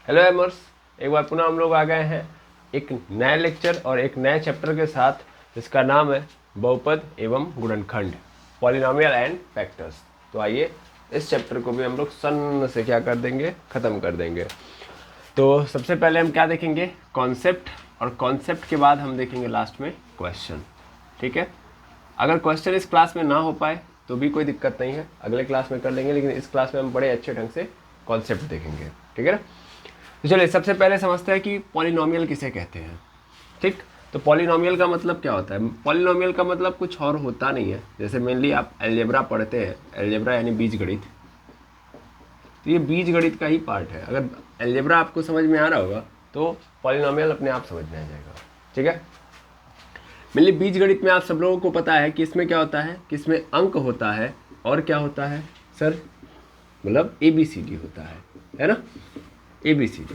Hello एमर्स, एक बार पुनः हम लोग आ गए हैं एक नए लेक्चर और एक नए चैप्टर के साथ, जिसका नाम है बहुपद एवं गुणनखंड, पॉलिनोमियल एंड फैक्टर्स। तो आइए इस चैप्टर को भी हम लोग सन से क्या कर देंगे, ख़त्म कर देंगे। तो सबसे पहले हम क्या देखेंगे, कॉन्सेप्ट, और कॉन्सेप्ट के बाद हम देखेंगे लास्ट में क्वेश्चन। ठीक है, अगर क्वेश्चन इस क्लास में ना हो पाए तो भी कोई दिक्कत नहीं है, अगले क्लास में कर लेंगे, लेकिन इस क्लास में हम बड़े अच्छे ढंग से कॉन्सेप्ट देखेंगे। ठीक है ना। तो चलिए सबसे पहले समझते हैं कि पॉलिनोमियल किसे कहते हैं। ठीक, तो पॉलिनोमियल का मतलब क्या होता है। पॉलिनोमियल का मतलब कुछ और होता नहीं है। जैसे मेनली आप अलजेब्रा पढ़ते हैं, अलजेब्रा यानी बीजगणित, तो ये बीजगणित का ही पार्ट है। अगर अलजेब्रा आपको समझ में आ रहा होगा तो पॉलिनोमियल अपने आप समझ में आ जाएगा। ठीक है, मेनली बीजगणित में आप सब लोगों को पता है कि इसमें क्या होता है, कि इसमें अंक होता है और क्या होता है सर, मतलब ABCD होता है ना, ABCD।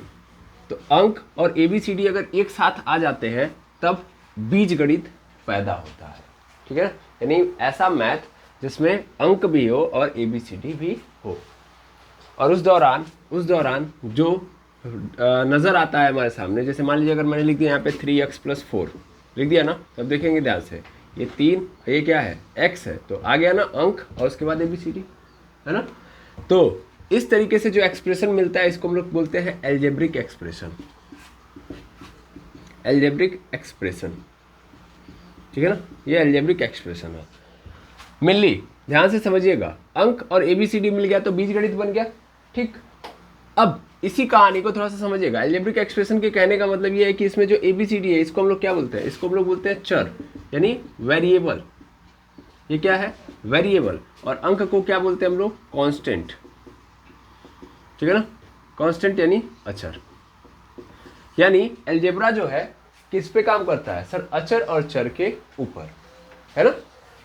तो अंक और ABCD अगर एक साथ आ जाते हैं तब बीजगणित पैदा होता है। ठीक है ना, यानी ऐसा मैथ जिसमें अंक भी हो और ABCD भी हो, और उस दौरान जो नज़र आता है हमारे सामने, जैसे मान लीजिए अगर मैंने लिख दिया यहाँ पे 3x+4 लिख दिया ना, तब देखेंगे ध्यान से, ये 3, ये क्या है, x है, तो आ गया ना अंक और उसके बाद ABCD, है ना। तो इस तरीके से जो एक्सप्रेशन मिलता है इसको हम लोग बोलते हैं एल्जेब्रिक एक्सप्रेशन, एल्जेब्रिक एक्सप्रेशन। ठीक है ना, ये एल्जेब्रिक एक्सप्रेशन है। मिली ध्यान से समझिएगा, अंक और ABCD मिल गया तो बीजगणित बन गया। ठीक, अब इसी कहानी को थोड़ा सा समझिएगा। एल्जेब्रिक एक्सप्रेशन के कहने का मतलब ये है कि इसमें जो ABCD है इसको हम लोग क्या बोलते हैं, इसको हम लोग बोलते हैं चर, यानी वेरिएबल। ये क्या है, वेरिएबल। और अंक को क्या बोलते हैं हम लोग, कांस्टेंट। ठीक है ना, कांस्टेंट यानी अचर। यानी अलजेब्रा जो है किस पे काम करता है सर, अचर और चर के ऊपर, है ना।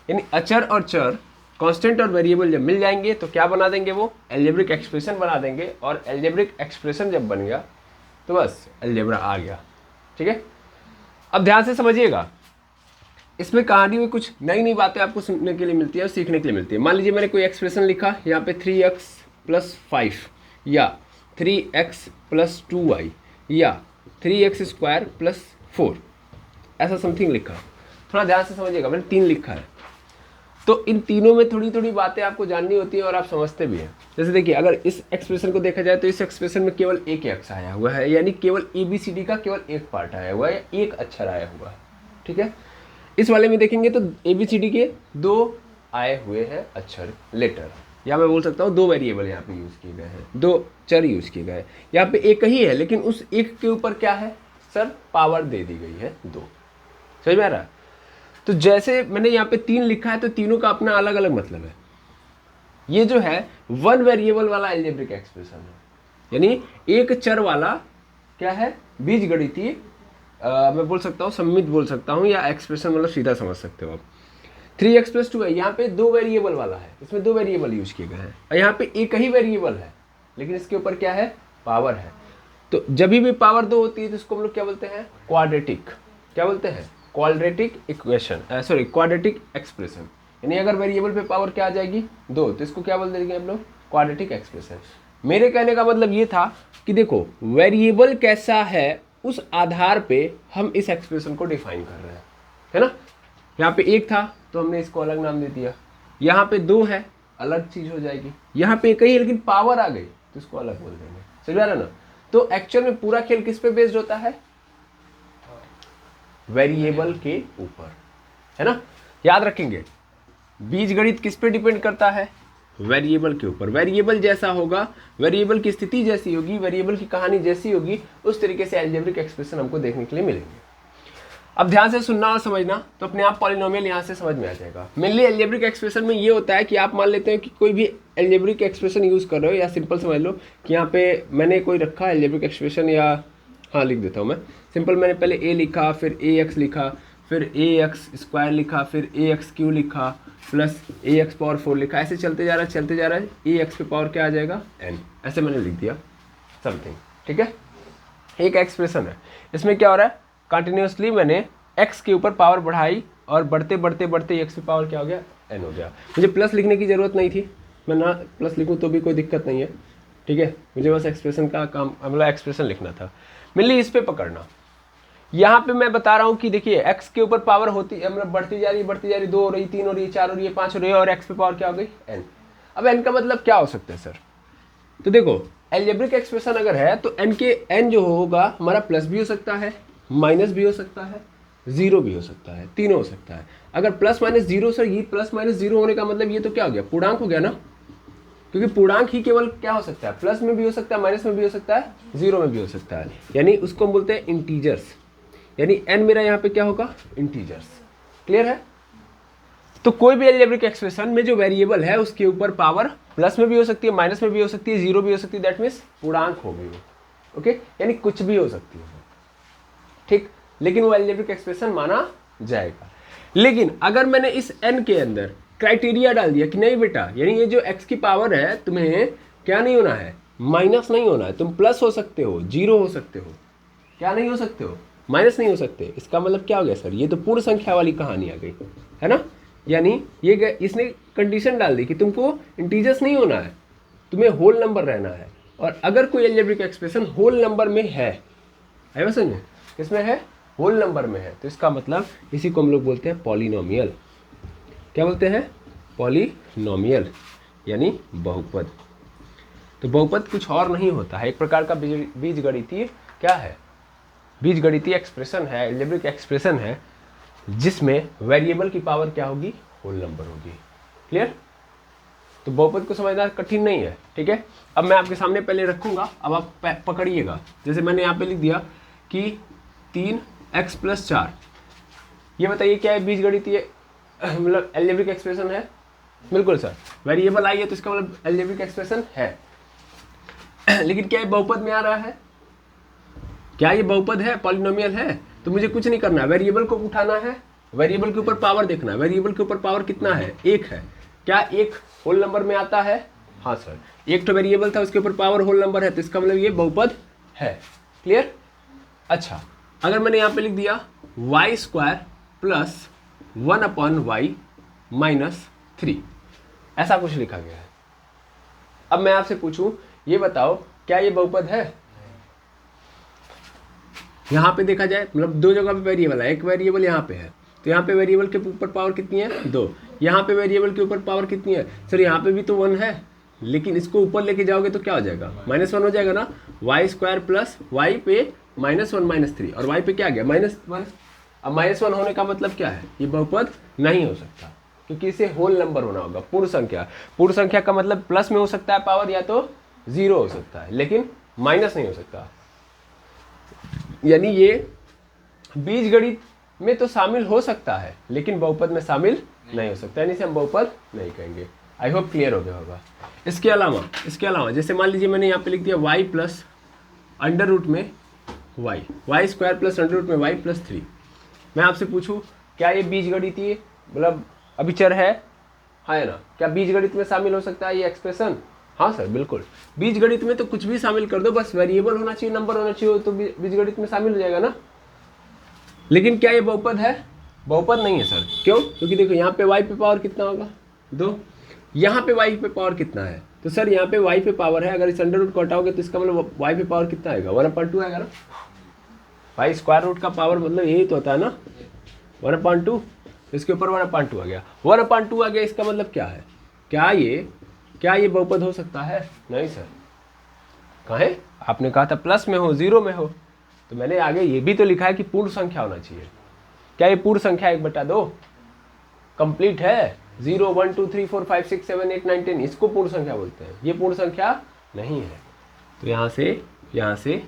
यानी अचर और चर, कांस्टेंट और वेरिएबल जब मिल जाएंगे तो क्या बना देंगे, वो अलजेब्रिक एक्सप्रेशन बना देंगे। और अलजेब्रिक एक्सप्रेशन जब बन गया तो बस अलजेब्रा आ गया। ठीक है, अब ध्यान से समझिएगा, इसमें कहानी में कुछ नई नई बातें आपको सुनने के लिए मिलती है और सीखने के लिए मिलती है। मान लीजिए मैंने कोई एक्सप्रेशन लिखा यहाँ पे 3x+5 या 3x+2y या 3x²+4, ऐसा समथिंग लिखा। थोड़ा ध्यान से समझिएगा, मैंने 3 लिखा है, तो इन तीनों में थोड़ी थोड़ी बातें आपको जाननी होती है और आप समझते भी हैं। जैसे देखिए, अगर इस एक्सप्रेशन को देखा जाए तो इस एक्सप्रेशन में केवल एक एक्स आया हुआ है, यानी केवल ABCD का केवल एक पार्ट आया हुआ है या एक अक्षर आया हुआ है। ठीक है, इस वाले में देखेंगे तो ABCD के 2 आए हुए हैं अक्षर, लेटर, या मैं बोल सकता हूँ 2 वेरिएबल यहाँ पे यूज़ किए गए हैं, 2 चर यूज़ किए गए हैं। यहाँ पे एक ही है, लेकिन उस एक के ऊपर क्या है सर, पावर दे दी गई है 2। समझ में आ रहा है। तो जैसे मैंने यहाँ पे 3 लिखा है तो तीनों का अपना अलग अलग मतलब है। ये जो है 1 वेरिएबल वाला एल्जेब्रिक एक्सप्रेशन है, यानी एक चर वाला क्या है, बीजगणितीय मैं बोल सकता हूँ, सम्मित बोल सकता हूँ, या एक्सप्रेशन मतलब सीधा समझ सकते हो आप। 3x+2 है, यहाँ पे 2 वेरिएबल वाला है, इसमें 2 वेरिएबल यूज किए गए हैं, और यहाँ पे एक ही वेरिएबल है लेकिन इसके ऊपर क्या है, पावर है। तो जब भी पावर 2 होती है तो इसको हम लोग क्या बोलते हैं, क्वाड्रेटिक। क्या बोलते हैं, quadratic equation, sorry quadratic expression. यानी अगर वेरिएबल पे पावर क्या आ जाएगी, 2, तो इसको क्या बोल देंगे हम लोग, क्वाड्रेटिक एक्सप्रेशन। मेरे कहने का मतलब ये था कि देखो वेरिएबल कैसा है उस आधार पे हम इस एक्सप्रेशन को डिफाइन कर रहे हैं, है ना। यहाँ पे 1 था तो हमने इसको अलग नाम दे दिया, यहाँ पे 2 है अलग चीज हो जाएगी, यहाँ पे एक ही है लेकिन पावर आ गई तो इसको अलग बोल देंगे। समझ आ रहा ना। तो एक्चुअल में पूरा खेल किस पे बेस्ड होता है, वेरिएबल के ऊपर, है ना। याद रखेंगे, बीजगणित किस पे डिपेंड करता है, वेरिएबल के ऊपर। वेरिएबल जैसा होगा, वेरिएबल की स्थिति जैसी होगी, वेरिएबल की कहानी जैसी होगी, उस तरीके से अलजेब्रिक एक्सप्रेशन हमको देखने के लिए मिलेंगे। अब ध्यान से सुनना और समझना, तो अपने आप पॉलिनोमियल यहाँ से समझ में आ जाएगा। मेनली अलजेब्रिक एक्सप्रेशन में ये होता है कि आप मान लेते हैं कि कोई भी अलजेब्रिक एक्सप्रेशन यूज कर रहे हो, या सिंपल समझ लो कि यहाँ पे मैंने कोई रखा है अलजेब्रिक एक्सप्रेशन, या हाँ लिख देता हूँ मैं सिंपल, मैंने पहले a लिखा, फिर ax लिखा, फिर ax² लिखा, फिर ax³ लिखा, प्लस ax⁴ लिखा, ऐसे चलते जा रहा है, ax पे पावर क्या आ जाएगा, n, ऐसे मैंने लिख दिया समथिंग। ठीक है, एक एक्सप्रेशन है, इसमें क्या हो रहा है, कंटिन्यूसली मैंने x के ऊपर पावर बढ़ाई और बढ़ते बढ़ते बढ़ते x पे पावर क्या हो गया, n हो गया। मुझे प्लस लिखने की ज़रूरत नहीं थी, मैं ना प्लस लिखूँ तो भी कोई दिक्कत नहीं है, ठीक है, मुझे बस एक्सप्रेशन का काम मतलब एक्सप्रेशन लिखना था। मिली इस पे पकड़ना। यहाँ पे मैं बता रहा हूँ कि देखिए x के ऊपर पावर होती है मतलब बढ़ती जा रही 2 हो रही 3 हो रही 4 हो रही है 5 हो रही है और x पे पावर क्या हो गई n। अब n का मतलब क्या हो सकता है सर? तो देखो एल्जेब्रिक एक्सप्रेशन अगर है तो n जो होगा हमारा प्लस भी हो सकता है, माइनस भी हो सकता है, जीरो भी हो सकता है, तीनों हो सकता है। अगर प्लस माइनस जीरो सर, ये प्लस माइनस जीरो होने का मतलब ये तो क्या हो गया, पूर्णांक हो गया ना, क्योंकि पूर्णांक ही केवल क्या हो सकता है, प्लस में भी हो सकता है, माइनस में भी हो सकता है, जीरो में भी हो सकता है, यानी उसको हम बोलते हैं इंटीजर्स। यानी n मेरा यहाँ पे क्या होगा, इंटीजर्स। क्लियर है? तो कोई भी अलजेब्रिक एक्सप्रेशन में जो वेरिएबल है उसके ऊपर पावर प्लस में भी हो सकती है, माइनस में भी हो सकती है, जीरो भी हो सकती है, दैट मीन्स पूर्णांक हो गई वो। ओके, यानी कुछ भी हो सकती है, ठीक, लेकिन वो अलजेब्रिक एक्सप्रेशन माना जाएगा। लेकिन अगर मैंने इस n के अंदर क्राइटेरिया डाल दिया कि नहीं बेटा, यानी ये जो x की पावर है तुम्हें क्या नहीं होना है, माइनस नहीं होना है, तुम प्लस हो सकते हो, जीरो हो सकते हो, क्या नहीं हो सकते हो, माइनस नहीं हो सकते। इसका मतलब क्या हो गया सर, ये तो पूर्ण संख्या वाली कहानी आ गई है ना। यानी ये इसने कंडीशन डाल दी कि तुमको इंटीजर्स नहीं होना है, तुम्हें होल नंबर रहना है। और अगर कोई अलजेब्रिक एक्सप्रेशन होल नंबर में है समझ में, किसमें है, होल नंबर में है, तो इसका मतलब इसी को हम लोग बोलते हैं पॉलिनोमियल। क्या बोलते हैं, पॉलिनोमियल, यानी बहुपद। तो बहुपद कुछ और नहीं होता है, एक प्रकार का बीजगणितीय क्या है, बीजगणितीय एक्सप्रेशन है, अलजेब्रिक एक्सप्रेशन है, जिसमें वेरिएबल की पावर क्या होगी, होल नंबर होगी। क्लियर? तो बहुपद को समझना कठिन नहीं है, ठीक है। अब मैं आपके सामने पहले रखूंगा, अब आप पकड़िएगा। जैसे मैंने यहाँ पे लिख दिया कि 3x + 4, ये बताइए क्या है, बीजगणितीय मतलब अलजेब्रिक एक्सप्रेशन है? बिल्कुल सर, वेरिएबल आई है तो इसका मतलब अलजेब्रिक एक्सप्रेशन है। लेकिन क्या ये बहुपद में आ रहा है, क्या ये बहुपद है, पॉलिनोमियल है? तो मुझे कुछ नहीं करना है, वेरिएबल को उठाना है, वेरिएबल के ऊपर पावर देखना है, वेरिएबल के ऊपर पावर कितना है, 1 है। क्या 1 होल नंबर में आता है? हाँ सर, एक तो वेरिएबल था उसके ऊपर पावर होल नंबर है, तो इसका मतलब ये बहुपद है। क्लियर? अच्छा, अगर मैंने यहाँ पे लिख दिया y² + 1/y - 3, ऐसा कुछ लिखा गया है। अब मैं आपसे पूछूं, ये बताओ क्या ये बहुपद है? यहाँ पे देखा जाए मतलब दो जगह पे वेरिएबल है, एक वेरिएबल यहाँ पे है, तो यहाँ पे वेरिएबल के ऊपर पावर कितनी है, 2। यहाँ पे वेरिएबल के ऊपर पावर कितनी है सर, यहाँ पे भी तो 1 है, लेकिन इसको ऊपर लेके जाओगे तो क्या हो जाएगा, -1 हो जाएगा ना। y² + y पे -1 - 3, और y पे क्या आ गया, -1। अब -1 होने का मतलब क्या है, ये बहुपद नहीं हो सकता, क्योंकि इसे होल नंबर होना होगा, पूर्ण संख्या। पूर्ण संख्या का मतलब प्लस में हो सकता है पावर, या तो 0 हो सकता है, लेकिन माइनस नहीं हो सकता। यानी ये बीजगणित में तो शामिल हो सकता है, लेकिन बहुपद में शामिल नहीं हो सकता, यानी इसे हम बहुपद नहीं कहेंगे। आई होप क्लियर हो गया होगा। इसके अलावा जैसे मान लीजिए मैंने यहाँ पे लिख दिया y + √y, y² + √y + 3। मैं आपसे पूछूं क्या ये बीजगणितीय मतलब अभिचर है, हाँ है ना? क्या बीजगणित में शामिल हो सकता है ये एक्सप्रेशन? हाँ सर बिल्कुल, बीजगणित में तो कुछ भी शामिल कर दो, बस वेरिएबल होना चाहिए, नंबर होना चाहिए, तो बीजगणित में शामिल हो जाएगा ना। लेकिन क्या ये बहुपद है? बहुपद नहीं है सर। क्यों? क्योंकि देखो यहाँ पे y पे पावर कितना होगा, 2, यहाँ पे y पे पावर कितना है, तो सर यहाँ पे y पे पावर है, अगर इस अंडर रूट को हटाओगे तो इसका मतलब y पे पावर कितना आएगा, 1/2 आएगा ना। y स्क्वायर रूट का पावर मतलब यही तो होता है ना, 1/2, इसके ऊपर 1/2 आ गया, 1/2 आ गया, इसका मतलब क्या है, क्या ये बहुपद हो सकता है? नहीं सर। कहें आपने कहा था प्लस में हो, 0 में हो, तो मैंने आगे ये भी तो लिखा है कि पूर्ण संख्या होना चाहिए। क्या ये पूर्ण संख्या 1/2 कंप्लीट है? 0 1 2 3 4 5 6 7 8 9 10, इसको पूर्ण संख्या बोलते हैं, ये पूर्ण संख्या नहीं है। तो यहाँ से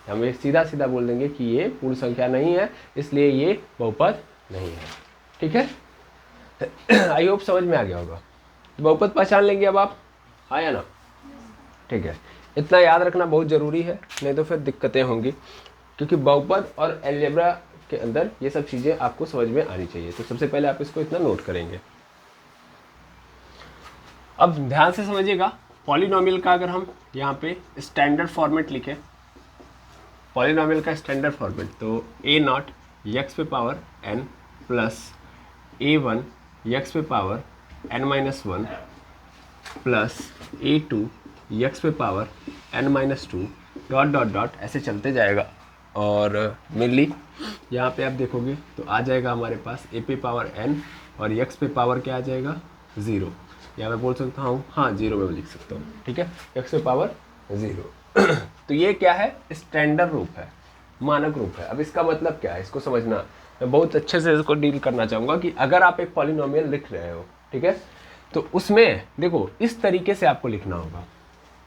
हम सीधा सीधा बोल देंगे कि ये पूर्ण संख्या नहीं है, इसलिए ये बहुपद नहीं है। ठीक है? आई होप समझ में आ गया होगा। बहुपद पहचान लेंगे अब आप, हाँ या ना? ठीक है, इतना याद रखना बहुत ज़रूरी है, नहीं तो फिर दिक्कतें होंगी, क्योंकि बहुपद और अलजेब्रा के अंदर ये सब चीज़ें आपको समझ में आनी चाहिए। तो सबसे पहले आप इसको इतना नोट करेंगे। अब ध्यान से समझिएगा, पॉलिनोमियल का अगर हम यहाँ पे स्टैंडर्ड फॉर्मेट लिखें, पॉलिनोमियल का स्टैंडर्ड फॉर्मेट, तो a0 x पे power n plus a1 x पे power n - 1 plus a2 x पे power n-2 dot dot dot ऐसे चलते जाएगा। और मेनली यहाँ पे आप देखोगे तो आ जाएगा हमारे पास a पे पावर n और x पे पावर क्या आ जाएगा 0। या मैं बोल सकता हूँ, हाँ 0 में लिख सकता हूँ, ठीक है, x पे पावर 0। तो ये क्या है, स्टैंडर्ड रूप है, मानक रूप है। अब इसका मतलब क्या है, इसको समझना, मैं बहुत अच्छे से इसको डील करना चाहूँगा कि अगर आप एक पॉलिनोमियल लिख रहे हो, ठीक है, तो उसमें देखो इस तरीके से आपको लिखना होगा।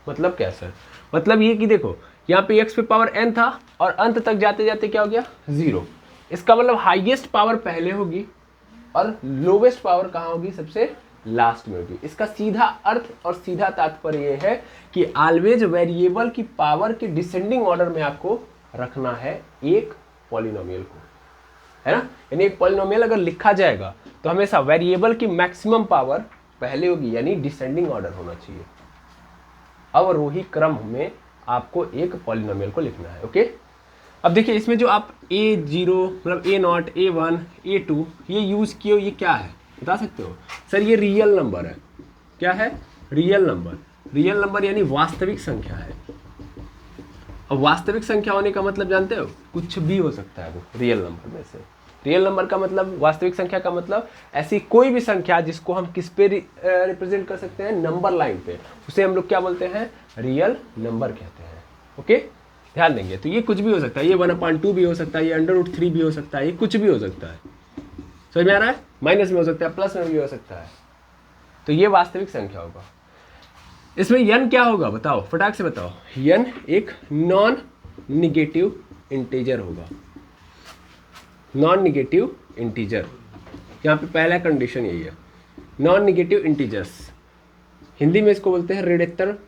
मतलब क्या सर, मतलब ये कि देखो यहाँ पे x पे पावर n था और अंत तक जाते जाते क्या हो गया 0। इसका मतलब हाईएस्ट पावर पहले होगी और लोवेस्ट पावर कहाँ होगी, सबसे लास्ट में होगी। इसका सीधा अर्थ और सीधा तात्पर्य ये है कि ऑलवेज वेरिएबल की पावर के डिसेंडिंग ऑर्डर में आपको रखना है एक पॉलिनोमियल को, है ना। यानी एक पॉलिनोमियल अगर लिखा जाएगा तो हमेशा वेरिएबल की मैक्सिमम पावर पहले होगी, यानी डिसेंडिंग ऑर्डर होना चाहिए। अवरोही क्रम में आपको एक पॉलिनोमियल को लिखना है। ओके, अब देखिए इसमें जो आप a0 मतलब a0, a1, a2 ये यूज किए हो, ये क्या है बता सकते हो? सर ये रियल नंबर है। क्या है? Real number. रियल नंबर यानी वास्तविक संख्या है। अब वास्तविक संख्या होने का मतलब जानते हो, कुछ भी हो सकता है वो रियल नंबर में से। रियल नंबर का मतलब, वास्तविक संख्या का मतलब ऐसी कोई भी संख्या जिसको हम किस पे रिप्रेजेंट कर सकते हैं, नंबर लाइन पे, उसे हम लोग क्या बोलते हैं, रियल नंबर कहते हैं। ओके, ध्यान देंगे। तो ये कुछ भी हो सकता है, ये 1/2 भी हो सकता है, ये √3 भी हो सकता है, ये कुछ भी हो सकता है। समझ में आ रहा है? माइनस में हो सकता है, प्लस में भी हो सकता है। तो ये वास्तविक संख्या होगा। इसमें n क्या होगा बताओ, फटाक से बताओ। n एक नॉन निगेटिव इंटीजर होगा। नॉन निगेटिव इंटीजर, यहाँ पे पहला कंडीशन यही है, नॉन निगेटिव इंटीजर्स। हिंदी में इसको बोलते हैं ऋणात्मक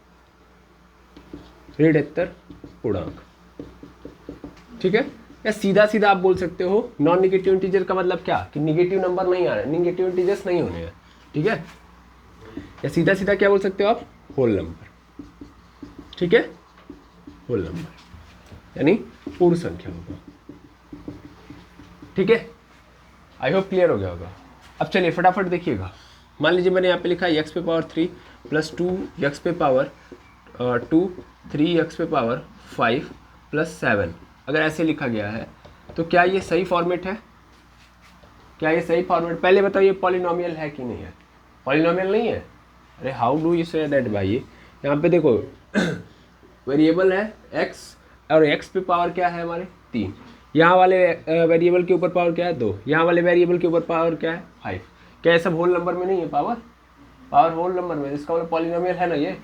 पूर्णांक, ठीक है। या सीधा सीधा आप बोल सकते हो नॉन निगेटिव इंटीजर का मतलब क्या, कि निगेटिव नंबर नहीं आ रहे, निगेटिव इंटीजर्स नहीं होने हैं, ठीक है। या सीधा सीधा क्या बोल सकते हो आप, होल नंबर, ठीक है, होल नंबर यानी पूर्ण संख्या होगा, ठीक है। आई होप क्लियर हो गया होगा। अब चलिए फटाफट देखिएगा। मान लीजिए मैंने यहाँ पे लिखा है x पे पावर 3 प्लस 2x पे पावर 2, 3x पे पावर 5 प्लस 7, अगर ऐसे लिखा गया है तो क्या ये सही फॉर्मेट है? क्या ये सही फॉर्मेट? पहले बताओ ये पॉलिनोमियल है कि नहीं है? पॉलिनोमियल नहीं है। अरे how do you say that भाई? यहाँ पे देखो वेरिएबल है x और x पे पावर क्या है हमारे 3, यहाँ वाले वेरिएबल के ऊपर पावर क्या है 2, यहाँ वाले वेरिएबल के ऊपर पावर क्या है 5। क्या ये सब होल नंबर में नहीं है पावर? पावर होल नंबर में, इसका मतलब पॉलिनोमियल है ना ये।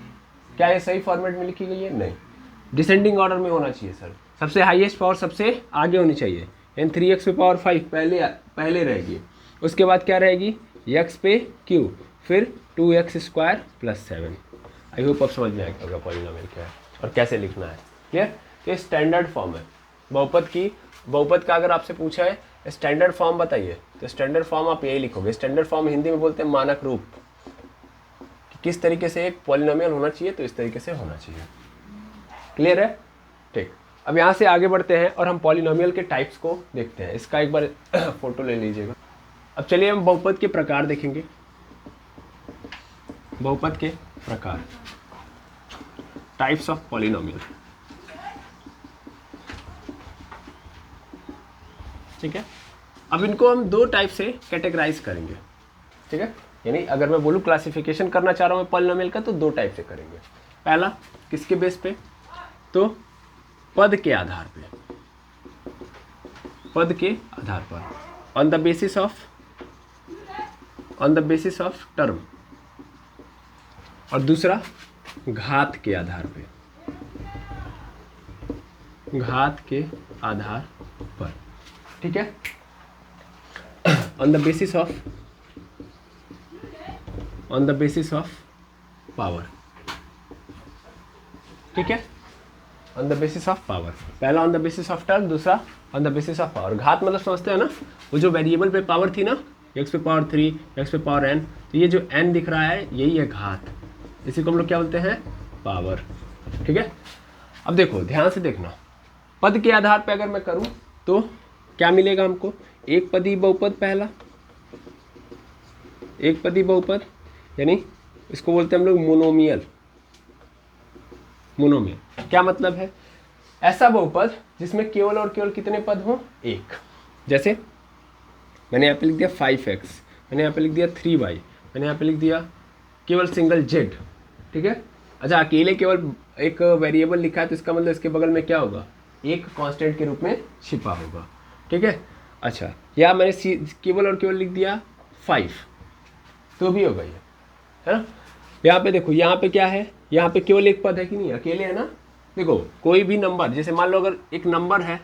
क्या ये सही फॉर्मेट में लिखी गई है? नहीं, डिसेंडिंग ऑर्डर में होना चाहिए सर। सबसे हाईएस्ट पावर सबसे आगे होनी चाहिए, यानी 3x पे पावर 5 पहले रहेगी, उसके बाद क्या रहेगी x पे q, फिर 2x² प्लस 7। आई होप अब समझ में आ गया होगा पॉलिनोमियल क्या है और कैसे लिखना है। क्लियर? ये स्टैंडर्ड फॉर्म है बहुपद की। बहुपद का अगर आपसे पूछा है स्टैंडर्ड फॉर्म बताइए, तो स्टैंडर्ड फॉर्म आप यही लिखोगे। स्टैंडर्ड फॉर्म हिंदी में बोलते हैं मानक रूप, कि किस तरीके से एक पॉलिनोमियल होना चाहिए, तो इस तरीके से होना चाहिए। क्लियर है? ठीक। अब यहाँ से आगे बढ़ते हैं और हम पॉलिनोमियल के टाइप्स को देखते हैं। इसका एक बार फोटो ले लीजिएगा। अब चलिए हम बहुपद के प्रकार देखेंगे। बहुपद के प्रकार, टाइप्स ऑफ पॉलिनोमियल, ठीक है। अब इनको हम दो टाइप से कैटेगराइज करेंगे, ठीक है। यानी अगर मैं बोलूँ क्लासिफिकेशन करना चाह रहा हूँ पॉलिनोमियल का, तो दो टाइप से करेंगे। पहला किसके बेस पे, तो पद के आधार पे, पद के आधार पर, on the basis of term. और दूसरा घात के आधार पे, घात के आधार पर, ठीक है। On the basis of power, ठीक है, on the basis of power. पहला on the basis of term, दूसरा on the basis of power. घात मतलब समझते हैं ना, वो जो वेरिएबल पे पावर थी ना, x पे पावर 3, x पे पावर n, तो ये जो n दिख रहा है यही है घात। इसी को हम लोग क्या बोलते हैं, पावर, ठीक है। अब देखो ध्यान से देखना, पद के आधार पे अगर मैं करूं तो क्या मिलेगा हमको, एक पदी बहुपद। पहला एक पदी बहुपद, यानी इसको बोलते हैं हम लोग मोनोमियल, मोनोमियल। क्या मतलब है? ऐसा बहुपद जिसमें केवल और केवल कितने पद हों? एक। जैसे मैंने यहाँ पे लिख दिया 5x, मैंने यहाँ पे लिख दिया 3y, मैंने यहाँ पे लिख दिया केवल सिंगल z, ठीक है। अच्छा, अकेले केवल एक वेरिएबल लिखा है तो इसका मतलब इसके बगल में क्या होगा? एक कांस्टेंट के रूप में छिपा होगा, ठीक है। अच्छा, या मैंने केवल और केवल लिख दिया 5 तो भी होगा ये, है ना। यहाँ पे देखो, यहाँ पे क्या है? यहाँ पे केवल एक पद है कि नहीं? अकेले है ना। देखो कोई भी नंबर, जैसे मान लो अगर एक नंबर है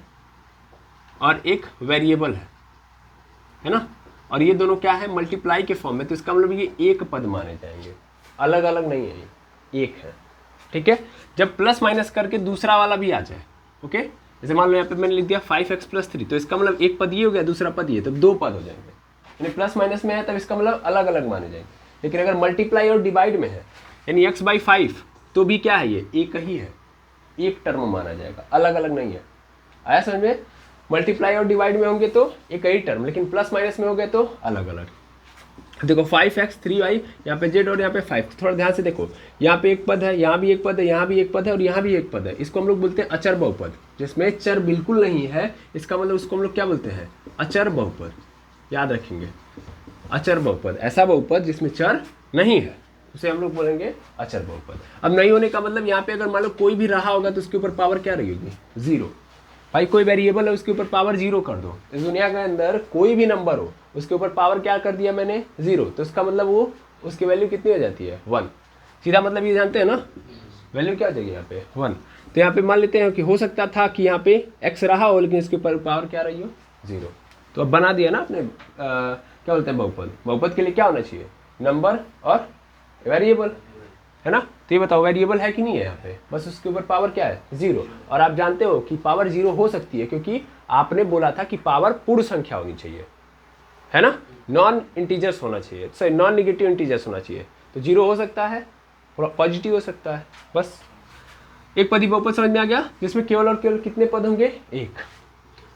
और एक वेरिएबल है ना, और ये दोनों क्या है? मल्टीप्लाई के फॉर्म में, तो इसका मतलब ये एक पद माने जाएंगे, अलग अलग नहीं है, ये एक है, ठीक है। जब प्लस माइनस करके दूसरा वाला भी आ जाए, ओके, जैसे मान लो यहाँ पे मैंने लिख दिया 5x + 3, तो इसका मतलब एक पद ये हो गया, दूसरा पद ये, तो दो पद हो जाएंगे। यानी प्लस माइनस में है तब इसका मतलब अलग अलग माने जाएंगे। लेकिन अगर मल्टीप्लाई और डिवाइड में है, यानी x/5, तो भी क्या है? ये एक ही है, एक टर्म माना जाएगा, अलग अलग नहीं है। आया समझ में? मल्टीप्लाई और डिवाइड में होंगे तो एक ही टर्म, लेकिन प्लस माइनस में हो गए तो अलग अलग। देखो 5x 3y, यहाँ पे z और यहाँ पे 5, थोड़ा ध्यान से देखो, यहाँ पे एक पद है, यहाँ भी एक पद है, यहाँ भी एक पद है और यहाँ भी एक पद है। इसको हम लोग बोलते हैं अचर बहुपद, जिसमें चर बिल्कुल नहीं है, इसका मतलब उसको हम लोग क्या बोलते हैं? अचर बहुपद। याद रखेंगे, अचर बहुपद, ऐसा बहुपद जिसमें चर नहीं है उसे हम लोग बोलेंगे अचर बहुपद। अब नहीं होने का मतलब, यहाँ पे अगर मान लो कोई भी रहा होगा तो उसके ऊपर पावर क्या रहेगी? 0। भाई कोई वेरिएबल है उसके ऊपर पावर 0 कर दो, इस दुनिया के अंदर कोई भी नंबर हो उसके ऊपर पावर क्या कर दिया मैंने? 0, तो इसका मतलब वो उसकी वैल्यू कितनी हो जाती है? 1। सीधा मतलब ये जानते हैं ना, वैल्यू क्या हो जाएगी यहाँ पे? 1। तो यहाँ पे मान लेते हैं कि हो सकता था कि यहाँ पे x रहा हो लेकिन इसके ऊपर पावर क्या रही हो? 0। तो अब बना दिया ना आपने, क्या बोलते हैं बहुपद। बहुपद के लिए क्या होना चाहिए? नंबर और वेरिएबल, है ना। तो ये बताओ वेरिएबल है कि नहीं है यहाँ पे? बस उसके ऊपर पावर क्या है? 0। और आप जानते हो कि पावर 0 हो सकती है क्योंकि आपने बोला था कि पावर पूर्ण संख्या होनी चाहिए, है ना, नॉन इंटीजर्स होना चाहिए, सॉरी नॉन निगेटिव इंटीजर्स होना चाहिए। तो 0 हो सकता है, पॉजिटिव हो सकता है। बस एक पदी बहुपद समझ में आ गया, जिसमें केवल और केवल कितने पद होंगे? एक।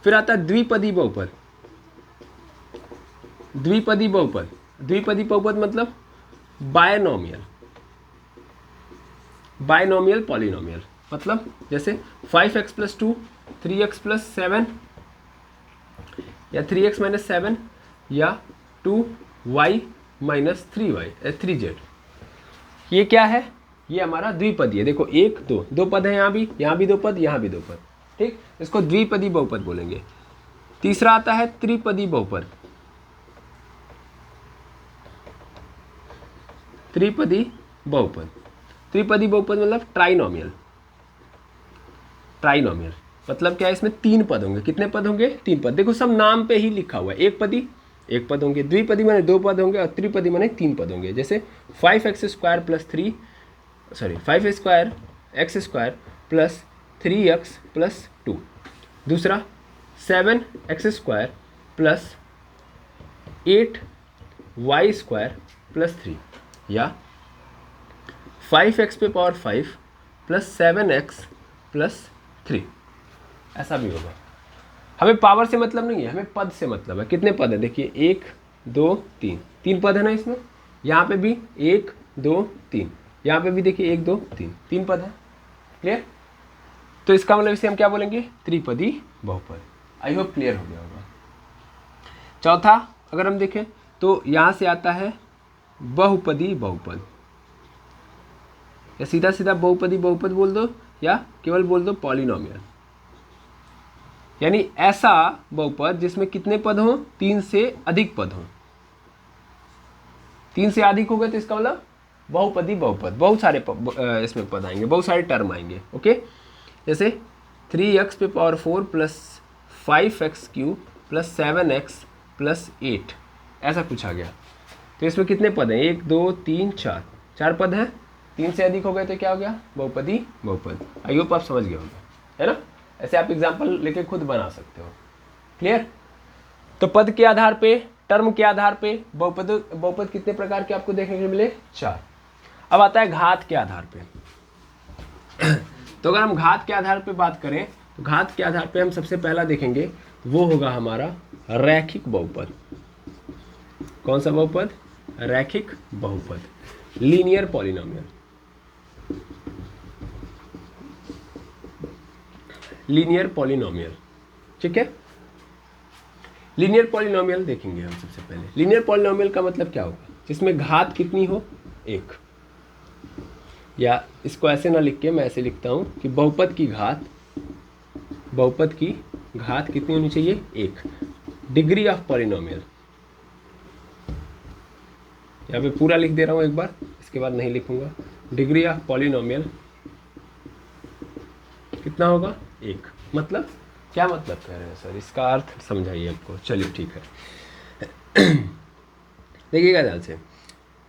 फिर आता है द्विपदी बहुपद। द्विपदी बहुपद, द्विपदी बहुपद मतलब बायनोमियल, बायनोमियल पॉलिनोमियल। मतलब जैसे 5x + 2, 3x + 7 या 3x - 7 या 2y - 3z। ये क्या है? ये हमारा द्विपदी है। देखो 1 2 दो पद है, यहाँ भी दो पद, यहाँ भी दो पद, ठीक। इसको द्विपदी बहुपद बोलेंगे। तीसरा आता है त्रिपदी बहुपद। त्रिपदी बहुपद, त्रिपदी बहुपद मतलब ट्राइनोमियल। ट्राइनोमियल मतलब क्या है? इसमें 3 पद होंगे। कितने पद होंगे? 3 पद। देखो सब नाम पे ही लिखा हुआ है, एक पदी एक पद होंगे, द्विपदी माने 2 पद होंगे और त्रिपदी माने 3 पद होंगे। जैसे 5x² + 3, सॉरी 5x² + 3x + 2। दूसरा 7x² + 8y² + 3 या 5x⁵ + 7x + 3। ऐसा भी होगा। हमें पावर से मतलब नहीं है, हमें पद से मतलब है। कितने पद है? देखिए 1 2 3, 3 पद है ना इसमें। यहाँ पे भी 1 2 3, यहाँ पे भी देखिए 1 2 3, 3 पद है। क्लियर? तो इसका मतलब इसे हम क्या बोलेंगे? त्रिपदी बहुपद। आई होप क्लियर हो गया होगा। चौथा अगर हम देखें तो यहाँ से आता है बहुपदी बहुपद, या सीधा सीधा बहुपदी बहुपद बोल दो या केवल बोल दो पॉलिनोमियल। यानी ऐसा बहुपद जिसमें कितने पद हों? 3 से अधिक पद हों। 3 से अधिक हो गए तो इसका मतलब बहुपदी बहुपद। बहुत सारे इसमें पद आएंगे, बहुत सारे टर्म आएंगे, ओके। जैसे 3x⁴ + 5x³ + 7x + 8, ऐसा कुछ आ गया। तो इसमें कितने पद हैं? 1 2 3 4, 4 पद हैं। 3 से अधिक हो गए तो क्या हो गया? बहुपदी बहुपद। आई होप आप समझ गए होंगे, है ना। ऐसे आप एग्जाम्पल लेके खुद बना सकते हो। क्लियर? तो पद के आधार पे, टर्म के आधार पे बहुपद कितने प्रकार के आपको देखने को मिले? 4। अब आता है घात के आधार पे। तो अगर हम घात के आधार पे बात करें तो घात के आधार पे हम सबसे पहला देखेंगे, वो होगा हमारा रैखिक बहुपद। कौन सा बहुपद? रैखिक बहुपद, लीनियर पॉलिनोमियल। Linear polynomial. ठीक है, लीनियर पॉलिनोमियल देखेंगे हम सबसे पहले। लीनियर पॉलिनोमियल का मतलब क्या होगा, जिसमें घात कितनी हो, एक, या इसको ऐसे ना लिख के मैं ऐसे लिखता हूँ कि बहुपद की घात कितनी होनी चाहिए, एक। डिग्री ऑफ पॉलिनोमियल, यहाँ पे पूरा लिख दे रहा हूँ एक बार, इसके बाद नहीं लिखूंगा। डिग्री ऑफ पॉलिनोमियल कितना होगा, एक। मतलब क्या मतलब कह रहे हैं सर, इसका अर्थ समझाइए हमको। चलिए ठीक है, देखिएगा ध्यान से।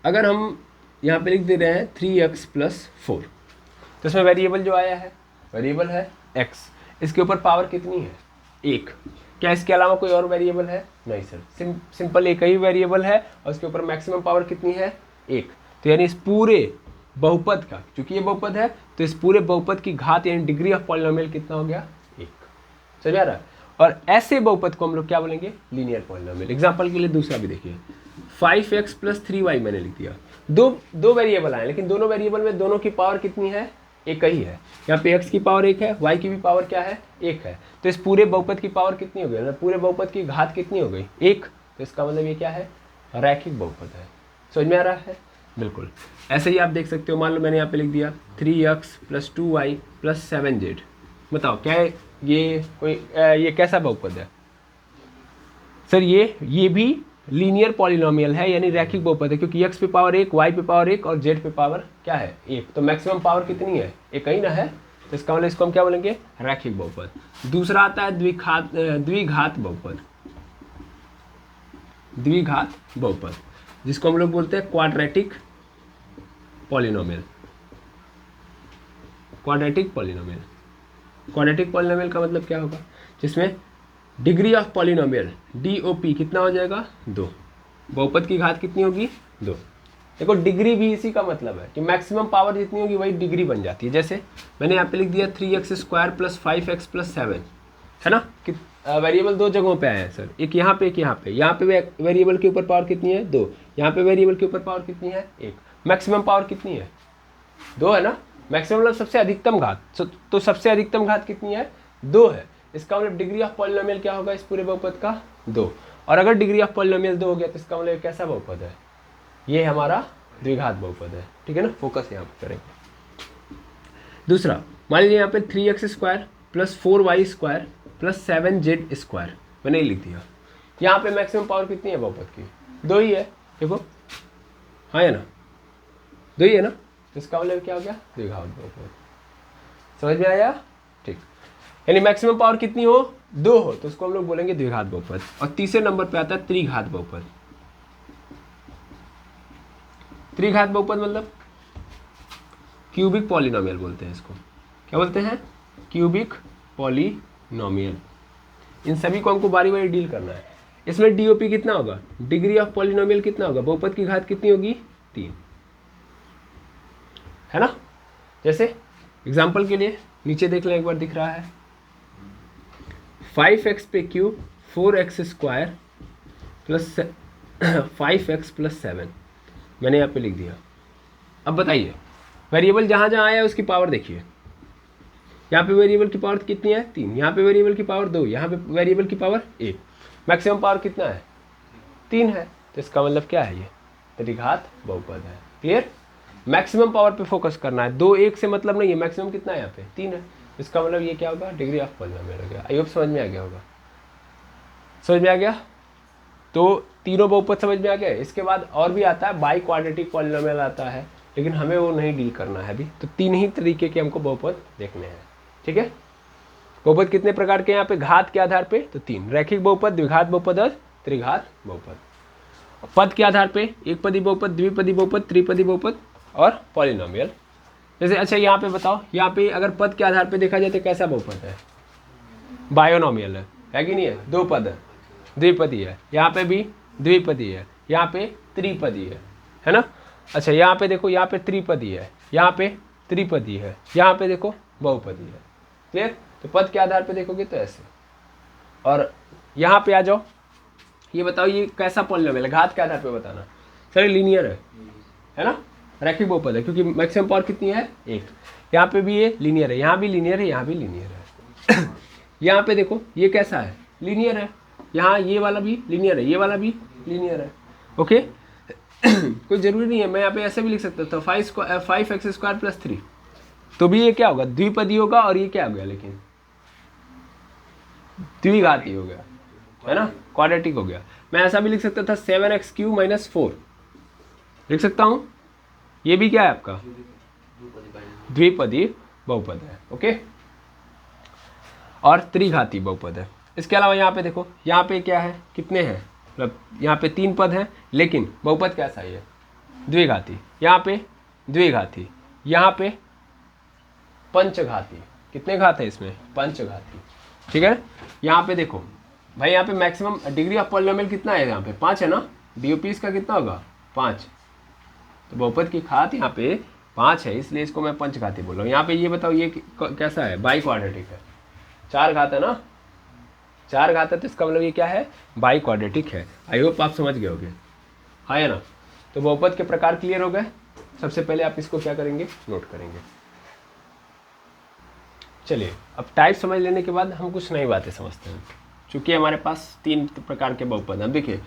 अगर हम यहाँ पे लिख दे रहे हैं 3x + 4, तो इसमें वेरिएबल जो आया है, वेरिएबल है x, इसके ऊपर पावर कितनी है, एक। क्या इसके अलावा कोई और वेरिएबल है, नहीं सर, सिंपल एक ही वेरिएबल है और उसके ऊपर मैक्सिमम पावर कितनी है, एक। तो यानी इस पूरे बहुपद का, क्योंकि ये बहुपद है तो इस पूरे बहुपद की घात यानी डिग्री ऑफ पॉलिनोमियल कितना हो गया, एक। समझ आ रहा है। और ऐसे बहुपद को हम लोग क्या बोलेंगे, लीनियर पॉलिनोमियल। एग्जांपल के लिए दूसरा भी देखिए, 5x + 3y मैंने लिख दिया। दो वेरिएबल आए, लेकिन दोनों वेरिएबल में दोनों की पावर कितनी है, एक ही है। यहाँ पे x की पावर एक है, y की भी पावर क्या है, एक है। तो इस पूरे बहुपद की पावर कितनी हो गई, पूरे बहुपद की घात कितनी हो गई, एक। तो इसका मतलब ये क्या है, रैखिक बहुपद है। समझ में आ रहा है, बिल्कुल। ऐसे ही आप देख सकते हो, मान लो मैंने यहाँ पे लिख दिया 3x + 2y + 7z। बताओ क्या है ये, कोई ये कैसा बहुपद है सर, ये भी लीनियर पॉलिनोमियल है, यानी रैखिक बहुपद है, क्योंकि x पे पावर एक, y पे पावर एक और z पे पावर क्या है, एक। तो मैक्सिमम पावर कितनी है, एक ही ना है। तो इसका मतलब इसको हम क्या बोलेंगे, रैखिक बहुपद। दूसरा आता है द्विघात बहुपद, द्विघात बहुपद, जिसको हम लोग बोलते हैं quadratic polynomial. Quadratic polynomial, quadratic polynomial का मतलब क्या होगा, जिसमें डिग्री ऑफ पॉलिनोमियल DOP कितना हो जाएगा, 2। बहुपद की घात कितनी होगी, 2। देखो डिग्री भी इसी का मतलब है कि मैक्सिमम पावर जितनी होगी वही डिग्री बन जाती है। जैसे मैंने यहाँ पे लिख दिया 3x² + 5x + 7, है ना। कि वेरिएबल दो जगहों पे आए हैं सर, एक यहाँ पे एक यहाँ पे। यहाँ पे वेरिएबल के ऊपर पावर कितनी है, 2। यहाँ पे वेरिएबल के ऊपर पावर कितनी है, 1। मैक्सिमम पावर कितनी है, 2 है ना। मैक्सिमम मतलब सबसे अधिकतम घात, तो सबसे अधिकतम घात कितनी है, 2 है। इसका मतलब डिग्री ऑफ पॉलिनोमियल क्या होगा इस पूरे बहुपद का, 2। और अगर डिग्री ऑफ पॉलिनोमियल 2 हो गया तो इसका मतलब कैसा बहुपद है, ये हमारा द्विघात बहुपद है। ठीक है ना, फोकस यहाँ पे करेंगे। दूसरा, मान लीजिए यहाँ पे 3x² + 4y² + 7z², मैंने लिख दिया। यहाँ पे मैक्सिमम पावर कितनी है बहुपद की, 2 ही है। देखो हाँ है ना, 2 ही है ना। तो इसका मतलब क्या हो गया, द्विघात बहुपद। समझ में आया, ठीक। यानी मैक्सिमम पावर कितनी हो, 2 हो, तो उसको हम लोग बोलेंगे द्विघात बहुपद। और तीसरे नंबर पे आता है त्रिघात बहुपद। त्रिघात बहुपद मतलब क्यूबिक पॉलिनोमियल बोलते हैं इसको। क्या बोलते हैं, क्यूबिक पॉलिनोमियल। इन सभी को हमको बारी बारी डील करना है। इसमें DOP कितना होगा, डिग्री ऑफ पॉलिनोमियल कितना होगा, बहुपद की घात कितनी होगी, 3, है ना। जैसे एग्जाम्पल के लिए नीचे देख लें एक बार, दिख रहा है 5x³ 4x² + 5x + 7, मैंने यहाँ पे लिख दिया। अब बताइए वेरिएबल जहाँ जहाँ आया है उसकी पावर देखिए। यहाँ पे वेरिएबल की पावर कितनी है, 3। यहाँ पे वेरिएबल की पावर 2। यहाँ पे वेरिएबल की पावर 1। मैक्सिमम पावर कितना है, 3 है। तो इसका मतलब क्या है, ये त्रिघात बहुपद है। क्लियर, मैक्सिमम पावर पे फोकस करना है, 2 1 से मतलब नहीं है। मैक्सिमम कितना है यहाँ पे, 3 है। इसका मतलब ये क्या होगा, डिग्री ऑफ पॉलिनोमियल हो गया। आई होप समझ में आ गया होगा, समझ में आ गया। तो तीनों बहुपद समझ में आ गए। इसके बाद और भी आता है बाई क्वाड्रेटिक पॉलिनोमियल आता है, लेकिन हमें वो नहीं डील करना है अभी। तो 3 ही तरीके के हमको बहुपद देखने हैं। ठीक है, बहुपद कितने प्रकार के यहाँ पे, घात के आधार पे तो 3, रैखिक बहुपद, द्विघात बहुपद और त्रिघात बहुपद। पद के आधार पे एक पदी बहुपद, द्विपदी बहुपद, त्रिपदी बहुपद और पॉलिनोमियल। जैसे अच्छा यहाँ पे बताओ, यहाँ पे अगर पद के आधार पे देखा जाए तो कैसा बहुपद है, बायोनोमियल है कि नहीं है। 2 पद है, द्विपदी है, यहाँ पे भी द्विपदी है, यहाँ पे त्रिपदी है ना। अच्छा यहाँ पे देखो, यहाँ पे त्रिपदी है, यहाँ पे त्रिपदी है, यहाँ पे देखो बहुपदी है। क्लियर, तो पद के आधार पे देखोगे तो ऐसे। और यहाँ पे आ जाओ, ये बताओ ये कैसा पॉलिनोमियल है, घात के आधार पे बताना। सर लीनियर है ना, रैखिक बहुपद है, क्योंकि मैक्सिमम पावर कितनी है, 1। यहाँ पे भी ये लीनियर है, यहाँ भी लीनियर है, यहाँ भी लीनियर है। यहाँ पे देखो ये कैसा है, लीनियर है, यहाँ ये वाला भी लीनियर है, ये वाला भी लीनियर है। ओके कोई ज़रूरी नहीं है, मैं यहाँ पे ऐसे भी लिख सकता था 5x² + 3, तो भी ये क्या होगा, द्विपदी होगा, और ये क्या हो गया लेकिन द्विघाती हो गया, है ना, क्वाड्रेटिक हो गया। मैं ऐसा भी लिख सकता था 7x³ - 4 लिख सकता हूँ, ये भी क्या है आपका द्विपदी बहुपद है। ओके, और त्रिघाती बहुपद है। इसके अलावा यहाँ पे देखो, यहाँ पे क्या है, कितने हैं, मतलब यहाँ पे 3 पद हैं, लेकिन बहुपद कैसा है, द्विघाती, यहाँ पे द्विघाती, यहाँ पे पंचघाती। कितने घात है इसमें, पंचघाती। ठीक है, यहाँ पे देखो भाई, यहाँ पे मैक्सिमम डिग्री ऑफ पॉलिनोमियल कितना है, यहाँ पे 5 है ना, डीओपी इसका कितना होगा 5, तो बहुपद की घात यहाँ पे 5 है, इसलिए इसको मैं पंचघाती बोल रहा हूँ। यहाँ पे ये बताओ ये कैसा है, बाई क्वाड्रेटिक है, 4 घात है ना, 4 घात है, तो इसका मतलब ये क्या है, बाई क्वाड्रेटिक है। आई होप आप समझ गए होगे, हाँ है ना। तो बहुपद के प्रकार क्लियर हो गए। सबसे पहले आप इसको क्या करेंगे, नोट करेंगे। चलिए अब टाइप समझ लेने के बाद हम कुछ नई बातें समझते हैं। चूँकि हमारे पास 3 प्रकार के बहुपद हैं, देखिए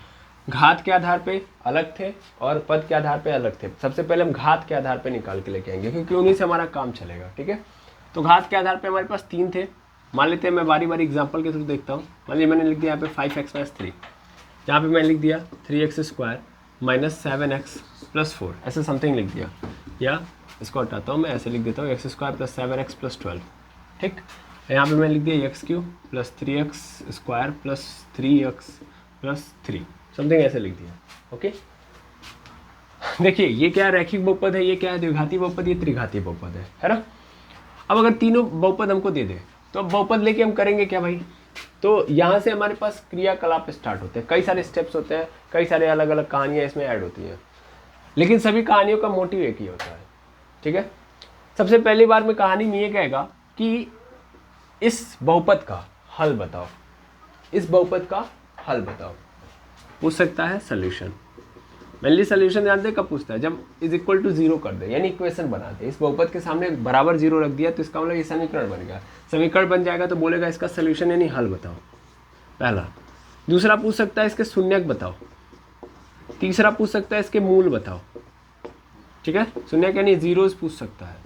घात के आधार पे अलग थे और पद के आधार पे अलग थे। सबसे पहले हम घात के आधार पे निकाल के लेके आएंगे, क्योंकि उन्हीं से हमारा काम चलेगा। ठीक है, तो घात के आधार पे हमारे पास 3 थे। मान लेते हैं, मैं बारी बारी एग्जांपल के थ्रू देखता हूँ। मान लीजिए मैंने लिख दिया यहाँ पे 5x - 3, यहाँ पे मैंने लिख दिया 3x² - 7x + 4, ऐसे समथिंग लिख दिया, या इसको हटाता हूँ मैं, ऐसे लिख देता हूँ x² + 7x + 12। ठीक, यहाँ पे मैंने लिख दिया x³ + 3x² + 3x + 3, समथिंग ऐसे लिख दिया। ओके, देखिए ये क्या रैखिक बहुपद है, ये क्या है द्विघाती बहुपद, ये त्रिघाती बहुपद है ना। अब अगर तीनों बहुपद हमको दे दे, तो अब बहुपद लेके हम करेंगे क्या भाई, तो यहाँ से हमारे पास क्रियाकलाप स्टार्ट होते हैं, कई सारे स्टेप्स होते हैं, कई सारे अलग अलग कहानियाँ इसमें ऐड होती हैं, लेकिन सभी कहानियों का मोटिव एक ही होता है। ठीक है, सबसे पहली बार में कहानी में ये कहेगा कि इस बहुपद का हल बताओ, इस बहुपद का हल बताओ, पूछ सकता है सॉल्यूशन। मेनली सॉल्यूशन जानते हैं कब पूछता है, जब = 0 कर दे, यानी इक्वेशन बना दे, इस बहुपद के सामने बराबर 0 रख दिया, तो इसका मतलब ये समीकरण बन गया। समीकरण बन जाएगा तो बोलेगा इसका सॉल्यूशन यानी हल बताओ, पहला। दूसरा पूछ सकता है इसके शून्यक बताओ, तीसरा पूछ सकता है इसके मूल बताओ। ठीक है, शून्यक यानी जीरोस पूछ सकता है,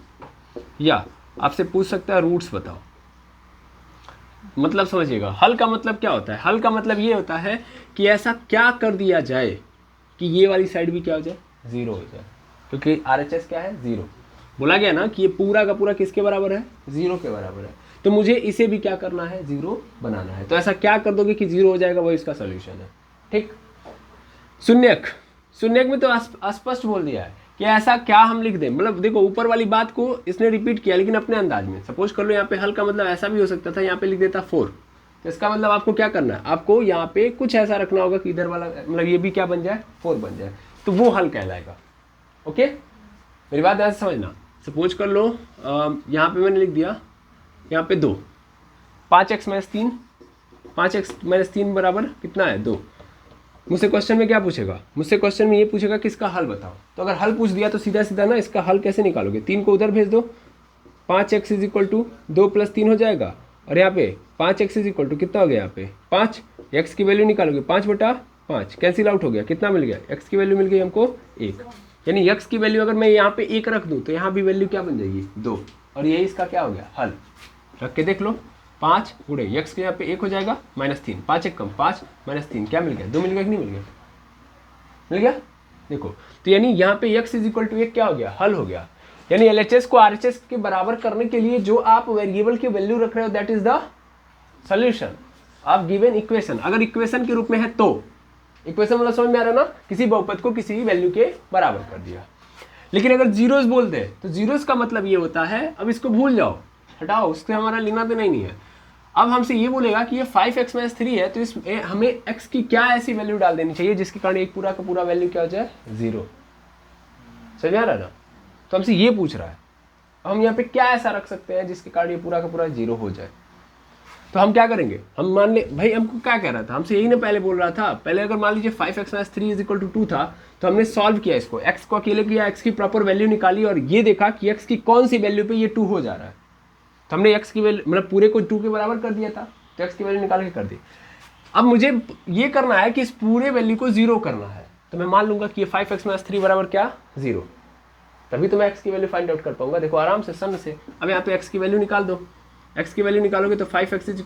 या आपसे पूछ सकता है रूट्स बताओ। मतलब समझिएगा, हल का मतलब क्या होता है, हल का मतलब ये होता है कि ऐसा क्या कर दिया जाए कि ये वाली साइड भी क्या हो जाए, 0 हो जाए, क्योंकि RHS क्या है, 0। बोला गया ना कि ये पूरा का पूरा किसके बराबर है, 0 के बराबर है, तो मुझे इसे भी क्या करना है, 0 बनाना है। तो ऐसा क्या कर दोगे कि 0 हो जाएगा, वो इसका सोल्यूशन है। ठीक, शून्यक, शून्यक में तो स्पष्ट बोल दिया है कि ऐसा क्या हम लिख दें, मतलब देखो ऊपर वाली बात को इसने रिपीट किया, लेकिन अपने अंदाज में। सपोज कर लो यहाँ पे हल का मतलब ऐसा भी हो सकता था, यहाँ पे लिख देता 4, तो इसका मतलब आपको क्या करना है, आपको यहाँ पे कुछ ऐसा रखना होगा कि इधर वाला मतलब ये भी क्या बन जाए, 4 बन जाए, तो वो हल कहलाएगा। ओके, मेरी बात ऐसे समझना। सपोज कर लो यहाँ पे मैंने लिख दिया, यहाँ पे 2, 5x - 3, 5x - 3 बराबर कितना है, 2। मुझसे क्वेश्चन में क्या पूछेगा, मुझसे क्वेश्चन में ये पूछेगा कि इसका हल बताओ। तो अगर हल पूछ दिया तो सीधा सीधा ना इसका हल कैसे निकालोगे, 3 को उधर भेज दो, 5x = 2 + 3 हो जाएगा, और यहाँ पे 5x = कितना हो गया, यहाँ पे 5, x की वैल्यू निकालोगे 5/5, कैंसिल आउट हो गया, कितना मिल गया, x की वैल्यू मिल गई हमको 1। यानी x की वैल्यू अगर मैं यहाँ पे 1 रख दूँ तो यहाँ भी वैल्यू क्या बन जाएगी, 2, और यही इसका क्या हो गया, हल। रख के देख लो, 5 गुणे x के यहाँ पे 1 हो जाएगा, -3, 5 1 कम 5 -3 क्या मिल गया, 2 मिल गया कि नहीं मिल गया, मिल गया। देखो, तो यानी यहाँ पे x = 1 क्या हो गया, हल हो गया। यानी LHS को RHS के बराबर करने के लिए जो आप वेरिएबल की वैल्यू रख रहे हो, that is the solution of given equation. अगर इक्वेशन के रूप में है तो इक्वेशन मतलब समझ में आ रहा है ना, किसी बहुपद को किसी वैल्यू के बराबर कर दिया। लेकिन अगर जीरोस बोल दे तो जीरोस का मतलब ये होता है, अब इसको भूल जाओ, हटाओ, उससे हमारा लेना देना ही नहीं है। अब हमसे ये बोलेगा कि ये 5x - 3 है, तो इस हमें x की क्या ऐसी वैल्यू डाल देनी चाहिए जिसके कारण एक पूरा का पूरा वैल्यू क्या हो जाए, 0। समझ आ रहा है ना, तो हमसे ये पूछ रहा है। हम यहाँ पे क्या ऐसा रख सकते हैं जिसके कारण ये पूरा का पूरा 0 हो जाए। तो हम क्या करेंगे, हम मान ले भाई हमको क्या कह रहा था, हमसे यही ना पहले बोल रहा था। पहले अगर मान लीजिए 5x - 3 = 2 था, तो हमने सॉल्व किया इसको, x को अकेले किया, x की प्रॉपर वैल्यू निकाली और ये देखा कि x की कौन सी वैल्यू पे ये 2 हो जा रहा है। तो हमने x की वैल्यू मतलब पूरे को 2 के बराबर कर दिया था, तो x की वैल्यू निकाल के कर दी। अब मुझे ये करना है कि इस पूरे वैल्यू को 0 करना है, तो मैं मान लूंगा कि ये 5x - 3 बराबर क्या 0, तभी तो मैं x की वैल्यू फाइंड आउट कर पाऊंगा। देखो आराम से सन से। अब यहाँ पे x की वैल्यू निकाल दो, x की वैल्यू निकालोगे तो 5x =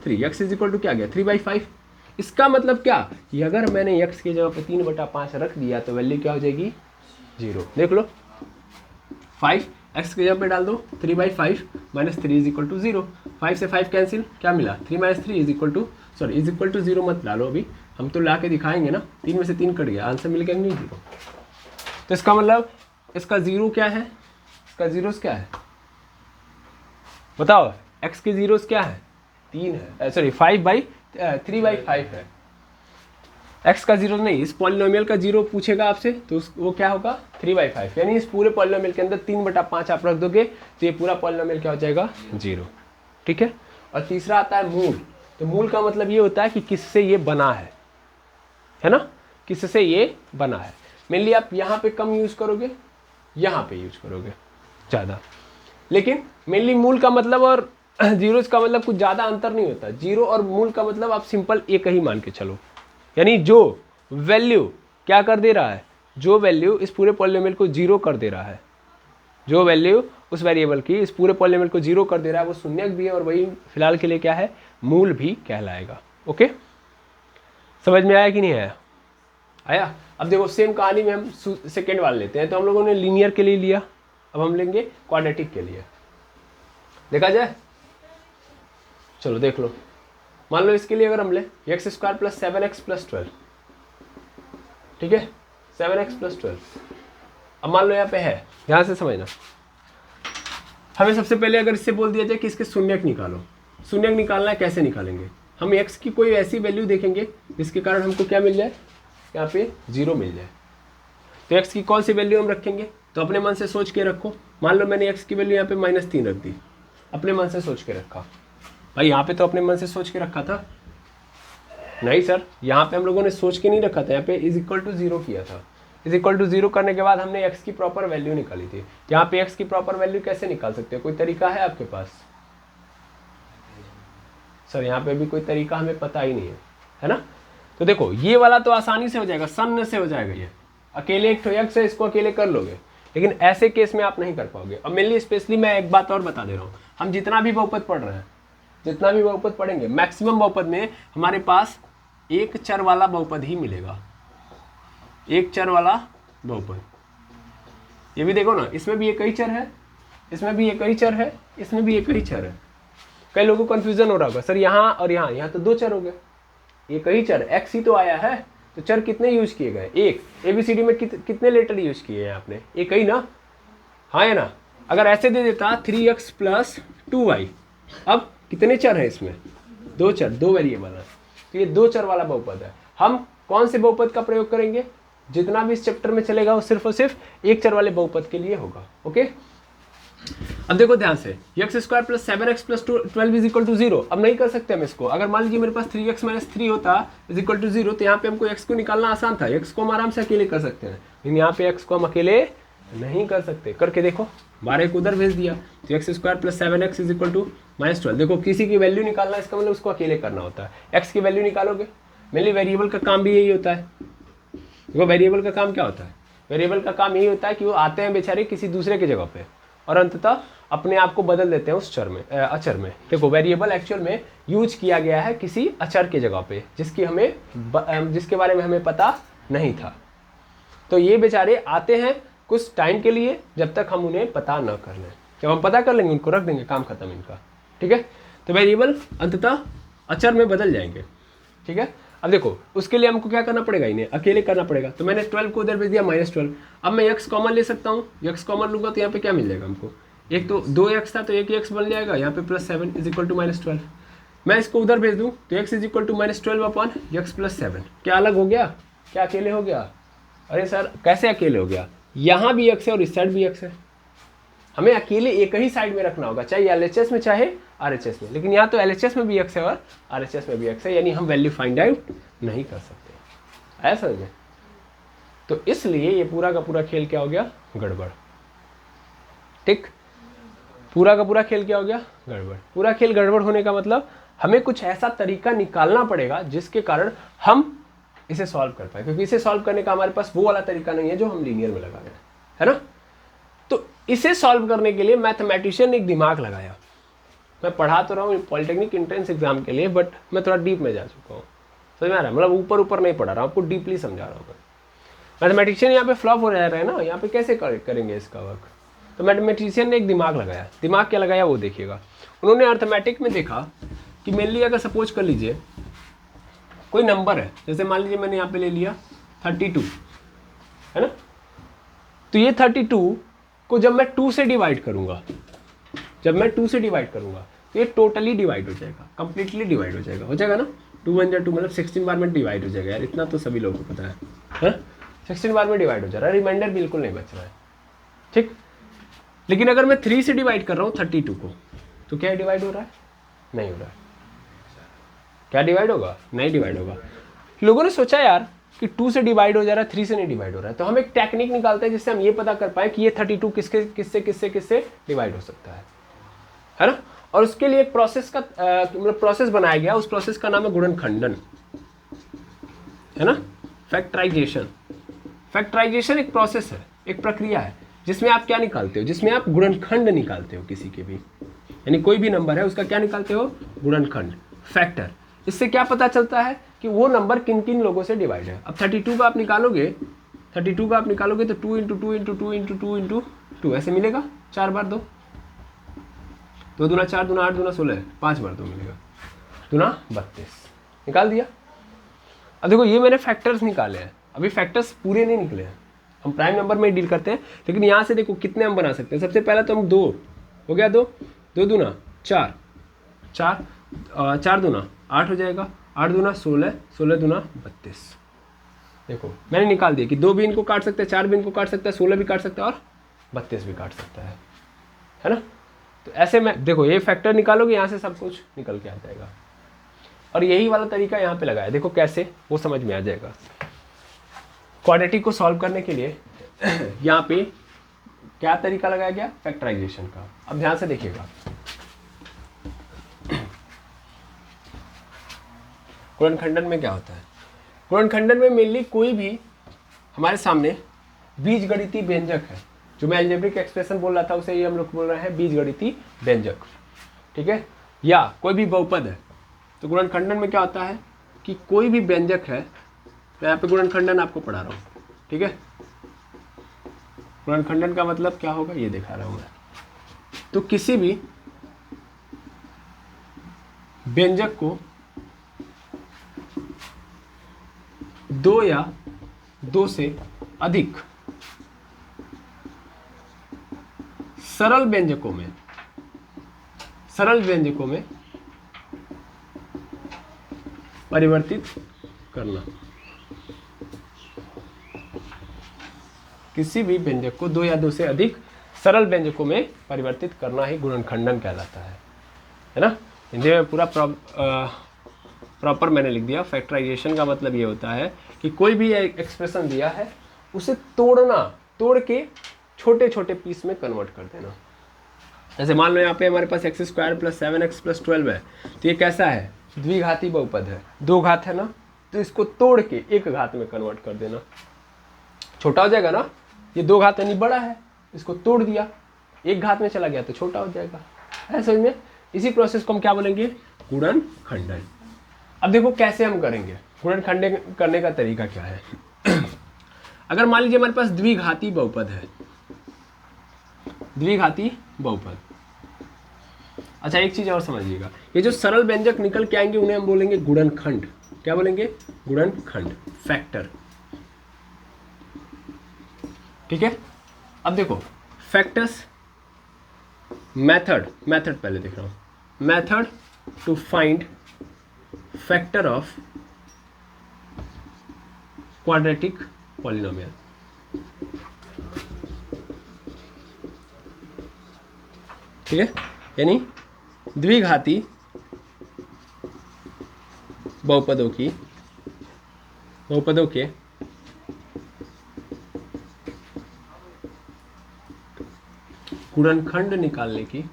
3, x = क्या गया 3/5। इसका मतलब क्या कि अगर मैंने x की जगह पे 3/5 रख दिया तो वैल्यू क्या हो जाएगी 0। देख लो 5 x की जगह पे डाल दो 3/5 - 3 = 0। 5 से 5 कैंसिल, क्या मिला 3 - 3 = 0 मत डालो, अभी हम तो ला के दिखाएंगे ना। 3 में से 3 कट गया, आंसर मिल गया नहीं 0। तो इसका मतलब इसका 0 क्या है, इसका 0 क्या है बताओ, x के 0 क्या है 3 है, सॉरी 3/5 है। x का 0 नहीं, इस पॉलिनोमियल का 0 पूछेगा आपसे तो वो क्या होगा 3/5, यानी इस पूरे पॉलिनोमियल के अंदर 3/5 आप रख दोगे तो ये पूरा पॉलिनोमियल क्या हो जाएगा 0। ठीक है। और तीसरा आता है मूल। तो मूल का मतलब ये होता है कि किससे ये बना है ना, किससे ये बना है। मेनली आप यहाँ पे कम यूज करोगे, यहाँ पे यूज करोगे ज़्यादा, लेकिन मेनली मूल का मतलब और जीरोस का मतलब कुछ ज़्यादा अंतर नहीं होता। 0 और मूल का मतलब आप सिंपल एक ही मान के चलो, यानी जो वैल्यू क्या कर दे रहा है, जो वैल्यू इस पूरे पॉलिनोमियल को 0 कर दे रहा है, जो वैल्यू उस वेरिएबल की इस पूरे पॉलिनोमियल को 0 कर दे रहा है वो शून्यक भी है और वही फिलहाल के लिए क्या है मूल भी कहलाएगा। ओके, समझ में आया कि नहीं आया? आया। अब देखो सेम कहानी में हम सेकेंड वाला लेते हैं। तो हम लोगों ने लीनियर के लिए लिया, अब हम लेंगे क्वाड्रेटिक के लिए। देखा जाए, चलो देख लो। मान लो इसके लिए अगर हम ले x² + 7x + 12, ठीक है 7x + 12। अब मान लो यहाँ पे है, यहाँ से समझना, हमें सबसे पहले अगर इससे बोल दिया जाए कि इसके शून्यक निकालो, शून्यक निकालना है, कैसे निकालेंगे हम x की कोई ऐसी वैल्यू देखेंगे जिसके कारण हमको क्या मिल जाए, यहाँ पे 0 मिल जाए। तो x की कौन सी वैल्यू हम रखेंगे, तो अपने मन से सोच के रखो। मान लो मैंने x की वैल्यू यहाँ पे -3 रख दी, अपने मन से सोच के रखा। भाई यहाँ पे तो अपने मन से सोच के रखा था, नहीं सर यहाँ पे हम लोगों ने सोच के नहीं रखा था, यहाँ पे = 0 किया था। = 0 करने के बाद हमने x की प्रॉपर वैल्यू निकाली थी। यहाँ पे x की प्रॉपर वैल्यू कैसे निकाल सकते हो, कोई तरीका है आपके पास? सर यहाँ पे भी कोई तरीका हमें पता ही नहीं है ना। तो देखो ये वाला तो आसानी से हो जाएगा, शून्य से हो जाएगा। ये अकेले एक x है, इसको अकेले कर लोगे, लेकिन ऐसे केस में आप नहीं कर पाओगे। अब मेनली स्पेशली मैं एक बात और बता दे रहा हूँ, हम जितना भी बहुपद पढ़ रहे हैं, जितना भी बहुपद पढ़ेंगे, मैक्सिमम बहुपद में हमारे पास एक चर वाला बहुपद ही मिलेगा, एक चर वाला बहुपद। ये भी देखो ना, इसमें भी एक ही चर है, इसमें भी एक ही चर है, इसमें भी एक ही चर है। कई लोगों को कंफ्यूजन हो रहा होगा, सर यहाँ और यहाँ तो 2 चर हो गए, एक ही चर x ही तो आया है, तो चर कितने यूज किए गए, एक। ABCD में कितने लेटर यूज किए हैं आपने, एक ही ना, हाँ है ना। अगर ऐसे दे देता 3x + 2y, अब कितने चर है इसमें, 2 चर, 2 वेरिएबल है, तो ये 2 चर वाला बहुपद है। हम कौन से बहुपद का प्रयोग करेंगे, जितना भी इस चैप्टर में चलेगा वो सिर्फ और सिर्फ एक चर वाले बहुपद के लिए होगा। ओके, अब देखो ध्यान से, x² + 7x + 12 = 0। अब नहीं कर सकते हम इसको। अगर मान लीजिए मेरे पास 3x - 3 होता = 0, तो यहाँ पे हमको x को निकालना आसान था, x को हम आराम से अकेले कर सकते हैं, लेकिन यहाँ पे x को हम अकेले नहीं कर सकते। करके देखो, 12 को उधर भेज दिया, तो x² + 7x = -12। देखो किसी की वैल्यू निकालना, इसका मतलब उसको अकेले करना होता है। x की वैल्यू निकालोगे, मेनली वेरिएबल का काम भी यही होता है। देखो वेरिएबल का काम क्या होता है, वेरिएबल का काम यही होता है कि वो आते हैं बेचारे किसी दूसरे की जगह पे और अंततः अपने आप को बदल देते हैं उस चर में, अचर में। देखो वेरिएबल एक्चुअल में यूज किया गया है किसी अचर के जगह पे, जिसके बारे में हमें पता नहीं था। तो ये बेचारे आते हैं कुछ टाइम के लिए, जब तक हम उन्हें पता न कर लें। जब हम पता कर लेंगे उनको रख देंगे, काम खत्म इनका। ठीक है, तो वेरिएबल अंततः अचर में बदल जाएंगे। ठीक है, अब देखो उसके लिए हमको क्या करना पड़ेगा, इन्हें अकेले करना पड़ेगा। तो मैंने 12 को उधर भेज दिया, -12। अब मैं x कॉमन ले सकता हूँ, x कॉमन लूंगा तो यहाँ पे क्या मिल जाएगा हमको, एक तो 2x था तो एक x बन जाएगा, यहाँ पे +7 = -12। मैं इसको उधर भेज दूँ तो x = -12/x + 7। क्या अलग हो गया, क्या अकेले हो गया? अरे सर कैसे अकेले हो गया, यहाँ भी x है और इस साइड भी x है। हमें अकेले एक ही साइड में रखना होगा, चाहे LHS में चाहे RHS में। लेकिन यहाँ तो LHS में भी x है और RHS में भी x है, यानी हम वैल्यू फाइंड आउट नहीं कर सकते। आया समझ में? तो इसलिए ये पूरा का पूरा खेल क्या हो गया, गड़बड़। ठीक, पूरा का पूरा खेल क्या हो गया, गड़बड़। पूरा खेल गड़बड़ होने का मतलब हमें कुछ ऐसा तरीका निकालना पड़ेगा जिसके कारण हम इसे सॉल्व कर पाए, क्योंकि इसे सॉल्व करने का हमारे पास वो वाला तरीका नहीं है जो हम लीनियर में लगा रहे हैं, है ना। तो इसे सॉल्व करने के लिए मैथमेटिशियन ने एक दिमाग लगाया। मैं पढ़ा तो रहा हूँ पॉलिटेक्निक एंट्रेंस एग्जाम के लिए, बट मैं थोड़ा डीप में जा चुका हूँ, समझ में आ रहा है, मतलब ऊपर ऊपर नहीं पढ़ा रहा हूँ, आपको डीपली समझा रहा हूँ मैं। मैथमेटिशियन यहाँ पे फ्लॉप हो रहा है ना, यहाँ पे कैसे करेंगे इसका वर्क। तो मैथमेटिशियन ने एक दिमाग लगाया। दिमाग क्या लगाया वो देखिएगा। उन्होंने अर्थमेटिक में देखा कि मेनली अगर सपोज कर लीजिए कोई नंबर है, जैसे मान लीजिए मैंने यहाँ पे ले लिया 32, है ना। तो ये 32 को जब मैं 2 से डिवाइड करूंगा, तो ये टोटली डिवाइड हो जाएगा, कंप्लीटली डिवाइड हो जाएगा ना। 2 1 2 मतलब 16 बार में डिवाइड हो जाएगा यार, इतना तो सभी लोगों को पता है। 16 बार में डिवाइड हो जा रहा है, रिमाइंडर बिल्कुल नहीं बच रहा है, ठीक। लेकिन अगर मैं 3 से डिवाइड कर रहा हूँ 32 को, तो क्या डिवाइड हो रहा है, नहीं हो रहा है। क्या डिवाइड होगा, नहीं डिवाइड होगा। लोगों ने सोचा यार कि 2 से डिवाइड हो जा रहा है, 3 से नहीं डिवाइड हो रहा है, तो हम एक टेक्निक निकालते हैं जिससे हम ये पता कर पाए कि ये 32 किससे डिवाइड हो सकता है ना। और उसके लिए एक प्रोसेस का मतलब प्रोसेस बनाया गया, उस प्रोसेस का नाम है गुणनखंडन, है ना। फैक्टराइजेशन एक प्रोसेस है, एक प्रक्रिया है जिसमें आप क्या निकालते हो, जिसमें आप गुणनखंड निकालते हो किसी के भी, यानी कोई भी नंबर है उसका क्या निकालते हो, गुणनखंड, फैक्टर। इससे क्या पता चलता है कि वो नंबर किन किन लोगों से डिवाइड है। अब 32 का आप निकालोगे तो 2 इंटू 2 इंटू 2 इंटू 2 इंटू 2 ऐसे मिलेगा, 4 बार 2, 2 दूना 4 दूना 8 दूना 16, 5 बार 2 मिलेगा, दूना 32, निकाल दिया। अब देखो ये मैंने फैक्टर्स निकाले हैं, अभी फैक्टर्स पूरे नहीं निकले हैं, हम प्राइम नंबर में डील करते हैं। लेकिन यहाँ से देखो कितने हम बना सकते हैं। सबसे पहले तो हम 2 हो गया, 2 दूना 4, 4 दूना 8 हो जाएगा, 8 दूना 16, 16 दूना 32। देखो मैंने निकाल दिया कि 2 भी इनको काट सकते हैं, 4 भी इनको काट सकता है, 16 भी काट सकता है और 32 भी काट सकता है ना। तो ऐसे में देखो ये फैक्टर निकालोगे, यहाँ से सब कुछ निकल के आ जाएगा। और यही वाला तरीका यहाँ पे लगाया, देखो कैसे, वो समझ में आ जाएगा। क्वाड्रेटिक को सॉल्व करने के लिए यहाँ पे क्या तरीका लगाया गया, फैक्टराइजेशन का। अब ध्यान से देखिएगा, गुणनखंडन में क्या होता है। गुणनखंडन में मेनली कोई भी हमारे सामने बीजगणितीय व्यंजक है, जो मैं अलजेब्रिक एक्सप्रेशन बोल रहा था उसे ये हम लोग बोल रहे हैं बीजगणितीय व्यंजक, ठीक है। या कोई भी बहुपद है, तो गुणनखंडन में क्या होता है कि कोई भी व्यंजक है, तो यहाँ पे गुणनखंडन आपको पढ़ा रहा हूँ, ठीक है। गुणनखंडन का मतलब क्या होगा ये दिखा रहा हूँ मैं। तो किसी भी व्यंजक को 2 या 2 से अधिक सरल व्यंजकों में परिवर्तित करना। किसी भी व्यंजक को 2 या 2 से अधिक सरल व्यंजकों में परिवर्तित करना ही गुणनखंडन कहलाता है ना। हिंदी में पूरा प्रॉपर मैंने लिख दिया। फैक्टराइजेशन का मतलब ये होता है कि कोई भी एक्सप्रेशन दिया है उसे तोड़ के छोटे छोटे पीस में कन्वर्ट कर देना। जैसे मान लो यहाँ पे हमारे पास x² + 7x + 12 है, तो ये कैसा है, द्विघाती बहुपद है, 2 घात है ना, तो इसको तोड़ के 1 घात में कन्वर्ट कर देना, छोटा हो जाएगा ना। ये 2 घात यानी बड़ा है, इसको तोड़ दिया 1 घात में चला गया तो छोटा हो जाएगा, है समझ में। इसी प्रोसेस को हम क्या बोलेंगे, गुणनखंडन। अब देखो कैसे हम करेंगे, गुणनखंडन करने का तरीका क्या है। अगर मान लीजिए हमारे पास द्विघाती बहुपद है, द्विघाती बहुपद। अच्छा एक चीज और समझिएगा, ये जो सरल व्यंजक निकल के आएंगे उन्हें हम बोलेंगे गुणनखंड। क्या बोलेंगे, गुणनखंड, फैक्टर, ठीक है। अब देखो फैक्टर्स, मेथड पहले देख रहा हूं, method to find factor of quadratic polynomial. ठीक है, यानी द्विघाती बहुपदों के गुणनखंड निकालने की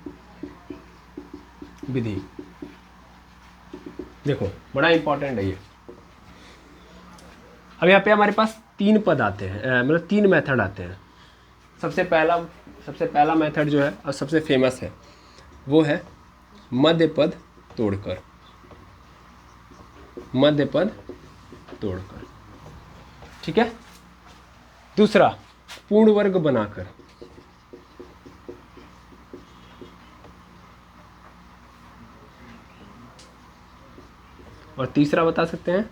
विधि। देखो बड़ा इंपॉर्टेंट है ये। अब यहाँ पे हमारे पास 3 पद आते हैं, मतलब 3 मेथड आते हैं। सबसे पहला मेथड जो है और सबसे फेमस है वो है मध्य पद तोड़कर। मध्य पद तोड़कर, ठीक है। दूसरा पूर्ण वर्ग बनाकर। और तीसरा बता सकते हैं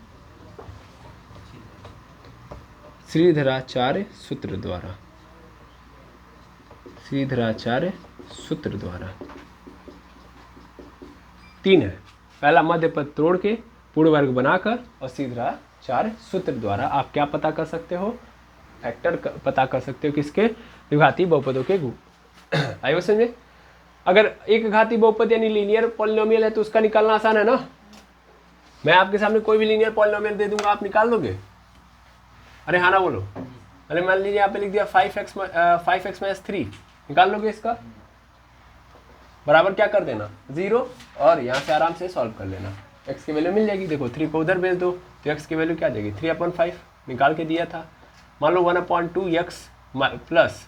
श्रीधराचार्य सूत्र द्वारा। श्रीधराचार्य सूत्र द्वारा 3 है। पहला मध्य पद तोड़ के पूर्ण वर्ग बनाकर, और श्रीधराचार्य सूत्र द्वारा आप क्या पता कर सकते हो, फैक्टर पता कर सकते हो किसके, द्विघाती बहुपदों के गुण। आइए समझ में। अगर एक घाती बहुपद यानी लीनियर पॉलिनोमियल है तो उसका निकालना आसान है ना। मैं आपके सामने कोई भी लीनियर पॉलिनोमियल दे दूंगा, आप निकाल दोगे? अरे हाँ ना बोलो। अरे मान लीजिए यहाँ पे लिख दिया 5x - 3, निकाल लोगे इसका? बराबर क्या कर देना 0, और यहाँ से आराम से सॉल्व कर लेना। x की वैल्यू मिल जाएगी। देखो 3 को उधर भेज दो तो x की वैल्यू क्या आ जाएगी 3/5, निकाल के दिया था। मान लो 1/2x +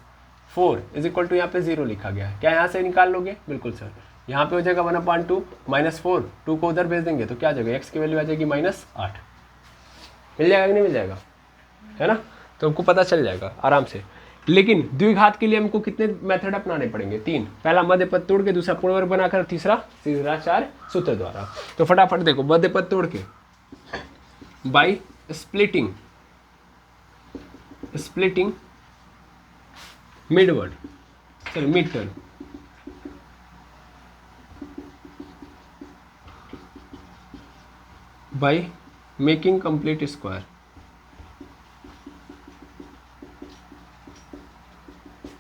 4 = यहाँ पे 0 लिखा गया है। क्या यहाँ से निकाल लोगे? बिल्कुल सर। यहाँ पे हो जाएगा 1/2 - 4, 2 को उधर भेज देंगे तो क्या आ जाएगा, x की वैल्यू आ जाएगी -8। मिल जाएगा कि नहीं मिल जाएगा, है ना? तो हमको पता चल जाएगा आराम से। लेकिन द्विघात के लिए हमको कितने मेथड अपनाने पड़ेंगे? 3। पहला मध्य पद तोड़ के, दूसरा पूर्ण वर्ग बनाकर, तीसरा श्रीधराचार्य सूत्र द्वारा। तो फटाफट देखो, मध्य पद तोड़ के by splitting mid term, by making complete square,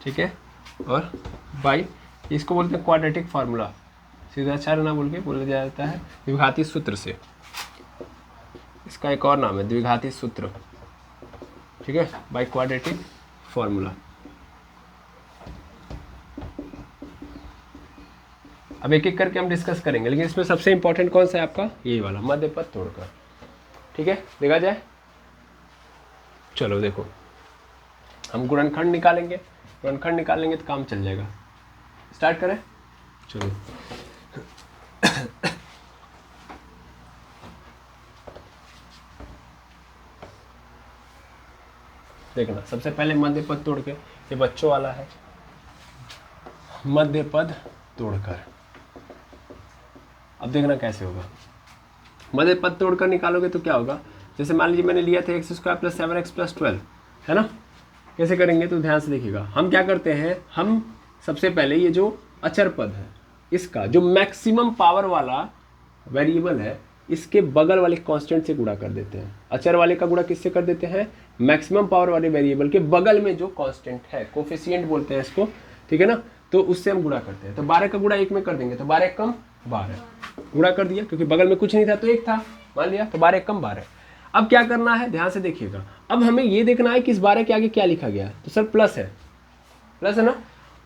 ठीक है। और बाई, इसको बोलते हैं क्वाड्रेटिक फार्मूला। श्रीधराचार्य ना बोल के बोला जाता है द्विघाती सूत्र से। इसका एक और नाम है द्विघाती सूत्र, ठीक है, बाय क्वाड्रेटिक फार्मूला। अब एक एक करके हम डिस्कस करेंगे, लेकिन इसमें सबसे इंपॉर्टेंट कौन सा है आपका? यही वाला मध्य पद तोड़कर, ठीक है। देखा जाए, चलो देखो हम गुणनखंड निकालेंगे। गुणनखंड निकालेंगे तो काम चल जाएगा। स्टार्ट करें, चलो। देखना, सबसे पहले मध्य पद तोड़ के, ये बच्चों वाला है, मध्य पद तोड़कर। अब देखना कैसे होगा। मध्य पद तोड़कर निकालोगे तो क्या होगा, जैसे मान लीजिए मैंने लिया था x² + 7x + 12, है ना। कैसे करेंगे तो ध्यान से देखिएगा। हम क्या करते हैं, हम सबसे पहले ये जो अचर पद है इसका जो मैक्सिमम पावर वाला वेरिएबल है, इसके बगल वाले कांस्टेंट से गुणा कर देते हैं। अचर वाले का गुणा किससे कर देते हैं? मैक्सिमम पावर वाले वेरिएबल के बगल में जो कांस्टेंट है, कोफिशिएंट बोलते हैं इसको, ठीक है ना। तो उससे हम गुणा करते हैं। तो 12 का गुणा 1 में कर देंगे तो 12 × 12 गुणा कर दिया, क्योंकि बगल में कुछ नहीं था तो 1 था, मान लिया, तो 12 × 12। अब क्या करना है, ध्यान से देखिएगा। अब हमें ये देखना है कि इस 12 के आगे क्या लिखा गया है। तो सर प्लस है ना,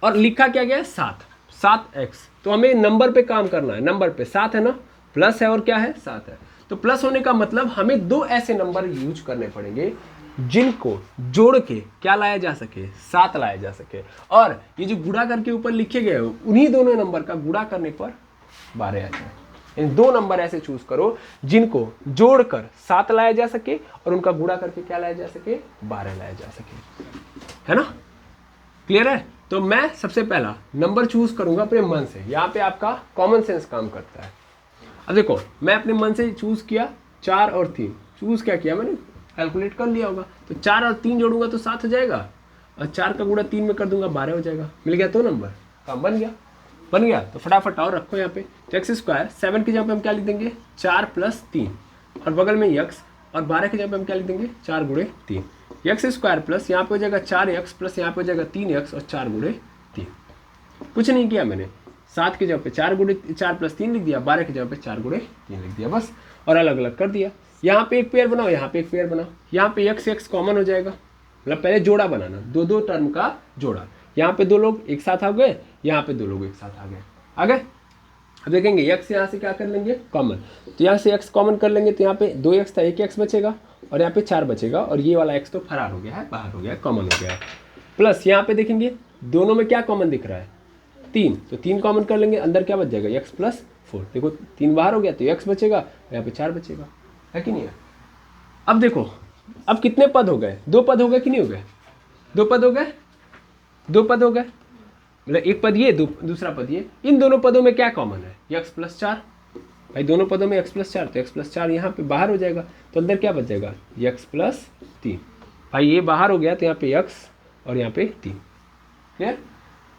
और लिखा क्या गया है 7x। तो हमें नंबर पे काम करना है, नंबर पे 7 है ना, प्लस है और क्या है 7 है। तो प्लस होने का मतलब हमें 2 ऐसे नंबर यूज करने पड़ेंगे जिनको जोड़ के क्या लाया जा सके, 7 लाया जा सके। और ये जो गुणा करके ऊपर लिखे गए हो, उन्हीं दोनों नंबर का गुणा करने पर 12 आ जाए। इन 2 नंबर ऐसे चूज करो जिनको जोड़कर 7 लाया जा सके और उनका गुणा करके क्या लाया जा सके, 12 लाया जा सके, है ना। क्लियर है? तो मैं सबसे पहला नंबर चूज करूंगा अपने मन से। यहाँ पे आपका कॉमन सेंस काम करता है। अब देखो, मैं अपने मन से चूज किया 4 और 3। चूज क्या किया मैंने, कैलकुलेट कर लिया होगा। तो 4 और 3 जोड़ूंगा तो 7 हो जाएगा, और 4 का गुणा 3 में कर दूंगा 12 हो जाएगा। मिल गया 2 नंबर, काम बन गया। तो फटाफट और रखो यहाँ पे। तो x², 7 की जगह पे हम क्या लिख देंगे 4 + 3, और बगल में x, और 12 की जगह पे हम क्या लिख देंगे 4 × 3। x² प्लस यहाँ पे हो जाएगा 4x प्लस यहाँ पे हो जाएगा 3x और 4 × 3। कुछ नहीं किया मैंने, 7 की जगह पे 4 + 3 लिख दिया, 12 की जगह पे 4 × 3 लिख दिया बस, और अलग अलग कर दिया। यहाँ पे एक पेयर बनाओ, यहाँ पे एक पेयर बनाओ। यहाँ पे x कॉमन हो जाएगा, मतलब पहले जोड़ा बनाना, 2 टर्म का जोड़ा। यहाँ पे 2 लोग एक साथ आ गए, यहाँ पे 2 लोग एक साथ आ गए। अब देखेंगे x यहाँ से क्या कर लेंगे कॉमन, तो यहाँ से x कॉमन कर लेंगे, तो यहाँ पे 2x था, एक x बचेगा और यहाँ पे 4 बचेगा, और ये वाला x तो फरार हो गया है, बाहर हो गया है, कॉमन हो गया है। प्लस यहाँ पे देखेंगे दोनों में क्या कॉमन दिख रहा है 3, तो 3 कॉमन कर लेंगे, अंदर क्या बच जाएगा x + 4, देखो 3 बाहर हो गया तो x बचेगा, यहाँ पे 4 बचेगा, है कि नहीं है। अब देखो अब कितने पद हो गए, 2 पद हो गए कि नहीं हो गए, 2 पद हो गए, 2 पद हो गए, मतलब एक पद ये दूसरा पद ये, इन दोनों पदों में क्या कॉमन है x + 4, भाई दोनों पदों में x + 4, तो x + 4 यहाँ पे बाहर हो जाएगा, तो अंदर क्या बच जाएगा x + 3, भाई ये बाहर हो गया तो यहाँ पे x और यहाँ पे 3, क्लियर।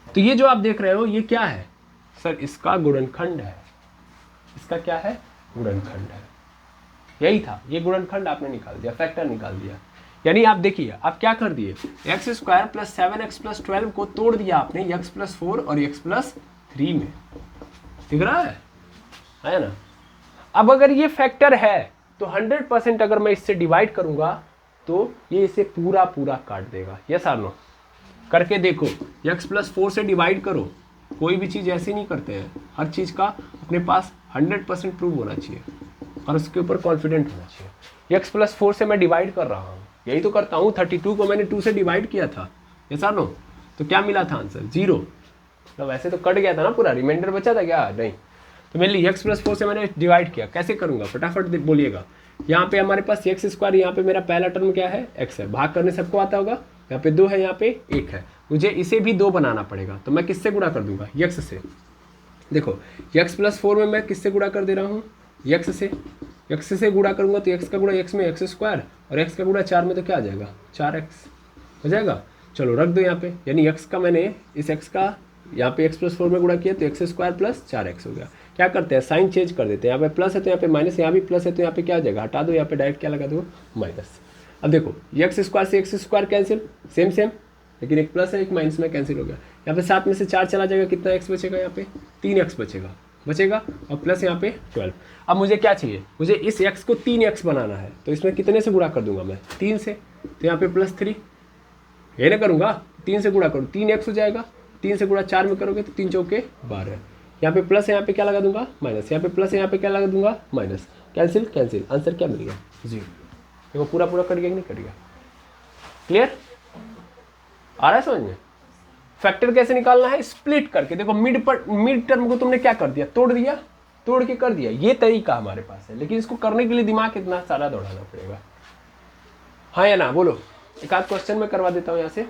तो ये जो आप देख रहे हो ये क्या है सर, इसका गुणनखंड है, इसका क्या है गुणनखंड है, यही था, ये गुणनखंड आपने निकाल दिया, फैक्टर निकाल दिया। यानी आप देखिए आप क्या कर दिए, x² + 7x + 12 को तोड़ दिया आपने x + 4 और x + 3 में, दिख रहा है ना। अब अगर ये फैक्टर है तो 100% अगर मैं इससे डिवाइड करूंगा तो ये इसे पूरा पूरा काट देगा, यस और नो, करके देखो, x + 4 से डिवाइड करो, कोई भी चीज़ ऐसे नहीं करते हैं, हर चीज़ का अपने पास 100% प्रूव होना चाहिए और उसके ऊपर कॉन्फिडेंट होना चाहिए। x + 4 से मैं डिवाइड कर रहा हूँ, यही तो करता हूँ, 32 को मैंने 2 से डिवाइड किया था, यस और नो, तो क्या मिला था आंसर 0, मतलब वैसे तो कट गया था ना पूरा, रिमाइंडर बचा था क्या, नहीं, तो मेरे लिए x + 4 से मैंने डिवाइड किया, कैसे करूँगा फटाफट बोलिएगा। यहाँ पे हमारे पास x², यहाँ पे मेरा पहला टर्म क्या है x है, भाग करने सबको आता होगा, यहाँ पे 2 है, यहाँ पे 1 है, मुझे इसे भी 2 बनाना पड़ेगा, तो मैं किससे गुणा कर दूंगा x से। देखो x + 4 में मैं किससे गुणा कर दे रहा हूँ x से गुणा करूंगा तो x का गुणा x में x² और x का गुणा 4 में तो क्या आ जाएगा 4x हो जाएगा, चलो रख दो यहाँ पे, यानी x का मैंने इस x का यहाँ पे x + 4 में गुणा किया तो x² + 4x हो गया। क्या करते हैं साइन चेंज कर देते हैं, यहाँ पे प्लस है तो यहाँ पे माइनस, यहाँ भी प्लस है तो यहाँ पे क्या आ जाएगा, हटा दो, यहाँ पे डायरेक्ट क्या लगा दो माइनस। अब देखो x² से x² कैंसिल, सेम, लेकिन एक प्लस है एक माइनस में कैंसिल हो गया, यहाँ पे 7 में से 4 चला जाएगा, कितना x बचेगा, यहाँ पे 3x बचेगा और प्लस यहाँ पे 12। अब मुझे क्या चाहिए, मुझे इस x को 3x बनाना है, तो इसमें कितने से गुणा कर दूंगा मैं 3 से, तो यहाँ पे +3, ये ना करूँगा 3 से गुणा करूँ 3x हो जाएगा, 3 से गुणा 4 में करोगे तो 3 चौके 12, यहाँ पे प्लस है, यहाँ पे क्या लगा दूंगा माइनस, यहाँ पे प्लस है, यहाँ पे क्या लगा दूंगा माइनस, कैंसिल, आंसर क्या मिल गया 0। देखो पूरा कट गया कि नहीं कट गया, क्लियर आ रहा है समझ में। फैक्टर कैसे निकालना है, स्प्लिट करके, देखो मिड टर्म को तुमने क्या कर दिया, तोड़ के कर दिया, ये तरीका हमारे पास है, लेकिन इसको करने के लिए दिमाग कितना सारा दौड़ाना पड़ेगा, हाँ या ना बोलो। एक आध क्वेश्चन में करवा देता हूँ यहाँ से,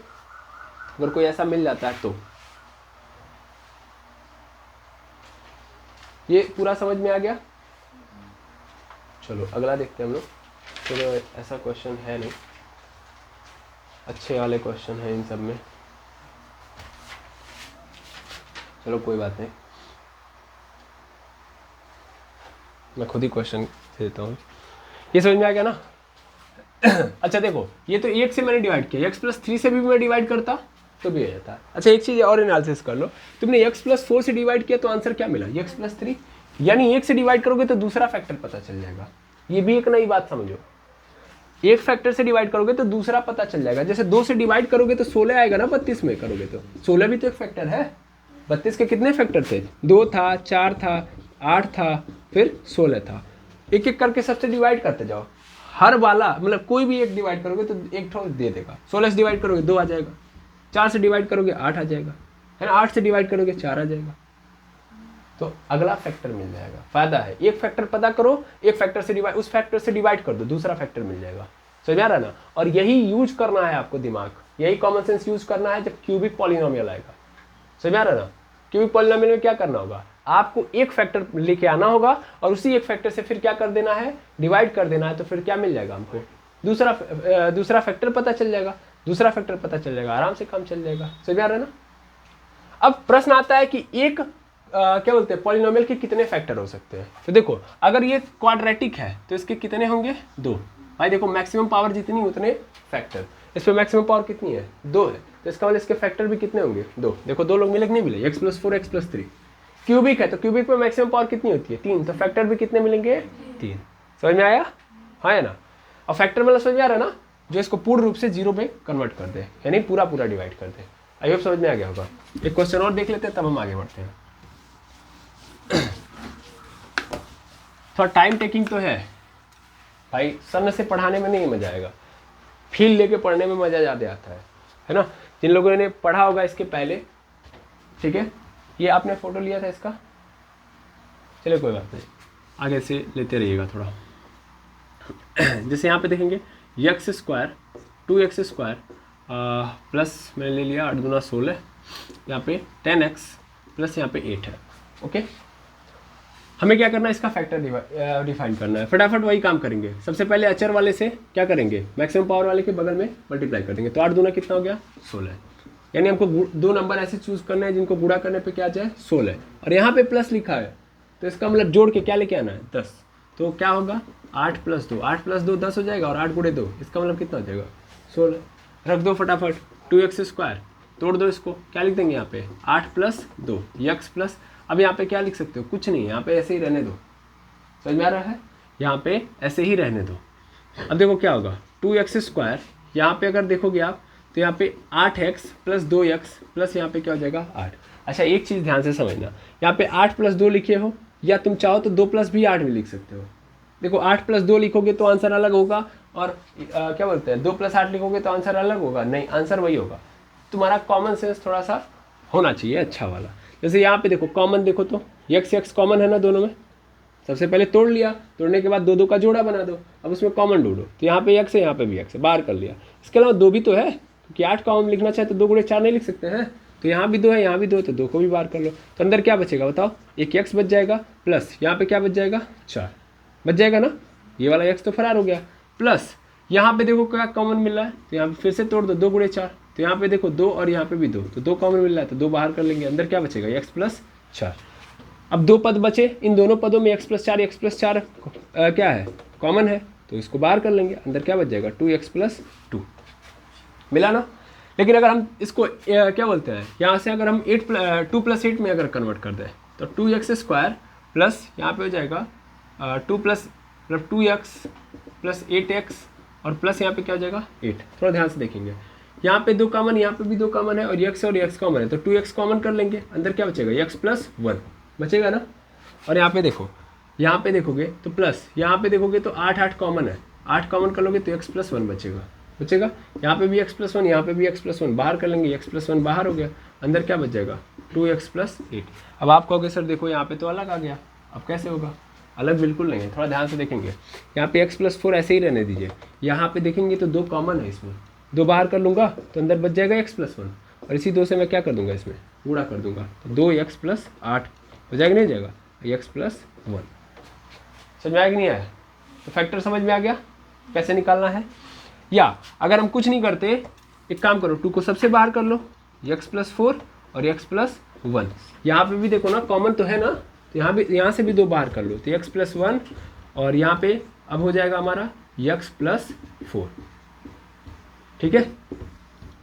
अगर कोई ऐसा मिल जाता है तो। ये पूरा समझ में आ गया, चलो अगला देखते हैं हम लोग। चलो ऐसा क्वेश्चन है नहीं, अच्छे वाले क्वेश्चन है इन सब में, चलो कोई बात नहीं, मैं खुद ही क्वेश्चन देता हूँ। ये समझ में आ गया ना। अच्छा देखो ये तो 1 से मैंने डिवाइड किया, x + 3 से भी मैं डिवाइड करता तो भी हो जाता। अच्छा एक चीज़ और एनालिसिस कर लो, तुमने x + 4 से डिवाइड किया तो आंसर क्या मिला, x + 3, यानी 1 से डिवाइड करोगे तो दूसरा फैक्टर पता चल जाएगा। ये भी एक नई बात समझो, एक फैक्टर से डिवाइड करोगे तो दूसरा पता चल जाएगा। जैसे 2 से डिवाइड करोगे तो 16 आएगा ना, 32 में करोगे तो 16 भी तो एक फैक्टर है। 32 के कितने फैक्टर थे, 2 था, 4 था, 8 था, फिर 16 था। एक एक करके सबसे डिवाइड करते जाओ, हर वाला मतलब कोई भी एक डिवाइड करोगे तो एक ठो दे देगा। 16 से डिवाइड करोगे 2 आ जाएगा, 4 से डिवाइड करोगे 8 आ जाएगा, है ना, 8 से डिवाइड करोगे 4 आ जाएगा, तो अगला फैक्टर मिल जाएगा। फायदा है, एक फैक्टर पता करो, एक फैक्टर से डिवाइड, उस फैक्टर से डिवाइड कर दो, दूसरा फैक्टर मिल जाएगा। समझ आ रहा ना। और यही यूज करना है आपको दिमाग, यही कॉमन सेंस यूज करना है जब क्यूबिक पॉलिनोमियल आएगा। समझ आ रहा ना। क्यूबिक पॉलिनोमियल में क्या करना होगा, आपको एक फैक्टर लेके आना होगा और उसी एक फैक्टर से फिर क्या कर देना है, डिवाइड कर देना है, तो फिर क्या मिल जाएगा हमको, दूसरा फैक्टर पता चल जाएगा, दूसरा फैक्टर पता चल जाएगा, आराम से काम चल जाएगा। समझ आ रहा है ना। अब प्रश्न आता है कि एक क्या बोलते हैं पॉलिनोमियल के कितने फैक्टर हो सकते हैं। तो देखो अगर ये क्वाड्रेटिक है तो इसके कितने होंगे, 2। भाई देखो मैक्सिमम पावर जितनी उतने फैक्टर, इसमें मैक्सिमम पावर कितनी है, 2 है, तो इसका मतलब इसके फैक्टर भी कितने होंगे, 2। देखो 2 लोग मिले कि नहीं मिले, x + 4 x + 3। क्यूबिक है तो क्यूबिक में मैक्सिमम पावर कितनी होती है, 3, तो फैक्टर भी कितने मिलेंगे, 3। समझ में आया, हाँ है ना। और फैक्टर मतलब समझ में आ रहा है ना, जो इसको पूर्ण रूप से 0 में कन्वर्ट कर दे, यानी पूरा डिवाइड कर दे। आई होप समझ में आ गया होगा। एक क्वेश्चन और देख लेते हैं तब हम आगे बढ़ते हैं। थोड़ा टाइम टेकिंग तो है भाई, सन से पढ़ाने में नहीं मजा आएगा, फील लेके पढ़ने में मजा ज़्यादा आता है ना। जिन लोगों ने पढ़ा होगा इसके पहले, ठीक है, ये आपने फोटो लिया था इसका, चलिए कोई बात नहीं, आगे से लेते रहिएगा थोड़ा। जैसे यहाँ पे देखेंगे एक्स स्क्वायर 2x² प्लस मैंने ले लिया 8 दूना 16, यहाँ पे 10x प्लस यहाँ पे 8 है। ओके, हमें क्या करना है, इसका फैक्टर डिफाइन करना है। फटाफट वही काम करेंगे। सबसे पहले अचर वाले से क्या करेंगे, मैक्सिमम पावर वाले के बगल में मल्टीप्लाई कर देंगे। तो 8 दूना कितना हो गया 16, यानी हमको दो नंबर ऐसे चूज करने हैं जिनको गुणा करने पे क्या आ जाए 16, और यहाँ पे प्लस लिखा है तो इसका मतलब जोड़ के क्या लेके आना है 10। तो क्या होगा 8 + 2, 8 + 2 10 हो जाएगा, और 8 × 2 इसका मतलब कितना हो जाएगा 16। रख दो फटाफट 2x², तोड़ दो इसको, क्या लिख देंगे यहाँ पे 8 + 2 x प्लस, अब यहाँ पे क्या लिख सकते हो, कुछ नहीं, यहाँ पे ऐसे ही रहने दो, समझ में आ रहा है, यहाँ पे ऐसे ही रहने दो। अब देखो क्या होगा 2x², यहाँ पे अगर देखोगे आप तो यहाँ पे 8x + 2x प्लस यहाँ पे क्या हो जाएगा 8। अच्छा एक चीज़ ध्यान से समझना, यहाँ पे 8 + 2 लिखे हो, या तुम चाहो तो 2 + भी 8 भी लिख सकते हो। देखो 8 + 2 लिखोगे तो आंसर अलग होगा, और क्या बोलते हैं 2 + 8 लिखोगे तो आंसर अलग होगा, नहीं आंसर वही होगा। तुम्हारा कॉमन सेंस थोड़ा सा होना चाहिए अच्छा वाला। जैसे यहाँ पे देखो कॉमन देखो तो x कॉमन है ना दोनों में, सबसे पहले तोड़ लिया, तोड़ने के बाद 2 2 का जोड़ा बना दो, अब उसमें कॉमन ढूंढो, तो यहाँ पे x है यहाँ पे भी x है, बाहर कर लिया। इसके अलावा 2 भी तो है, क्योंकि 8 कॉमन लिखना चाहे तो 2 × 4 नहीं लिख सकते हैं, तो यहाँ भी 2 है यहाँ भी 2 है, तो 2 को भी बाहर कर लो। तो अंदर क्या बचेगा बताओ, एक x बच जाएगा, प्लस यहाँ पे क्या बच जाएगा 4 बच जाएगा ना, ये वाला x तो फरार हो गया, प्लस यहाँ पे देखो क्या कॉमन मिल रहा है, तो यहाँ पे फिर से तोड़ दो 2 × 4, तो यहाँ पे देखो 2 और यहाँ पे भी 2, तो 2 कॉमन मिल रहा है, तो 2 बाहर कर लेंगे, अंदर क्या बचेगा x + 4। अब 2 पद बचे, इन दोनों पदों में x + 4 x + 4 क्या है कॉमन है, तो इसको बाहर कर लेंगे, अंदर क्या बच जाएगा 2x + 2 मिला ना। लेकिन अगर हम इसको क्या बोलते हैं, यहाँ से अगर हम 2 + 8 में अगर कन्वर्ट कर दें तो 2x² प्लस यहाँ पे हो जाएगा 2 + 2x + 8x, और प्लस यहाँ पे क्या हो जाएगा 8। थोड़ा ध्यान से देखेंगे, यहाँ पे 2 कॉमन, यहाँ पे भी 2 कॉमन है, और x कॉमन है, तो 2x कॉमन कर लेंगे, अंदर क्या बचेगा x + 1 बचेगा ना। और यहाँ पे देखो, यहाँ पे देखोगे तो प्लस, यहाँ पे देखोगे तो 8 8 कॉमन है, 8 कॉमन कर लोगे तो x + 1 बचेगा, यहाँ पे भी x + 1 यहाँ पे भी x + 1 बाहर कर लेंगे, x + 1 बाहर हो गया, अंदर क्या बच जाएगा 2x + 8। अब आप कहोगे सर देखो यहाँ पे तो अलग आ गया, अब कैसे होगा, अलग बिल्कुल नहीं है, थोड़ा ध्यान से देखेंगे। यहाँ पे x + 4 ऐसे ही रहने दीजिए, यहाँ पे देखेंगे तो 2 कॉमन है, इसमें 2 बाहर कर लूँगा तो अंदर बच जाएगा x + 1, और इसी 2 से मैं क्या कर दूंगा इसमें गुणा कर दूंगा, तो 2x + 8 हो जाएगा, नहीं हो जाएगा x + 1। समझ में आया कि नहीं आया, तो फैक्टर समझ में आ गया कैसे निकालना है। या अगर हम कुछ नहीं करते, एक काम करो 2 को सबसे बाहर कर लो, x + 4 और x + 1, यहाँ पे भी देखो ना कॉमन तो है ना, तो यहाँ से भी 2 बाहर कर लो, तो x + 1, और यहाँ पे अब हो जाएगा हमारा x + 4, ठीक है,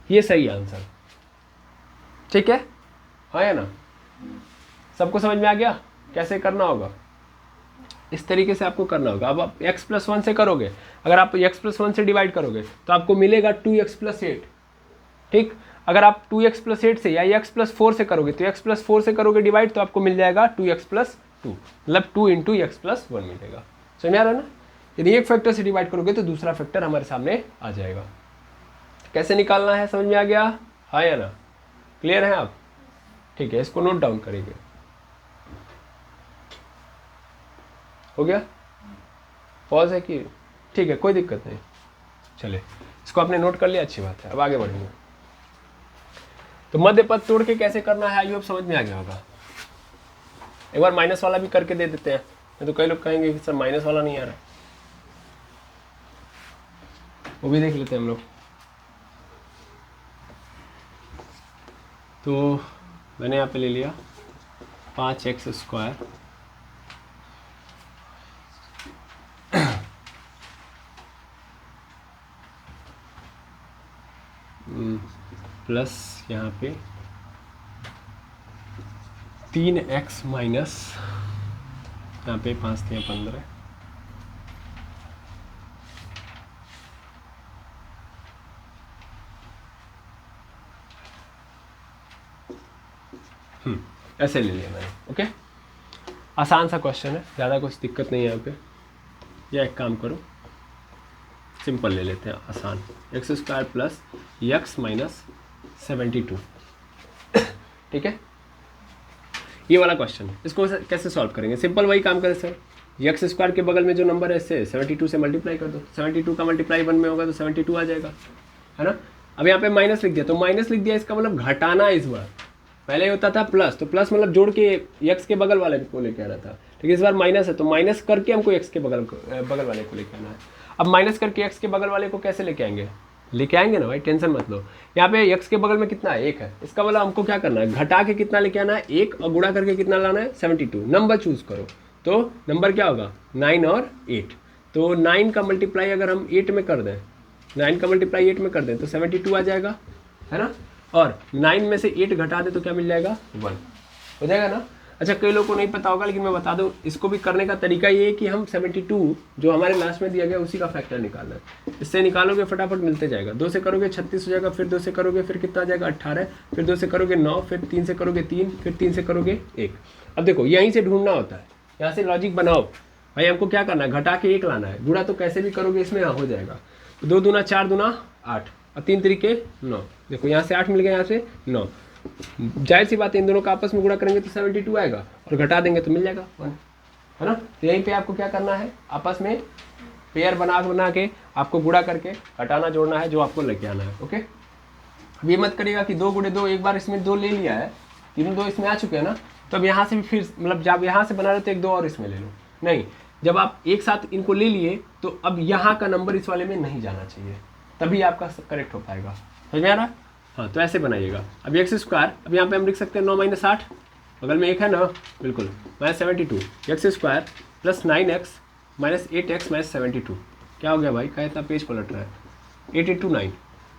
ये सही आंसर, ठीक है, हाँ या ना, सबको समझ में आ गया कैसे करना होगा, इस तरीके से आपको करना होगा। अब आप x + 1 से करोगे, अगर आप x + 1 से डिवाइड करोगे तो आपको मिलेगा 2x + 8, ठीक। अगर आप 2x + 8 से या x + 4 से करोगे, तो x + 4 से करोगे डिवाइड तो आपको मिल जाएगा 2x + 2, मतलब 2 × x + 1 मिलेगा। समझ में आ रहा है ना, यदि एक फैक्टर से डिवाइड करोगे तो दूसरा फैक्टर हमारे सामने आ जाएगा। कैसे निकालना है समझ में आ गया, हाँ या ना, क्लियर है आप, ठीक है, इसको नोट डाउन करेंगे, हो गया, पॉज है कि ठीक है, कोई दिक्कत नहीं, चले इसको आपने नोट कर लिया, अच्छी बात है। अब आगे बढ़ेंगे, तो मध्य पद तोड़ के कैसे करना है, आई होप समझ में आ गया होगा। एक बार माइनस वाला भी करके दे देते हैं, नहीं तो कई लोग कहेंगे कि सर माइनस वाला नहीं आ रहा, वो भी देख लेते हैं हम लोग। तो मैंने यहाँ पे ले लिया 5x² प्लस यहाँ पे 3x माइनस यहाँ पे 5 × 15, ऐसे ले लिया मैंने, ओके। आसान सा क्वेश्चन है, ज़्यादा कुछ दिक्कत नहीं है यहाँ पे। या एक काम करो, सिंपल ले लेते हैं, आसान, x square plus x minus 72। ठीक है, ये वाला क्वेश्चन है। इसको कैसे सॉल्व करेंगे? सिंपल वही काम करें सर, एक्स स्क्वायर के बगल में जो नंबर है इससे 72 से मल्टीप्लाई कर दो। 72 का मल्टीप्लाई 1 में होगा तो 72 आ जाएगा, है ना। अब यहाँ पे माइनस लिख दिया, तो माइनस लिख दिया, इसका मतलब घटाना है इस बार। पहले होता था प्लस, तो प्लस मतलब जोड़ के एक्स के बगल वाले को लेके आना था, लेकिन इस बार माइनस है तो माइनस करके हमको एक्स के बगल वाले को लेके आना है। अब माइनस करके एक्स के बगल वाले को कैसे लेके आएंगे? लेके आएंगे ना भाई, टेंशन मत लो। यहाँ पे एक्स के बगल में कितना है? 1 है, इसका मतलब हमको क्या करना है? घटा के कितना लेके आना है? 1, और गुणा करके कितना लाना है? 72। नंबर चूज करो, तो नंबर क्या होगा? 9 और 8। तो 9 का मल्टीप्लाई अगर हम 8 में कर दें, 9 का मल्टीप्लाई 8 में कर दें तो 72 आ जाएगा, है ना। और 9 में से 8 घटा दे तो क्या मिल जाएगा? 1 हो जाएगा ना। अच्छा, कई लोगों को नहीं पता होगा, लेकिन मैं बता दूं, इसको भी करने का तरीका ये है कि हम 72 जो हमारे लास्ट में दिया गया उसी का फैक्टर निकालना है। इससे निकालोगे फटाफट मिलते जाएगा। 2 से करोगे 36 हो जाएगा, फिर 2 से करोगे फिर कितना आ जाएगा? 18, फिर 2 से करोगे 9, फिर 3 से करोगे 3, फिर 3 से करोगे 1। अब देखो यहीं से ढूंढना होता है, यहाँ से लॉजिक बनाओ भाई। हमको क्या करना है? घटा के 1 लाना है, गुणा तो कैसे भी करोगे इसमें हो जाएगा। 2 दूना 4 दूना 8 और 3 तरीके 9। देखो यहाँ से 8 मिल गया, यहाँ से 9। जाहिर सी बात है, इन दोनों का आपस में गुणा करेंगे तो 72 आएगा, और घटा देंगे तो मिल जाएगा 1, है ना। तो यहीं पे आपको क्या करना है? आपस में पेयर बना के आपको गुणा करके घटाना जोड़ना है, जो आपको लेके आना है। ओके, ये मत करिएगा कि 2 गुणे 2, एक बार इसमें 2 ले लिया है, तीनों 2 इसमें आ चुके हैं ना, तो अब यहाँ से भी फिर मतलब जब यहाँ से बना रहे तो 1 2 और इसमें ले लो। नहीं, जब आप एक साथ इनको ले लिए तो अब यहाँ का नंबर इस वाले में नहीं जाना चाहिए, तभी आपका करेक्ट हो पाएगा। समझ में आ रहा है? हाँ, तो ऐसे बनाइएगा। अब एक्स स्क्वायर, अब यहाँ पे हम लिख सकते हैं 9 - 8, बगल में 1 है ना, बिल्कुल, -72 x square plus 9x minus 8x minus 72। क्या हो गया भाई? क्या इतना पेज पलट रहा है? 8 × 9।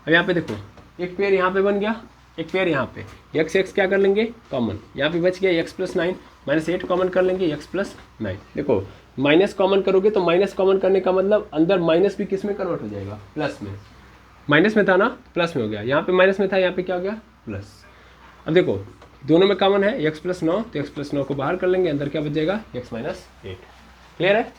अब यहाँ पे देखो, एक पेयर यहाँ पे बन गया, एक पेयर यहाँ पे, x क्या कर लेंगे? कॉमन। यहाँ पे बच गया x + 9 -8 कॉमन कर लेंगे, x + 9। देखो माइनस कॉमन करोगे तो माइनस कॉमन करने का मतलब अंदर माइनस भी किस में कन्वर्ट हो जाएगा? प्लस में। माइनस में था ना, प्लस में हो गया। यहाँ पे माइनस में था, यहाँ पे क्या हो गया? प्लस। अब देखो दोनों में कॉमन है x + 9, तो x + 9 को बाहर कर लेंगे, अंदर क्या बच जाएगा? x - 8। क्लियर है?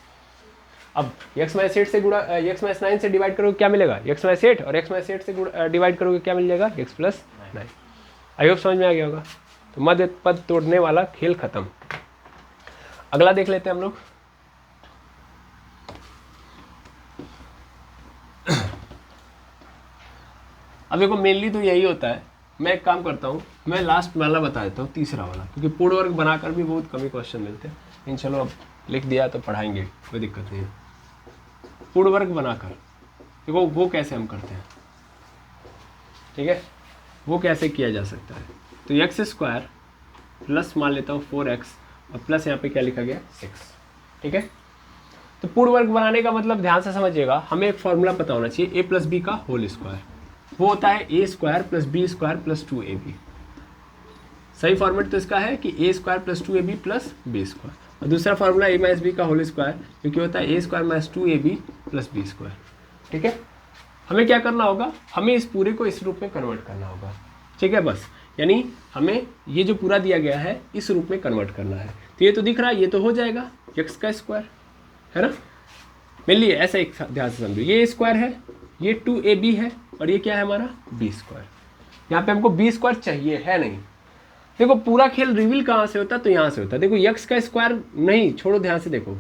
अब x - 8 से गुणा x - 9 से डिवाइड करोगे क्या मिलेगा? x - 8, और x - 8 से डिवाइड करोगे क्या मिल जाएगा? x + 9। आई होप समझ में आ गया होगा। तो मध्य पद तोड़ने वाला खेल खत्म। अगला देख लेते हैं हम लोग। अब देखो मेनली तो यही होता है। मैं एक काम करता हूँ, मैं लास्ट वाला बता देता हूँ, तीसरा वाला, क्योंकि पूर्ण वर्ग बनाकर भी बहुत कम ही क्वेश्चन मिलते हैं। इन चलो अब लिख दिया तो पढ़ाएंगे, कोई दिक्कत नहीं है। पूर्ण वर्ग बनाकर देखो वो कैसे हम करते हैं, ठीक है, वो कैसे किया जा सकता है। तो एक्स स्क्वायर प्लस मान लेता हूँ 4x, और प्लस यहाँ पे क्या लिखा गया? 6। ठीक है, तो पूर्ण वर्ग बनाने का मतलब ध्यान से समझिएगा, हमें एक फॉर्मूला पता होना चाहिए, a + b का होल स्क्वायर। वो होता है a² + b² + 2ab। सही फॉर्मेट तो इसका है कि a² + 2ab + b²। और दूसरा फार्मूला a - b का होल स्क्वायर, क्योंकि होता है a² - 2ab + b²। ठीक है, हमें क्या करना होगा? हमें इस पूरे को इस रूप में कन्वर्ट करना होगा। ठीक है, बस, यानी हमें ये जो पूरा दिया गया है इस रूप में कन्वर्ट करना है। तो ये तो दिख रहा है, ये तो हो जाएगा x का स्क्वायर, है ना। मेनली ऐसा एक ध्यान से समझो, ये स्क्वायर है, ये 2ab है, और ये क्या है हमारा? b²। यहाँ पे हमको b² चाहिए, है नहीं। देखो पूरा खेल रिवील कहाँ से होता है? तो यहाँ से होता है। देखो x का स्क्वायर नहीं, छोड़ो, ध्यान से देखो,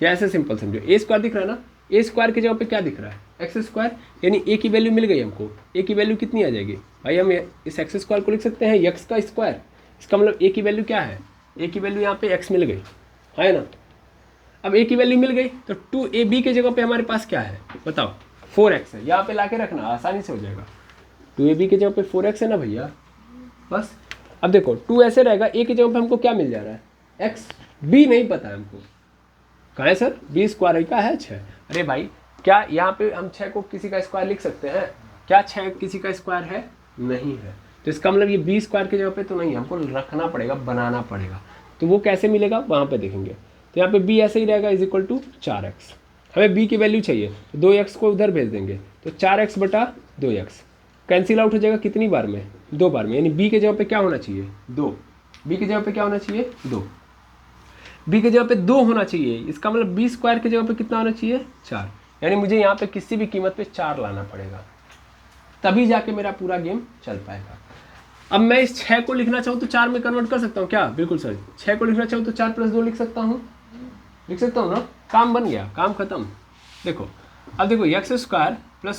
या ऐसे सिंपल समझो, a² दिख रहा है ना, a² की जगह पे क्या दिख रहा है? x², यानी a की वैल्यू मिल गई हमको। a की वैल्यू कितनी आ जाएगी भाई? हम इस x² को लिख सकते हैं x का स्क्वायर। इसका मतलब a की वैल्यू क्या है? a की वैल्यू यहाँ पे x मिल गई, है ना। अब a की वैल्यू मिल गई तो 2ab के जगह पे हमारे पास क्या है बताओ? 4x है। यहाँ पे ला के रखना, आसानी से हो जाएगा। 2ab की जगह पे 4x है ना भैया, बस। अब देखो 2 ऐसे रहेगा, a की जगह पे हमको क्या मिल जा रहा है? x। b नहीं पता है हमको, कहाँ है सर? b² है, क्या है? 6। अरे भाई, क्या यहाँ पे हम 6 को किसी का स्क्वायर लिख सकते हैं? क्या 6 किसी का स्क्वायर है? नहीं है। तो इसका मतलब ये b² की जगह पे तो नहीं, हमको रखना पड़ेगा, बनाना पड़ेगा। तो वो कैसे मिलेगा वहाँ पे देखेंगे। तो यहाँ पे b ऐसे ही रहेगा, = 4x। हमें b की वैल्यू चाहिए, तो 2x को उधर भेज देंगे, तो 4x / 2x कैंसिल आउट हो जाएगा कितनी बार में? 2 बार में, यानी b की जगह पे क्या होना चाहिए? 2। b की जगह पे क्या होना चाहिए? 2। बी की जगह पे 2 होना चाहिए, इसका मतलब बी स्क्वायर की जगह पे कितना होना चाहिए 4, यानी मुझे यहाँ पे किसी भी कीमत पे 4 लाना पड़ेगा, तभी जाके मेरा पूरा गेम चल पाएगा। अब मैं इस 6 को लिखना चाहूँ तो 4 में कन्वर्ट कर सकता हूँ क्या? बिल्कुल सर। 6 को लिखना चाहूँ तो 4 + 2 लिख सकता हूँ, लिख सकता हूँ ना, काम बन गया, काम खत्म। देखो अब देखो x² +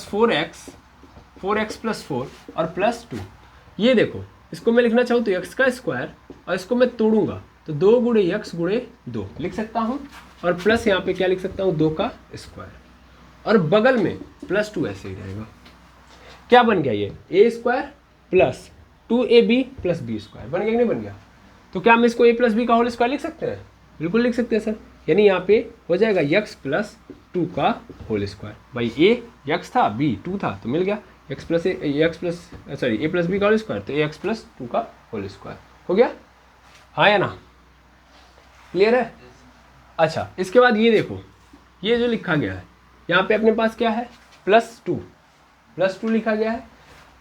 4x + 4 और +2, ये देखो इसको मैं लिखना चाहूँ तो x² और इसको मैं तोड़ूंगा तो 2 × x × 2 लिख सकता हूँ, और प्लस यहाँ पे क्या लिख सकता हूँ 2 का स्क्वायर, और बगल में +2 ऐसे ही रहेगा। क्या बन गया ये a² + 2ab + b² बन गया कि नहीं बन गया? तो क्या हम इसको a + b का होल स्क्वायर लिख सकते हैं? बिल्कुल लिख सकते हैं सर, यानी यहाँ पे हो जाएगा x + 2 का होल स्क्वायर। भाई a x था, b 2 था, तो मिल गया a + b का होल स्क्वायर, तो ax + 2 का होल स्क्वायर हो गया। हाँ या ना? क्लियर है? अच्छा, इसके बाद ये देखो, ये जो लिखा गया है यहाँ पे अपने पास क्या है +2 लिखा गया है।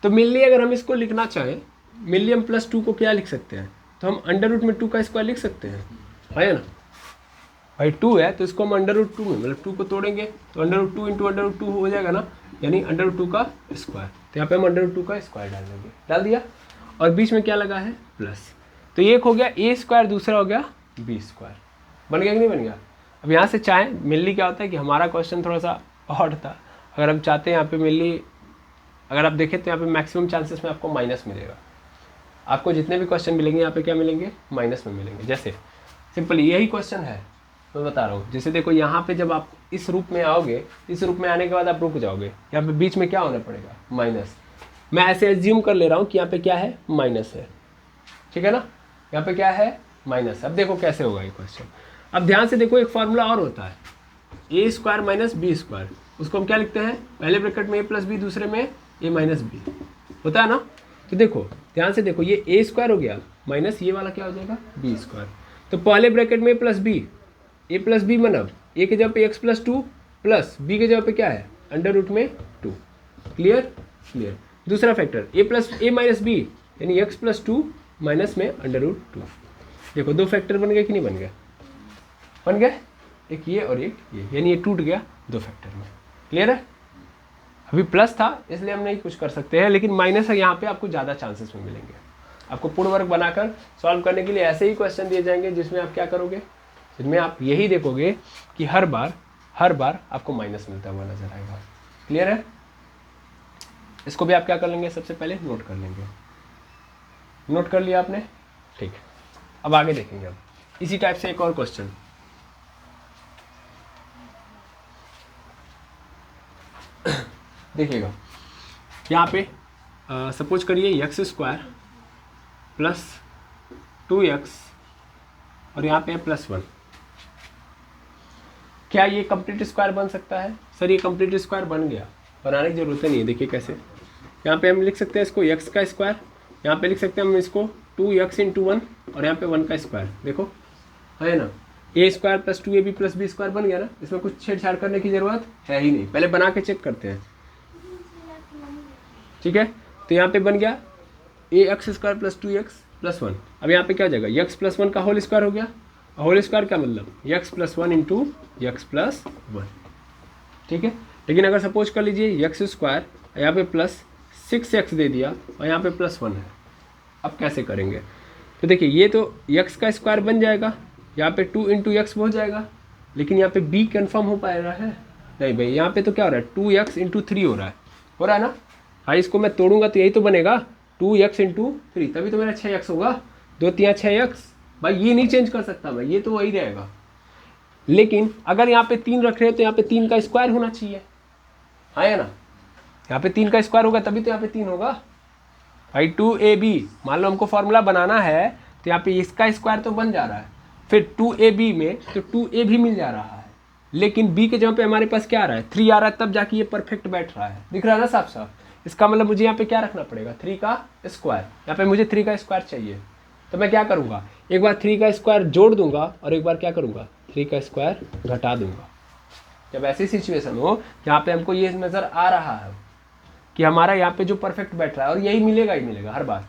तो मिलली अगर हम इसको लिखना चाहें, मिलली हम +2 को क्या लिख सकते हैं? तो हम √2 का स्क्वायर लिख सकते हैं, है ना? भाई 2 है तो इसको हम √2 में, मतलब 2 को तोड़ेंगे तो √2 × √2 हो जाएगा ना, यानी √2 का स्क्वायर। तो यहाँ पे हम √2 का स्क्वायर डाल देंगे, डाल दिया, और बीच में क्या लगा है प्लस। तो एक हो गया a², दूसरा हो गया b², बन गया कि नहीं बन गया? अब यहाँ से चाहें, मिलली क्या होता है कि हमारा क्वेश्चन थोड़ा सा ऑड था, अगर हम चाहते हैं यहाँ पे मिलली, अगर आप देखें तो यहाँ पे मैक्सिमम चांसेस में आपको माइनस मिलेगा। आपको जितने भी क्वेश्चन मिलेंगे यहाँ पे क्या मिलेंगे? माइनस में मिलेंगे। जैसे सिंपल यही क्वेश्चन है, मैं बता रहा हूँ। जैसे देखो यहाँ पे जब आप इस रूप में आओगे, इस रूप में आने के बाद आप रुक जाओगे, यहाँ पे बीच में क्या होना पड़ेगा? माइनस। मैं ऐसे एज्यूम कर ले रहा हूँ कि यहाँ पे क्या है? माइनस है, ठीक है ना? यहाँ पे क्या है? माइनस। अब देखो कैसे होगा ये क्वेश्चन। अब ध्यान से देखो, एक फार्मूला और होता है a² - b², उसको हम क्या लिखते हैं? पहले ब्रैकेट में a + b, दूसरे में a - b, होता है ना? तो देखो ध्यान से देखो, ये a² हो गया माइनस ये वाला क्या हो जाएगा? b²। तो पहले ब्रैकेट में a + b, मतलब a के जगह पे x + 2 प्लस b के जगह पे क्या है? √2। क्लियर? क्लियर। दूसरा फैक्टर a b, यानी x + 2 माइनस में √2। देखो 2 फैक्टर बन गए कि नहीं बन गया? बन गया, एक ये और एक ये, यानी ये टूट गया 2 फैक्टर में। क्लियर है? अभी प्लस था इसलिए हम नहीं कुछ कर सकते हैं, लेकिन माइनस है, यहाँ पे आपको ज़्यादा चांसेस में मिलेंगे। आपको पूर्ण वर्ग बनाकर सॉल्व करने के लिए ऐसे ही क्वेश्चन दिए जाएंगे जिसमें आप क्या करोगे? जिनमें आप यही देखोगे कि हर बार आपको माइनस मिलता हुआ नजर आएगा। क्लियर है? इसको भी आप क्या कर लेंगे? सबसे पहले नोट कर लेंगे। नोट कर लिया आपने? ठीक है, अब आगे देखेंगे। अब इसी टाइप से एक और क्वेश्चन, देखिएगा यहाँ पे सपोज करिए x² + 2x और यहाँ पे +1। क्या ये कंप्लीट स्क्वायर बन सकता है? सर ये कंप्लीट स्क्वायर बन गया, बनाने की जरूरत नहीं है। देखिए कैसे, यहाँ पे हम लिख सकते हैं इसको x का स्क्वायर, यहाँ पे लिख सकते हैं हम इसको 2x × 1 और यहाँ पे 1 का स्क्वायर। देखो है ना, a² + 2ab + b² बन गया ना। इसमें कुछ छेड़छाड़ करने की जरूरत है ही नहीं, पहले बना के चेक करते हैं। ठीक है, तो यहाँ पे बन गया ax² + 2x + 1। अब यहाँ पे क्या हो जाएगा? x + 1 का होल स्क्वायर हो गया। होल स्क्वायर क्या मतलब? x + 1 × x + 1। ठीक है, लेकिन अगर सपोज कर लीजिए x² यहाँ पे +6x दे दिया और यहाँ पे +1 है, अब कैसे करेंगे? तो देखिए ये तो x का स्क्वायर बन जाएगा, यहाँ पे 2 × x हो जाएगा, लेकिन यहाँ पे b कन्फर्म हो पाएगा है? नहीं भाई, यहाँ पे तो क्या हो रहा है? 2x × 3 हो रहा है ना? हाँ, इसको मैं तोड़ूंगा तो यही तो बनेगा 2x × 3, तभी तो मेरा 6x होगा। 2 × 3 = 6x। भाई ये नहीं चेंज कर सकता मैं, ये तो वही रहेगा। लेकिन अगर यहाँ पे 3 रख रहे हैं तो यहाँ पे 3 का स्क्वायर होना चाहिए, है ना? यहाँ पे 3 का स्क्वायर होगा तभी तो यहाँ पे 3 होगा। भाई 2ab, मान लो हमको फॉर्मूला बनाना है तो यहाँ पे इसका स्क्वायर तो बन जा रहा है, फिर 2ab में तो 2a भी मिल जा रहा है, लेकिन b के जगह पे हमारे पास क्या आ रहा है? 3 आ रहा है, तब जाके ये परफेक्ट बैठ रहा है। दिख रहा है ना साफ साफ? इसका मतलब मुझे यहाँ पे क्या रखना पड़ेगा? 3 का स्क्वायर। यहाँ पे मुझे 3 का स्क्वायर चाहिए, तो मैं क्या करूँगा? एक बार 3 का स्क्वायर जोड़ दूंगा और एक बार क्या करूँगा? 3 का स्क्वायर घटा दूंगा। जब ऐसी सिचुएशन हो जहाँ पे हमको ये नज़र आ रहा है कि हमारा यहाँ पे जो परफेक्ट बैठ रहा है, और यही मिलेगा ही मिलेगा हर बार,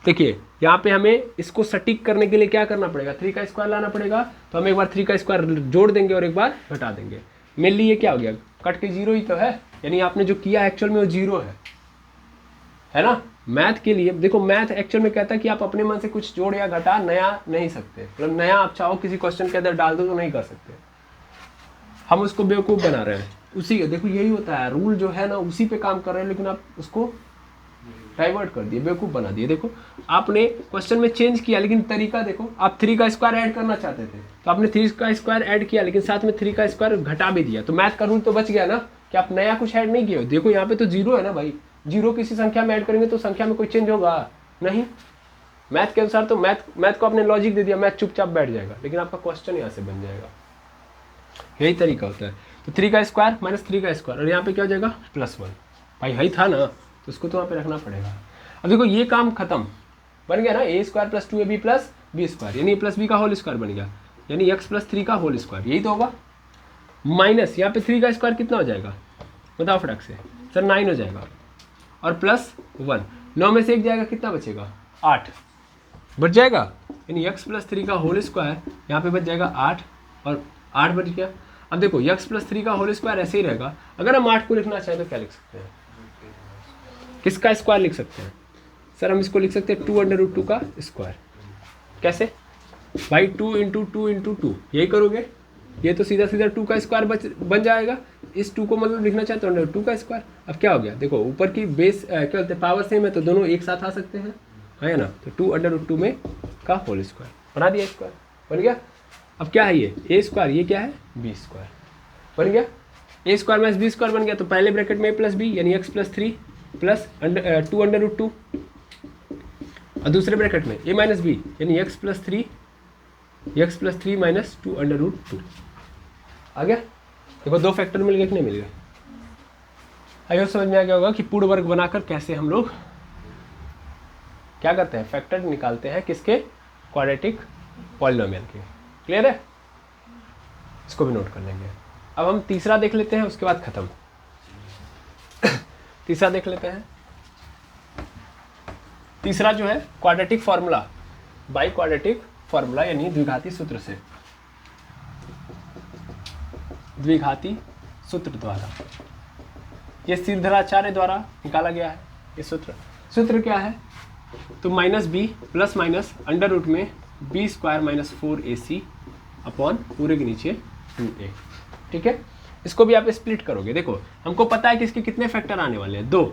देखिए यहाँ पे हमें इसको सटीक करने के लिए क्या करना पड़ेगा, 3 का स्क्वायर लाना पड़ेगा। तो हम एक बार 3 का स्क्वायर जोड़ देंगे और एक बार घटा देंगे। मेनली ये क्या हो गया, कट के 0 ही तो है, यानी आपने जो किया एक्चुअल में वो 0 है ना। मैथ के लिए देखो, मैथ एक्चुअल में कहता है कि आप अपने मन से कुछ जोड़ या घटा नया नहीं सकते, मतलब नया आप चाहो किसी क्वेश्चन के अंदर डाल दो तो नहीं कर सकते। हम उसको बेवकूफ़ बना रहे हैं, उसी देखो यही होता है, रूल जो है ना उसी पे काम कर रहे हैं, लेकिन आप उसको डाइवर्ट कर दिए, बेवकूफ़ बना दिए। देखो आपने क्वेश्चन में चेंज किया, लेकिन तरीका देखो, आप 3 का स्क्वायर ऐड करना चाहते थे तो आपने 3 का स्क्वायर ऐड किया, लेकिन साथ में 3 का स्क्वायर घटा भी दिया, तो मैथ का रूल तो बच गया ना कि आप नया कुछ ऐड नहीं किए। देखो यहाँ पे तो 0 है ना भाई, 0 किसी संख्या में ऐड करेंगे तो संख्या में कोई चेंज होगा नहीं। मैथ के अनुसार तो मैथ को आपने लॉजिक दे दिया, मैथ चुपचाप बैठ जाएगा, लेकिन आपका क्वेश्चन यहाँ से बन जाएगा। यही तरीका होता है। तो 3 का स्क्वायर माइनस 3 का स्क्वायर, और यहाँ पे क्या हो जाएगा +1। भाई यही था ना, तो उसको तो वहाँ पे रखना पड़ेगा। अब देखो ये काम खत्म, बन गया ना, a² + 2ab + b², यानी +b का होल स्क्वायर बन गया, यानी x + 3 का होल स्क्वायर, यही तो होगा। माइनस यहाँ पे 3 का स्क्वायर कितना हो जाएगा, बताओ फटाक से सर, 9 हो जाएगा, और +1, 9 में से 1 जाएगा, कितना बचेगा 8 बच जाएगा, यानी x + 3 का होल स्क्वायर यहाँ पे बच जाएगा 8, और 8 बच गया। अब देखो x + 3 का होल स्क्वायर ऐसे ही रहेगा। अगर हम 8 को लिखना चाहें तो क्या लिख सकते हैं, किसका स्क्वायर लिख सकते हैं सर, हम इसको लिख सकते हैं 2√2 का स्क्वायर। कैसे भाई, 2 × 2 × 2, यही करोगे, ये तो सीधा सीधा 2 का स्क्वायर बन जाएगा। इस 2 को मतलब लिखना चाहते हो 2 का स्क्वायर। अब क्या हो गया, देखो ऊपर की बेस क्या बोलते हैं, पावर सेम है, तो दोनों एक साथ आ सकते हैं, है ना। तो 2√2 में का होल स्क्वायर बना दिया, स्क्वायर बन गया। अब क्या है ये a², ये क्या है b² बन गया, a² - b² बन गया। तो पहले ब्रैकेट में a + b यानी x + 3 + 2√2, और दूसरे ब्रैकेट में a - b यानी x + 3 - 2√2 आ गया। देखो 2 फैक्टर मिल गए कि नहीं मिल गए। आई होप समझ में आ गया होगा कि पूर्ण वर्ग बनाकर कैसे हम लोग क्या करते हैं, फैक्टर निकालते हैं किसके, क्वाड्रेटिक पॉलिनोमियल के। क्लियर है, इसको भी नोट कर लेंगे। अब हम तीसरा देख लेते हैं, उसके बाद खत्म। तीसरा देख लेते हैं। तीसरा जो है quadratic formula, by quadratic formula, यानी द्विघाती सूत्र से, द्विघाती सूत्र द्वारा, ये सिद्धराचार्य द्वारा निकाला गया है ये सूत्र। सूत्र क्या है, तो -b ± अंडर रूट में b² - 4ac अपॉन पूरे के नीचे 2a। ठीक है, इसको भी आप स्प्लिट करोगे। देखो हमको पता है कि इसके कितने फैक्टर आने वाले हैं, 2।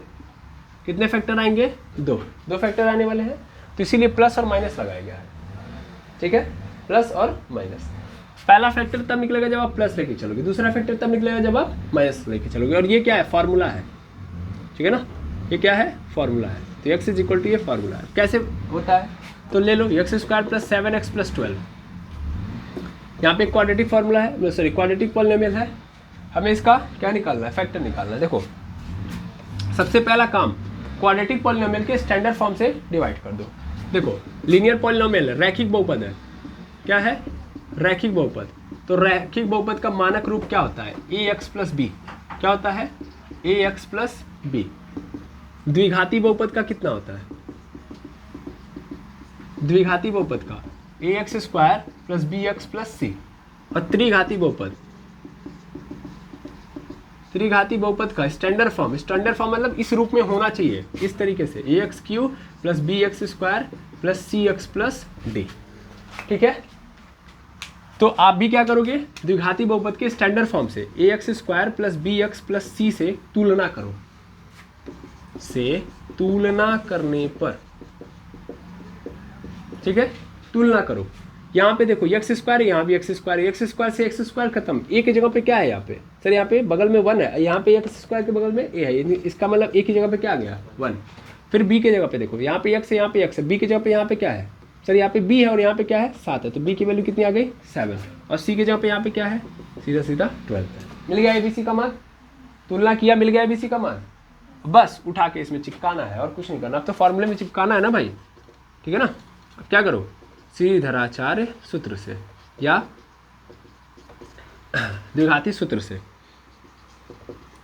कितने फैक्टर आएंगे, 2 फैक्टर आने वाले हैं, तो इसीलिए प्लस और माइनस लगाया गया है। ठीक है, प्लस और माइनस। पहला फैक्टर तब निकलेगा जब आप प्लस लेके चलोगे, दूसरा फैक्टर तब निकलेगा जब आप माइनस लेके चलोगे। और ये क्या है, फॉर्मूला है, ठीक है ना, ये क्या है, फॉर्मूला है। तो x = ये फॉर्मूला है। कैसे होता है, तो ले लो x² + 7x + 12, यहाँ पे क्वाड्रेटिक फॉर्मूला है, सॉरी क्वाड्रेटिक पॉलिनोमियल है। हमें इसका क्या निकालना है, फैक्टर निकालना है। देखो सबसे पहला काम, क्वाड्रेटिक पॉलिनोमियल के स्टैंडर्ड फॉर्म से डिवाइड कर दो। देखो लीनियर पॉलिनोमियल है, रैखिक बहुपद है, क्या है, रैखिक बहुपद। तो रैखिक बहुपद का मानक रूप क्या होता है, ax + b, क्या होता है, ax + b। द्विघाती बहुपद का कितना होता है, द्विघाती बहुपद का ax² + bx + c। और त्रिघाती बहुपद, त्रिघाती बहुपद का स्टैंडर्ड फॉर्म, स्टैंडर्ड फॉर्म मतलब इस रूप में होना चाहिए, इस तरीके से ax³ + bx² + cx + d। ठीक है, तो आप भी क्या करोगे, द्विघाती बहुपद के स्टैंडर्ड फॉर्म से ax² + bx + c से तुलना करो, से तुलना करने पर, ठीक है, तुलना करो। यहाँ पे देखो x², यहाँ भी x², x² से x² खत्म, a की जगह पे क्या है, यहाँ पे सर, यहाँ पे बगल में 1 है, यहाँ पे x² के बगल में a है, इसका मतलब a की जगह पे क्या आ गया, 1। फिर b की जगह पे देखो, यहाँ पे x है, यहाँ पे x है, b की जगह पे यहाँ पे क्या है सर, यहाँ पे b है, और यहाँ पे क्या है 7 है, तो b की वैल्यू कितनी आ गई 7, और c की जगह पे यहाँ पे क्या है, सीधा सीधा 12 है। मिल गया abc का मान, तुलना किया, मिल गया abc का मान। बस उठा के इसमें चिपकाना है और कुछ नहीं करना। अब तो फॉर्मूले में चिपकाना है ना भाई, ठीक है ना। अब क्या करो, सिद्धराचार्य सूत्र से या द्विघाती सूत्र से,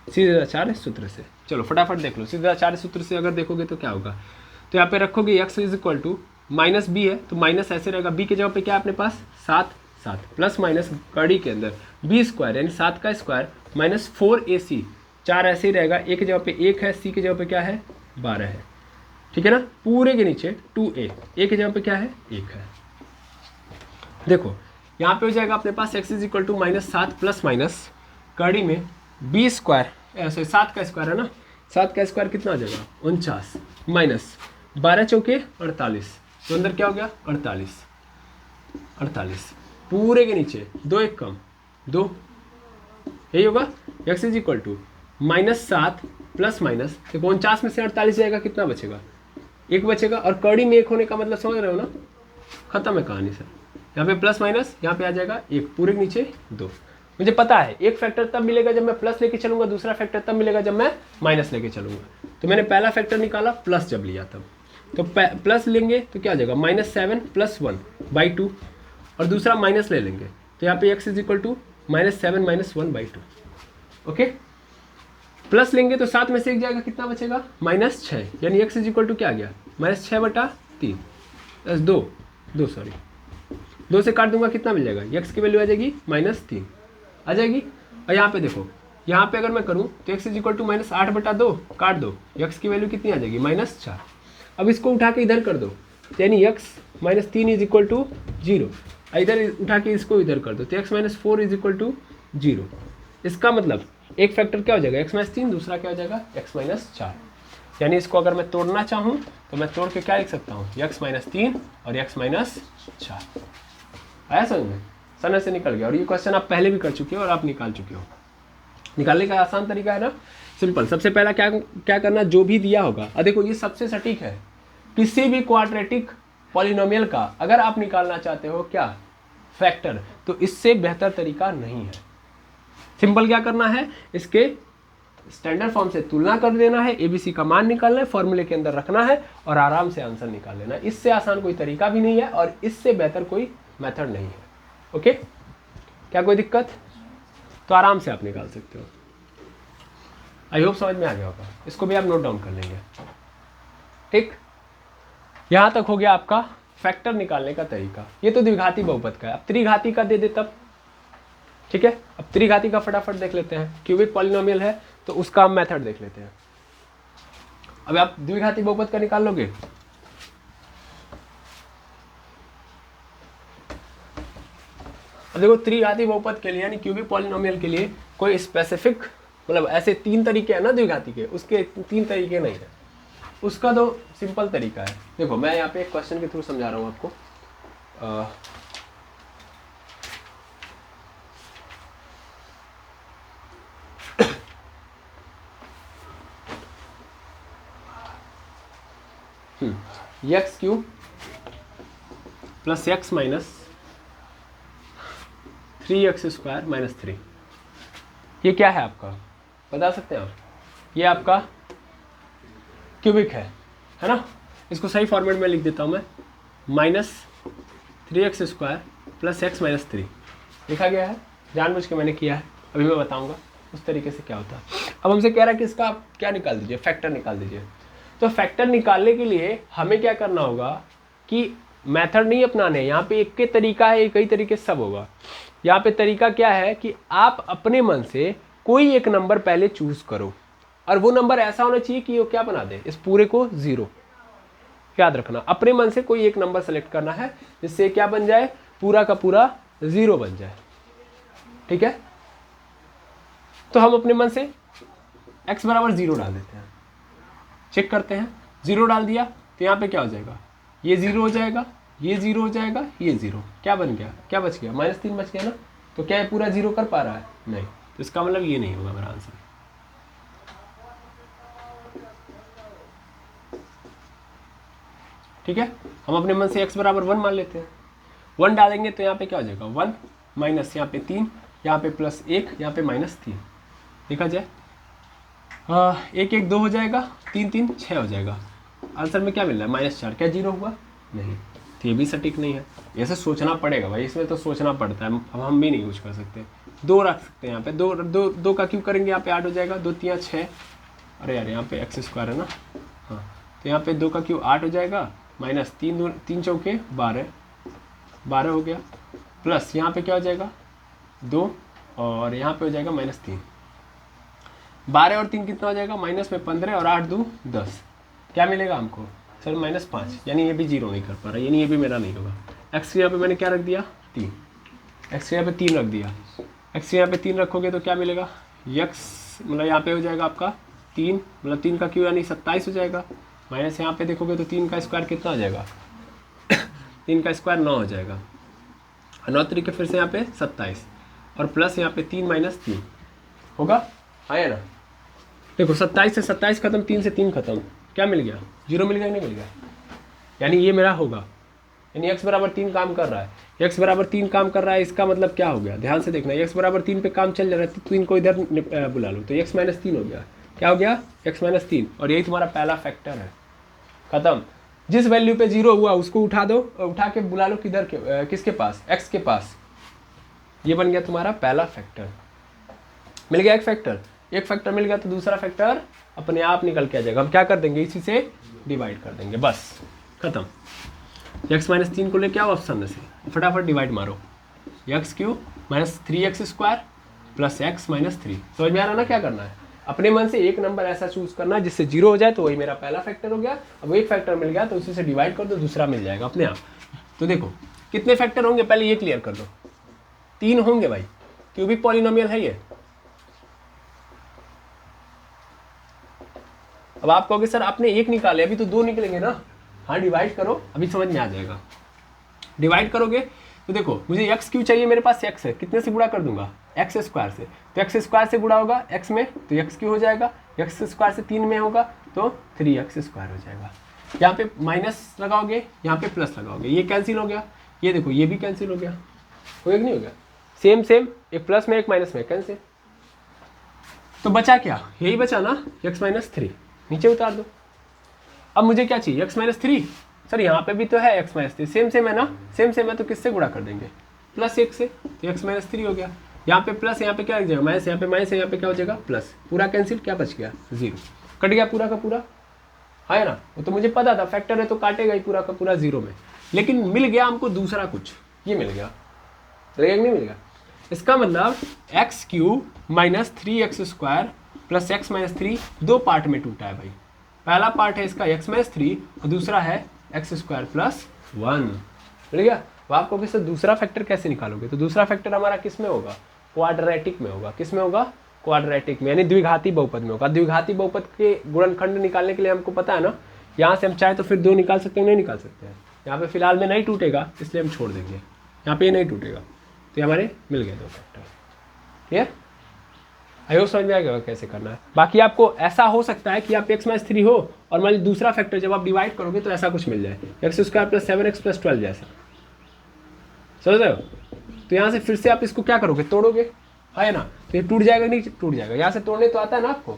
सिद्धाचार्य सूत्र से, चलो फटाफट देख लो। सिद्धाचार्य सूत्र से अगर देखोगे तो क्या होगा, तो यहाँ पे रखोगे x is equal to minus b है, तो माइनस ऐसे रहेगा, b के जगह पे क्या है अपने पास 7 7 प्लस माइनस कड़ी के अंदर बी स्क्वायर यानी 7 का स्क्वायर माइनस 4ac, 4 ऐसे ही रहेगा, a के जगह पे 1 है, c के जगह पे क्या है 12 है, ठीक है ना। पूरे के नीचे 2a, a के जगह पे क्या है 1 है। देखो यहाँ पे हो जाएगा अपने पास x is equal to minus 7 plus minus कड़ी में बी स्क्वायर, ऐसे 7 का स्क्वायर है ना, 7 का स्क्वायर कितना आ जाएगा 49 माइनस 12 चौके 48, तो अंदर क्या हो गया 48 पूरे के नीचे 2 1 कम 2, यही होगा। x is equal to minus 7 plus minus, देखो 49 में से 48 जाएगा, कितना बचेगा 1 बचेगा, और कड़ी में 1 होने का मतलब समझ रहे हो ना, खत्म है कहानी सर। यहाँ पे प्लस माइनस यहाँ पे आ जाएगा 1, पूरे के नीचे 2। मुझे पता है एक फैक्टर तब मिलेगा जब मैं प्लस लेके चलूंगा, दूसरा फैक्टर तब मिलेगा जब मैं माइनस लेके चलूंगा। तो मैंने पहला फैक्टर निकाला प्लस जब लिया तब, तो प्लस लेंगे तो क्या आ जाएगा -7 + 1/2, और दूसरा माइनस ले लेंगे तो यहाँ पे x is equal to -7 - 1/2। Okay, plus लेंगे तो 7 में से 1 जाएगा, कितना बचेगा -6, यानी x इज इक्वल टू क्या आ गया -6/3 2 से काट दूंगा, कितना मिल जाएगा, x की वैल्यू आ जाएगी -3 आ जाएगी। और यहाँ पे देखो, यहाँ पे अगर मैं करूँ तो x इज इक्वल टू -8/2 काट दो, x की वैल्यू कितनी आ जाएगी -4। अब इसको उठा के इधर कर दो, यानी x -3 इज इक्वल टू 0, इधर उठा के इसको इधर कर दो तो x -4 इज इक्वल टू 0। इसका मतलब एक फैक्टर क्या हो जाएगा x -3, दूसरा क्या हो जाएगा x -4। यानी इसको अगर मैं तोड़ना चाहूँ तो मैं तोड़ के क्या लिख सकता हूँ, x -3 और x -4। आया समझ में, समय से निकल गया। और ये क्वेश्चन आप पहले भी कर चुके हो और आप निकाल चुके हो। निकालने का आसान तरीका है ना, सिंपल। सबसे पहला क्या करना, जो भी दिया होगा, और देखो ये सबसे सटीक है, किसी भी क्वाड्रेटिक पॉलिनोमियल का अगर आप निकालना चाहते हो क्या फैक्टर, तो इससे बेहतर तरीका नहीं है। सिंपल क्या करना है, इसके स्टैंडर्ड फॉर्म से तुलना कर देना है, एबीसी का मान निकालना है, फॉर्मूले के अंदर रखना है और आराम से आंसर निकाल लेना है। इससे आसान कोई तरीका भी नहीं है और इससे बेहतर कोई मेथड नहीं है। ओके, क्या कोई दिक्कत, तो आराम से आप निकाल सकते हो। आई होप समझ में आ गया होगा, इसको भी आप नोट डाउन कर लेंगे। ठीक, यहां तक हो गया आपका फैक्टर निकालने का तरीका। ये तो द्विघाती बहुपद का है, अब त्रिघाती का दे दे तब। ठीक है, अब त्रिघाती का फटाफट देख लेते हैं, क्यूबिक पॉलिनोमियल है तो उसका हम मेथड देख लेते हैं। अब आप द्विघाती बहुपद का निकाल लोगे, देखो त्रिघाती बहुपद के लिए यानी क्यूबिक पॉलिनोमियल के लिए कोई स्पेसिफिक मतलब ऐसे 3 तरीके हैं ना द्विघाती के, उसके 3 तरीके नहीं है। उसका तो सिंपल तरीका है। देखो मैं यहाँ पे एक क्वेश्चन के थ्रू समझा रहा हूँ आपको। x³ + x - 3x² - 3, ये क्या है आपका, बता सकते हैं आप? ये आपका क्यूबिक है ना। इसको सही फॉर्मेट में लिख देता हूँ मैं, -3x² + x - 3 लिखा गया है, जानबूझ के मैंने किया है, अभी मैं बताऊंगा उस तरीके से क्या होता है। अब हमसे कह रहा है कि इसका आप क्या निकाल दीजिए, फैक्टर निकाल दीजिए। तो फैक्टर निकालने के लिए हमें क्या करना होगा कि मेथड नहीं अपनाने, यहाँ पे एक के तरीका है, कई तरीके सब होगा। यहाँ पे तरीका क्या है कि आप अपने मन से कोई एक नंबर पहले चूज करो, और वो नंबर ऐसा होना चाहिए कि वो क्या बना दे, इस पूरे को 0। याद रखना, अपने मन से कोई एक नंबर सेलेक्ट करना है जिससे क्या बन जाए, पूरा का पूरा 0 बन जाए। ठीक है, तो हम अपने मन से x = 0 डाल देते हैं, चेक करते हैं। 0 डाल दिया तो यहाँ पे क्या हो जाएगा, ये 0 हो जाएगा, ये 0 हो जाएगा, ये 0, क्या बन गया, क्या बच गया, -3 बच गया ना। तो क्या ये पूरा 0 कर पा रहा है, नहीं, तो इसका मतलब ये नहीं होगा मेरा आंसर। ठीक है, हम अपने मन से x = 1 मान लेते हैं। 1 डालेंगे तो यहाँ पे क्या हो जाएगा, 1 माइनस यहाँ पे 3, यहाँ पे +1, यहाँ पे -3। देखा जाए 1 1 2 हो जाएगा, 3 3 6 हो जाएगा। आंसर में क्या मिल रहा है, -4। क्या 0 हुआ, नहीं, तो ये भी सटीक नहीं है। ऐसे सोचना पड़ेगा भाई, इसमें तो सोचना पड़ता है, अब हम भी नहीं कुछ कर सकते। 2 रख सकते हैं यहाँ पे, 2 का क्यों करेंगे, यहाँ पे 8 हो जाएगा, 2 3 6, अरे यार यहाँ पे x² है ना, हाँ, तो तो यहाँ पे 2 का क्यूब 8 हो जाएगा, माइनस 3 चौके 12 हो गया, प्लस यहाँ पे क्या हो जाएगा 2 और यहाँ पे हो जाएगा -3। 12 और 3 कितना हो जाएगा, माइनस में 15 और 8 2 10। क्या मिलेगा हमको सर, -5, यानी ये भी 0 नहीं कर पा रहा, यानी ये भी मेरा नहीं होगा। एक्स यहाँ पे मैंने क्या रख दिया 3, एक्स यहाँ पे 3 रख दिया। एक्स यहाँ पे 3 रखोगे तो क्या मिलेगा, एक्स मतलब यहाँ पे हो जाएगा आपका 3, मतलब 3 का क्यू यानी 27 हो जाएगा, माइनस यहाँ पे देखोगे तो 3 का स्क्वायर कितना हो जाएगा 3 का स्क्वायर 9 हो जाएगा, 9 तरीके फिर से यहाँ पे 27 और प्लस यहाँ पे 3 - 3 होगा, आया ना। देखो 27 से 27 खत्म, 3 से 3 खत्म, क्या मिल गया 0 मिल गया, नहीं मिल गया, यानी ये मेरा होगा, यानी x बराबर 3 काम कर रहा है। x बराबर 3 काम कर रहा है, इसका मतलब क्या हो गया, ध्यान से देखना, x बराबर 3 पे काम चल रहा है तो 3 को इधर बुला लो, तो x - 3 हो गया। क्या हो गया x - 3, और यही तुम्हारा पहला फैक्टर है, खत्म। जिस वैल्यू पे 0 हुआ उसको उठा दो, उठा के बुला लो किधर के किसके पास, x के पास, ये बन गया तुम्हारा पहला फैक्टर। मिल गया एक फैक्टर मिल गया, तो दूसरा फैक्टर अपने आप निकल के आ जाएगा। हम क्या कर देंगे, इसी से डिवाइड कर देंगे, बस खत्म। x - 3 को लेके आओ ऑप्शन में से, फटाफट डिवाइड मारो, x³ - 3x² प्लस x - 3। समझ में आ रहा ना क्या करना है, अपने मन से एक नंबर ऐसा चूज करना जिससे 0 हो जाए, तो वही मेरा पहला फैक्टर हो गया। अब एक फैक्टर मिल गया तो उसी से डिवाइड कर दो, दूसरा मिल जाएगा अपने आप। तो देखो कितने फैक्टर होंगे, पहले ये क्लियर कर दो, 3 होंगे भाई, क्यूबिक पॉलिनोमियल है ये। अब आप कहोगे सर आपने एक निकाले, अभी तो 2 निकलेंगे ना। हाँ डिवाइड करो, अभी समझ में आ जाएगा। डिवाइड करोगे तो देखो मुझे x क्यों चाहिए, मेरे पास x है, कितने से गुणा कर दूंगा x² से, तो x² से गुणा होगा x में तो x क्यों हो जाएगा, x² से 3 में होगा तो 3x² हो जाएगा। यहाँ पे माइनस लगाओगे, यहाँ पे प्लस लगाओगे, ये कैंसिल हो गया, ये देखो ये भी कैंसिल हो गया, हो गया कि नहीं हो गया, सेम एक प्लस में एक माइनस में कैंसिल। तो बचा क्या, यही बचा ना x - 3, नीचे उतार दो। अब मुझे क्या चाहिए x - 3, सर यहाँ पे भी तो है x - 3, सेम है ना, सेम है तो किससे गुणा कर देंगे, +1 से, तो x - 3 हो गया। यहाँ पे प्लस, यहाँ पे क्या लग जाएगा माइनस, यहाँ पे माइनस है, यहाँ पे क्या हो जाएगा प्लस, पूरा कैंसिल, क्या बच गया 0, कट गया पूरा का पूरा, है ना। वो तो मुझे पता था फैक्टर है तो काटेगा ही पूरा का पूरा 0 में, लेकिन मिल गया हमको दूसरा कुछ, ये मिल गया, नहीं मिल गया। इसका मतलब x³ - 3x² प्लस x - 3 दो पार्ट में टूटा है भाई। पहला पार्ट है इसका x - 3 और दूसरा है x² + 1, मिल गया। अब आपको किससे दूसरा फैक्टर कैसे निकालोगे, तो दूसरा फैक्टर हमारा किस में होगा, क्वाड्रेटिक में होगा। किस में होगा, क्वाड्रेटिक में, यानी द्विघाती बहुपद में होगा। द्विघाती बहुपद के गुणनखंड निकालने के लिए हमको पता है ना, यहाँ से हम चाहे तो फिर 2 निकाल सकते हैं, नहीं निकाल सकते हैं। यहाँ पे फिलहाल में नहीं टूटेगा इसलिए हम छोड़ देंगे, यहाँ पे ये नहीं टूटेगा, तो हमारे मिल गए 2 फैक्टर। क्लियर, आई होप समझ में आ गया कैसे करना है। बाकी आपको ऐसा हो सकता है कि आप x - 3 हो और मान लीजिए दूसरा फैक्टर जब आप डिवाइड करोगे तो ऐसा कुछ मिल जाए, x² + 7x + 12 जैसा, समझ रहे हो। तो यहाँ से फिर से आप इसको क्या करोगे, तोड़ोगे, है ना, तो ये टूट जाएगा, नहीं टूट जाएगा, यहाँ से तोड़ने तो आता है ना आपको।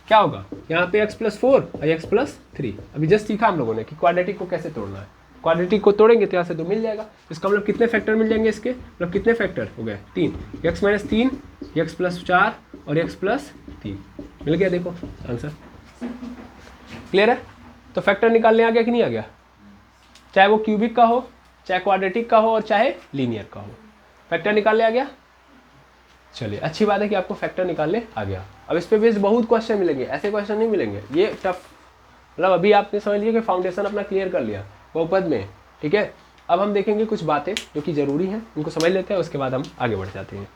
क्या होगा, यहाँ पे x + 4 और x + 3, अभी जस्ट सीखा हम लोगों ने कि क्वाड्रेटिक को कैसे तोड़ना है। क्वाड्रेटिक को तोड़ेंगे तो यहाँ से 2 मिल जाएगा, इसका मतलब कितने फैक्टर मिल जाएंगे इसके, मतलब कितने फैक्टर हो गए 3, x - 3, x + 4 और x + 3 मिल गया। देखो आंसर क्लियर है। तो फैक्टर निकालने आ गया कि नहीं आ गया, चाहे वो क्यूबिक का हो, चाहे क्वाड्रेटिक का हो और चाहे लीनियर का हो, फैक्टर निकालने आ गया। चलिए अच्छी बात है कि आपको फैक्टर निकालने आ गया। अब इस पे बेस्ड बहुत क्वेश्चन मिलेंगे, ऐसे क्वेश्चन नहीं मिलेंगे, ये टफ, मतलब अभी आपने समझ लिया कि फाउंडेशन अपना क्लियर कर लिया बहुपद में, ठीक है। अब हम देखेंगे कुछ बातें जो कि जरूरी हैं, उनको समझ लेते हैं, उसके बाद हम आगे बढ़ जाते हैं।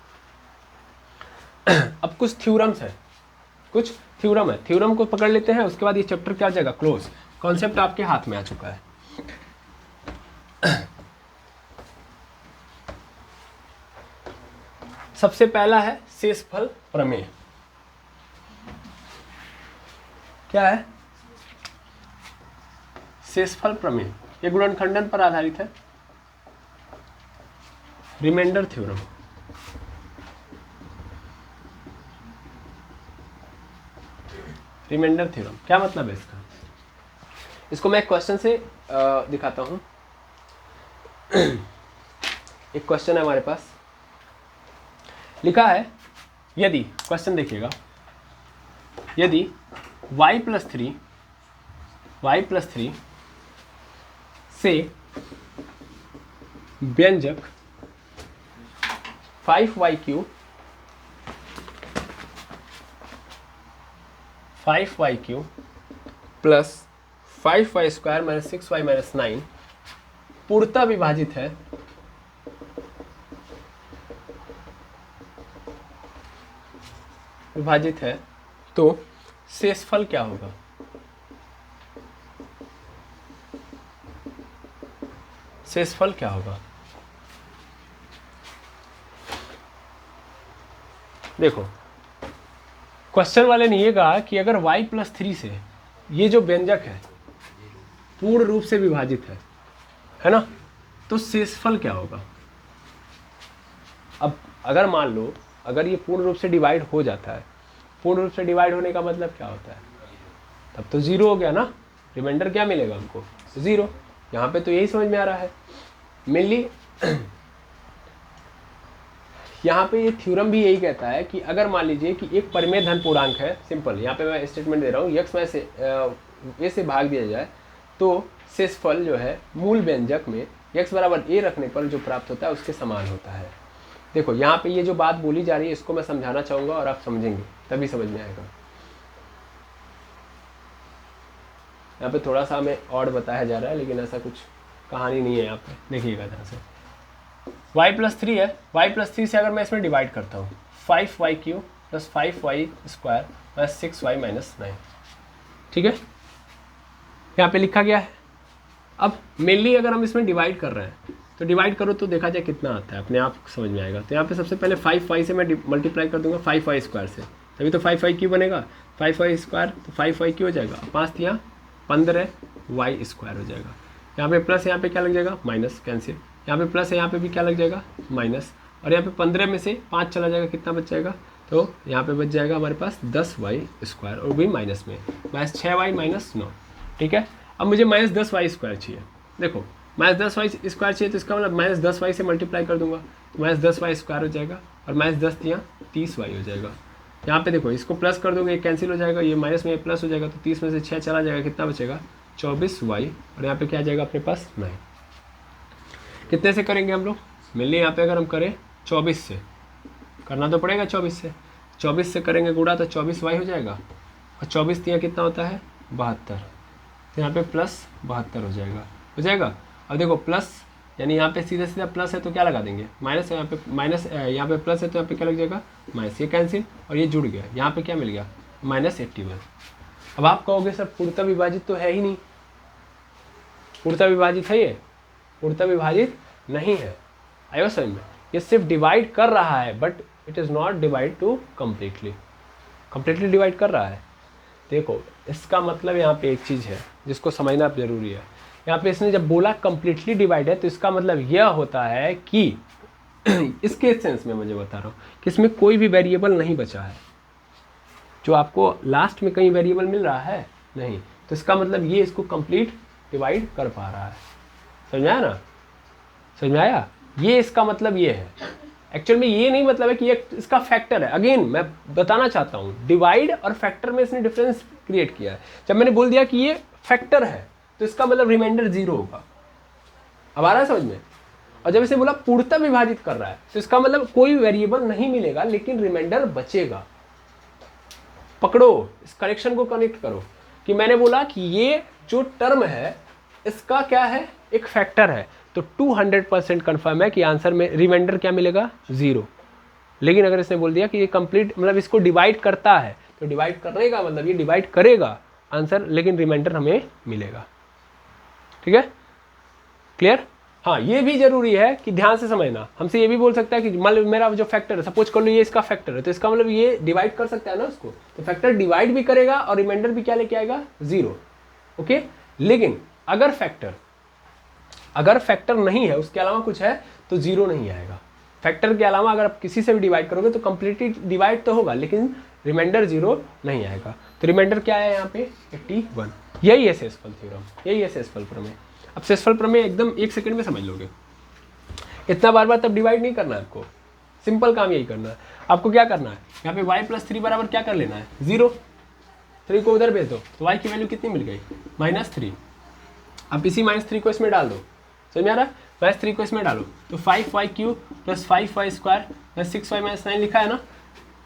अब कुछ थ्योरम्स है, कुछ थ्योरम है, थ्योरम को पकड़ लेते हैं, उसके बाद ये चैप्टर क्या हो जाएगा क्लोज, कॉन्सेप्ट आपके हाथ में आ चुका है। सबसे पहला है शेषफल प्रमेय। क्या है शेषफल प्रमेय, ये गुणनखंडन पर आधारित है, रिमाइंडर थ्योरम। रिमाइंडर थ्योरम क्या मतलब है इसका, इसको मैं एक क्वेश्चन से दिखाता हूं। एक क्वेश्चन है हमारे पास, लिखा है यदि, क्वेश्चन देखिएगा, यदि y + 3 y+3 से व्यंजक 5y³ 5y³ plus 5y² minus 6y minus 9 पूर्णतः विभाजित है तो शेषफल क्या होगा? शेषफल क्या होगा? देखो, क्वेश्चन वाले ने ये कहा कि अगर y+3 से ये जो व्यंजक है पूर्ण रूप से विभाजित है ना, तो शेषफल क्या होगा? अब अगर मान लो अगर ये पूर्ण रूप से डिवाइड हो जाता है, पूर्ण रूप से डिवाइड होने का मतलब क्या होता है? तब तो जीरो हो गया ना, रिमाइंडर क्या मिलेगा हमको? जीरो। यहाँ पे तो यही समझ में आ रहा है मेनली। यहाँ पे ये थ्योरम भी यही कहता है कि अगर मान लीजिए कि एक परिमेय धन पूर्णांक है, सिंपल यहाँ पे मैं स्टेटमेंट दे रहा हूँ, x में से a से भाग दिया जाए तो शेषफल जो है मूल व्यंजक में x बराबर a रखने पर जो प्राप्त होता है उसके समान होता है। देखो यहाँ पे ये जो बात बोली जा रही है इसको मैं समझाना चाहूँगा और आप समझेंगे तभी समझ में आएगा। यहाँ पे थोड़ा सा हमें और बताया जा रहा है लेकिन ऐसा कुछ कहानी नहीं है। यहाँ पे देखिएगा ध्यान से, y+3 है, y+3 से अगर मैं इसमें डिवाइड करता हूँ 5y³ plus 5y² plus 6y minus 9, ठीक है, यहाँ पे लिखा गया है। अब मेनली अगर हम इसमें डिवाइड कर रहे हैं तो डिवाइड करो तो देखा जाए कितना आता है, अपने आप समझ में आएगा। तो यहाँ पे सबसे पहले 5y से मैं मल्टीप्लाई कर दूंगा 5y² से, तभी तो 5y³ बनेगा। 5y² तो 5y³ हो जाएगा, 5 यहाँ 15y² हो जाएगा। यहाँ पे प्लस, यहाँ पे क्या लग जाएगा? Minus, cancel. यहाँ पे प्लस है, यहाँ पे भी क्या लग जाएगा? माइनस। और यहाँ पे 15 में से 5 चला जाएगा, कितना बच जाएगा? तो यहाँ पे बच जाएगा हमारे पास 10y² और भी माइनस में, माइनस 6y माइनस 9, ठीक है। अब मुझे माइनस 10y² चाहिए। देखो माइनस 10y² चाहिए तो इसका मतलब माइनस 10y से मल्टीप्लाई कर दूंगा तो माइनस 10y² हो जाएगा और माइनस 10 यहाँ 30y हो जाएगा। यहाँ पे देखो इसको प्लस कर दोगे, कैंसिल हो जाएगा, ये माइनस में प्लस हो जाएगा तो 30 में से 6 चला जाएगा, कितना बचेगा? 24y। और यहाँ पे क्या आ जाएगा अपने पास? 9। कितने से करेंगे हम लोग? मिलने यहाँ पे अगर हम करें 24 से, करना तो पड़ेगा 24 से करेंगे गुणा तो 24y हो जाएगा और 24 यहाँ कितना होता है? 72। तो यहाँ पे प्लस 72 हो जाएगा। अब देखो प्लस यानी यहाँ पे सीधा सीधा प्लस है तो क्या लगा देंगे? माइनस है, यहाँ पे माइनस, यहाँ पे प्लस है तो यहाँ पे क्या लग जाएगा? माइनस। ये कैंसिल और ये जुड़ गया, यहाँ पे क्या मिल गया? माइनस 81। अब आप कहोगे सर पूर्णतः विभाजित तो है ही नहीं, पूर्णतः विभाजित है ये? पूर्णतः विभाजित नहीं है, आयो समझ में? ये सिर्फ डिवाइड कर रहा है but it is not divide two completely divide कर रहा है। देखो इसका मतलब यहाँ पे एक चीज़ है जिसको समझना जरूरी है। यहाँ पे इसने जब बोला कंप्लीटली डिवाइड है तो इसका मतलब यह होता है कि इसके सेंस में मुझे बता रहा हूँ कि इसमें कोई भी वेरिएबल नहीं बचा है, जो आपको लास्ट में कहीं वेरिएबल मिल रहा है नहीं, तो इसका मतलब ये इसको कंप्लीट डिवाइड कर पा रहा है। समझ में आया ना? समझ में आया? ये इसका मतलब ये है। एक्चुअल में ये नहीं मतलब है कि ये इसका फैक्टर है। अगेन मैं बताना चाहता हूँ डिवाइड और फैक्टर में इसने डिफरेंस क्रिएट किया है। जब मैंने बोल दिया कि ये फैक्टर है तो इसका मतलब रिमाइंडर 0 होगा। अब आ रहा है समझ में? और जब इसे बोला पूर्णतः विभाजित कर रहा है तो इसका मतलब कोई वेरिएबल नहीं मिलेगा लेकिन रिमाइंडर बचेगा। पकड़ो, इस कनेक्शन को कनेक्ट करो कि मैंने बोला कि ये जो टर्म है इसका क्या है? एक फैक्टर है, तो 200% कन्फर्म है कि आंसर में रिमाइंडर क्या मिलेगा? 0। लेकिन अगर इसने बोल दिया कि ये कंप्लीट मतलब इसको डिवाइड करता है तो डिवाइड करने का मतलब ये डिवाइड करेगा आंसर, लेकिन रिमाइंडर हमें मिलेगा। ठीक है, क्लियर? हाँ, ये भी जरूरी है कि ध्यान से समझना। हमसे ये भी बोल सकता है कि मान लो मेरा जो फैक्टर है, सपोज कर लो ये इसका फैक्टर है, तो इसका मतलब ये डिवाइड कर सकता है ना उसको, तो फैक्टर डिवाइड भी करेगा और रिमाइंडर भी क्या लेके आएगा? 0। ओके, लेकिन अगर फैक्टर नहीं है, उसके अलावा कुछ है तो 0 नहीं आएगा। फैक्टर के अलावा अगर आप किसी से भी डिवाइड करोगे तो कंप्लीटली डिवाइड तो होगा लेकिन रिमाइंडर 0 नहीं आएगा। तो रिमाइंडर क्या है यहाँ पे? 81। यही है शेषफल थ्योरम, यही है शेषफल प्रमेय। अब शेषफल प्रमेय एकदम 1 सेकंड में समझ लोगे। इतना बार बार तब डिवाइड नहीं करना है आपको, सिंपल काम यही करना है। आपको क्या करना है? यहाँ पे y+3 बराबर क्या कर लेना है? 0। 3 को उधर भेज दो तो y की वैल्यू कितनी मिल गई, -3। अब इसी -3 को इसमें डाल दो, समझ में आ रहा है, -3 को इसमें डालो तो 5y³ + 5y² + 6y - 9 लिखा है ना।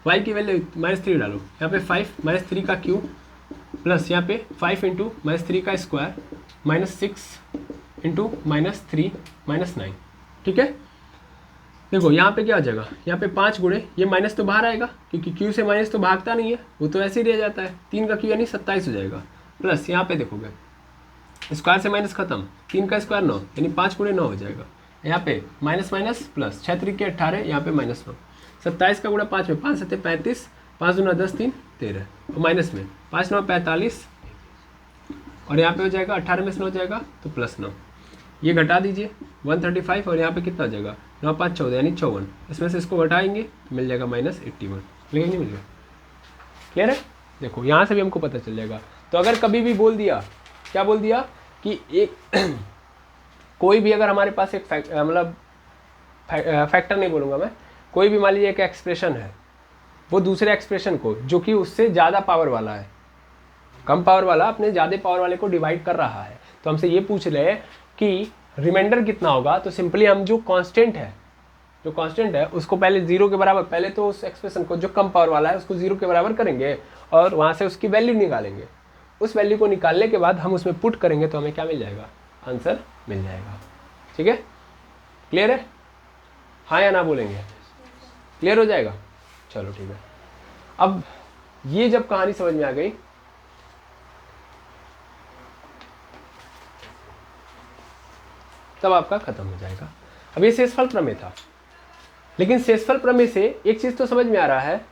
y की वैल्यू -3 डालो, यहाँ पे 5 -3 का क्यूब प्लस यहाँ पे 5 × -3 का स्क्वायर -6 × -3 - 9, ठीक है। देखो यहाँ पे क्या हो जाएगा, यहाँ पे 5 गुणे ये माइनस तो बाहर आएगा क्योंकि क्यू से माइनस तो भागता नहीं है, वो तो ऐसे ही रह जाता है। 3 का क्यू यानी 27 हो जाएगा, प्लस यहाँ पे देखोगे स्क्वायर से माइनस खत्म, 3 का स्क्वायर 9 यानी 5 गुणे 9 हो जाएगा। यहाँ पे माइनस माइनस प्लस 6 3 के 18 यहाँ पे -9, 27 का गुणा 5 में 5 7 35, 5 दूना 10 3 13 और माइनस में 5 9 45 और यहाँ पे हो जाएगा 18 में से 9 हो जाएगा तो +9, ये घटा दीजिए 135 और यहाँ पे कितना हो जाएगा 9 5 14 यानी 54, इसमें से इसको घटाएंगे तो मिल जाएगा -81, मिलेगा नहीं मिलेगा, क्लियर है। देखो यहाँ से भी हमको पता चल जाएगा। तो अगर कभी भी बोल दिया, क्या बोल दिया कि एक कोई भी अगर हमारे पास एक मतलब फैक्टर नहीं बोलूँगा मैं, कोई भी मान लीजिए एक एक्सप्रेशन है, वो दूसरे एक्सप्रेशन को जो कि उससे ज़्यादा पावर वाला है, कम पावर वाला अपने ज़्यादा पावर वाले को डिवाइड कर रहा है, तो हमसे ये पूछ रहे हैं कि रिमाइंडर कितना होगा। तो सिंपली हम जो कांस्टेंट है उसको पहले 0 के बराबर, पहले तो उस एक्सप्रेशन को जो कम पावर वाला है उसको 0 के बराबर करेंगे और वहाँ से उसकी वैल्यू निकालेंगे। उस वैल्यू को निकालने के बाद हम उसमें पुट करेंगे तो हमें क्या मिल जाएगा, आंसर मिल जाएगा, ठीक है। क्लियर है, हाँ या ना बोलेंगे, क्लियर हो जाएगा, चलो ठीक है। अब ये जब कहानी समझ में आ गई, तब आपका खत्म हो जाएगा। अब ये शेषफल प्रमेय था, लेकिन शेषफल प्रमेय से एक चीज तो समझ में आ रहा है,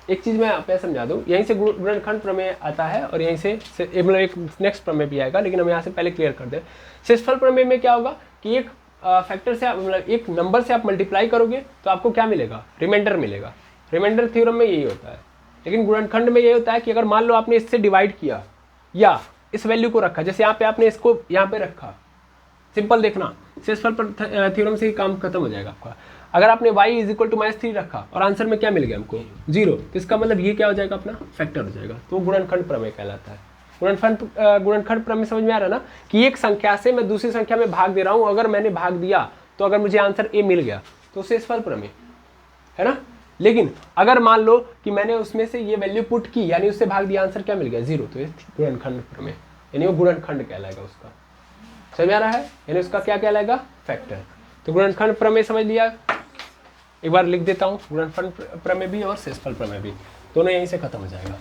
एक चीज मैं आप समझा दूं, यहीं से गुणनखंड प्रमेय आता है और यहीं से मतलब एक नेक्स्ट प्रमेय भी आएगा, लेकिन हम यहाँ से पहले क्लियर कर दें। शेषफल प्रमेय में क्या होगा कि एक फैक्टर से आप मतलब एक नंबर से आप मल्टीप्लाई करोगे तो आपको क्या मिलेगा, रिमाइंडर मिलेगा। रिमाइंडर थ्योरम में यही होता है, लेकिन गुणनखंड में ये होता है कि अगर मान लो आपने इससे डिवाइड किया या इस वैल्यू को रखा, जैसे यहाँ पे आपने इसको यहाँ पे रखा, सिंपल देखना, शेषफल थ्योरम से ही काम खत्म हो जाएगा आपका। अगर आपने y = -3 रखा और आंसर में क्या मिल गया हमको 0, तो इसका मतलब ये क्या हो जाएगा, अपना फैक्टर हो जाएगा, तो गुणनखंड प्रमेय कहलाता है। गुणनखंड प्रमेय समझ में आ रहा है ना, कि एक संख्या से मैं दूसरी संख्या में भाग दे रहा हूँ, अगर मैंने भाग दिया तो अगर मुझे आंसर a मिल गया तो शेषफल प्रमेय है ना। लेकिन अगर मान लो कि मैंने उसमें से ये वैल्यू पुट की यानी उससे भाग दिया, आंसर क्या मिल गया 0, तो ये गुणनखंड प्रमेय यानी वो गुणनखंड कहलाएगा उसका, समझ में आ रहा है, यानी उसका क्या कहलाएगा, फैक्टर। तो गुणनखंड प्रमेय समझ लिया, एक बार लिख देता हूँ, गुणनखंड प्रमेय भी और शेषफल प्रमेय भी, दोनों यहीं से खत्म हो जाएगा।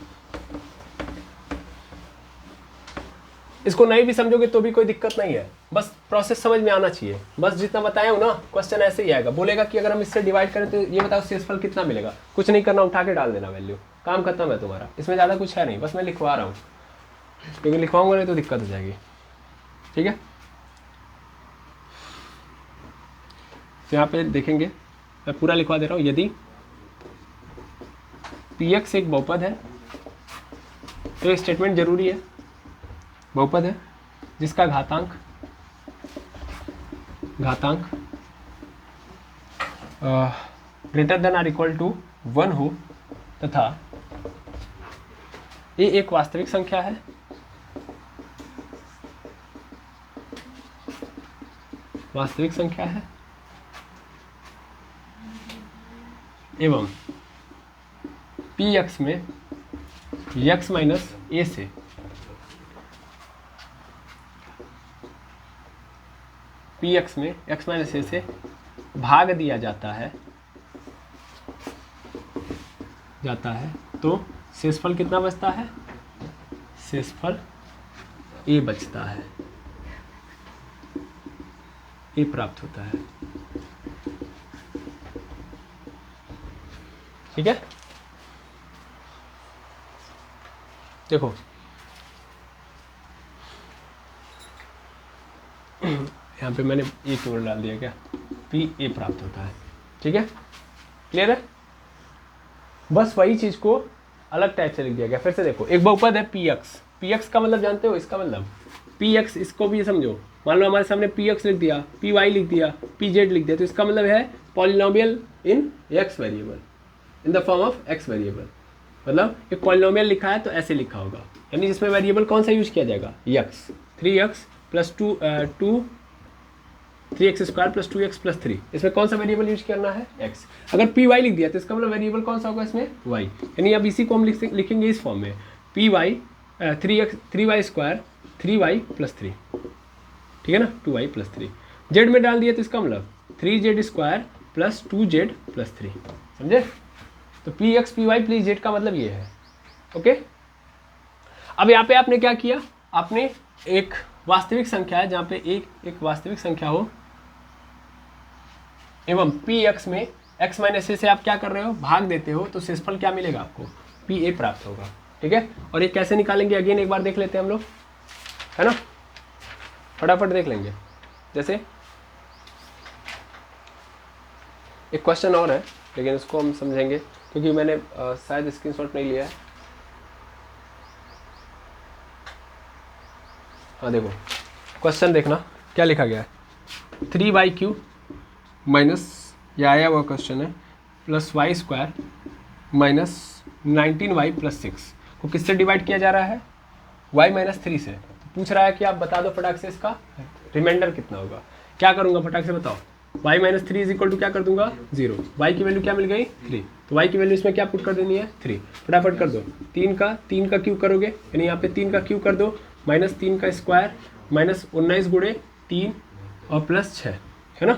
इसको नहीं भी समझोगे तो भी कोई दिक्कत नहीं है, बस प्रोसेस समझ में आना चाहिए। बस जितना बताया हूँ ना, क्वेश्चन ऐसे ही आएगा, बोलेगा कि अगर हम इससे डिवाइड करें तो ये बताओ शेषफल कितना मिलेगा, कुछ नहीं करना, उठा के डाल देना वैल्यू, काम खत्म है तुम्हारा। इसमें ज़्यादा कुछ है नहीं, बस मैं लिखवा रहा हूँ, क्योंकि लिखवाऊंगा नहीं तो दिक्कत हो जाएगी, ठीक है। तो यहाँ पे देखेंगे, मैं पूरा लिखवा दे रहा हूँ। यदि px एक बहुपद है, तो ये स्टेटमेंट जरूरी है, बहुपद है जिसका घातांक greater than or equal to 1 हो तथा ये एक वास्तविक संख्या है, एवं px में x माइनस a से px में x माइनस a से भाग दिया जाता है, तो शेषफल कितना बचता है, शेषफल a बचता है, a प्राप्त होता है, ठीक है। देखो यहाँ पे मैंने ए केवल डाल दिया, क्या पी ए प्राप्त होता है, ठीक है, क्लियर है। बस वही चीज को अलग टाइप से लिख दिया गया। फिर से देखो, एक बहुपद है px, px का मतलब जानते हो, इसका मतलब पी एक्स, इसको भी समझो, मान लो हमारे सामने पी एक्स लिख दिया, पी वाई लिख दिया, पी जेड लिख दिया, तो इसका मतलब है polynomial in x variable, in the form of x variable. मतलब एक पॉलिनोमियल लिखा है तो ऐसे लिखा होगा, यानी जिसमें वेरिएबल कौन सा यूज किया जाएगा, x, 3x plus 3x square plus 2x plus 3, इसमें कौन सा वेरिएबल यूज करना है, x। अगर पी वाई लिख दिया तो इसका मतलब वेरिएबल कौन सा होगा इसमें, y, यानी अब इसी को हम लिखेंगे इस फॉर्म में, P Y 3y square 3y plus 3, ठीक है ना, 2y प्लस 3। जेड में डाल दिया तो इसका मतलब 3z square plus 2z plus 3, समझे। तो p x p y plus z का मतलब ये है, ओके। अब यहाँ पे आपने क्या किया, आपने एक वास्तविक संख्या है जहाँ पे एक वास्तविक संख्या हो एवं पी एक्स में एक्स माइनस ए से आप क्या कर रहे हो, भाग देते हो, तो शेषफल क्या मिलेगा आपको, पी ए प्राप्त होगा, ठीक है। और ये कैसे निकालेंगे अगेन एक बार देख लेते हैं हम लोग, है ना, फटाफट देख लेंगे। जैसे एक क्वेश्चन और है लेकिन उसको हम समझेंगे क्योंकि मैंने शायद स्क्रीनशॉट नहीं लिया है। हाँ देखो क्वेश्चन देखना क्या लिखा गया है, 3y³ माइनस, यह आया हुआ क्वेश्चन है, plus y square minus 19y plus 6 को किससे डिवाइड किया जा रहा है, y माइनस 3 से। तो पूछ रहा है कि आप बता दो फटाक से इसका रिमाइंडर कितना होगा। क्या करूँगा फटाक से बताओ, y minus 3 is equal to क्या कर दूंगा 0, y की वैल्यू क्या मिल गई 3, तो y की वैल्यू इसमें क्या पुट कर देनी है 3, फटाफट कर दो, 3 का क्यूब करोगे, यानी यहाँ पे 3 का क्यूब कर दो, माइनस 3 का स्क्वायर माइनस 19 गुणे 3 और प्लस 6, है ना,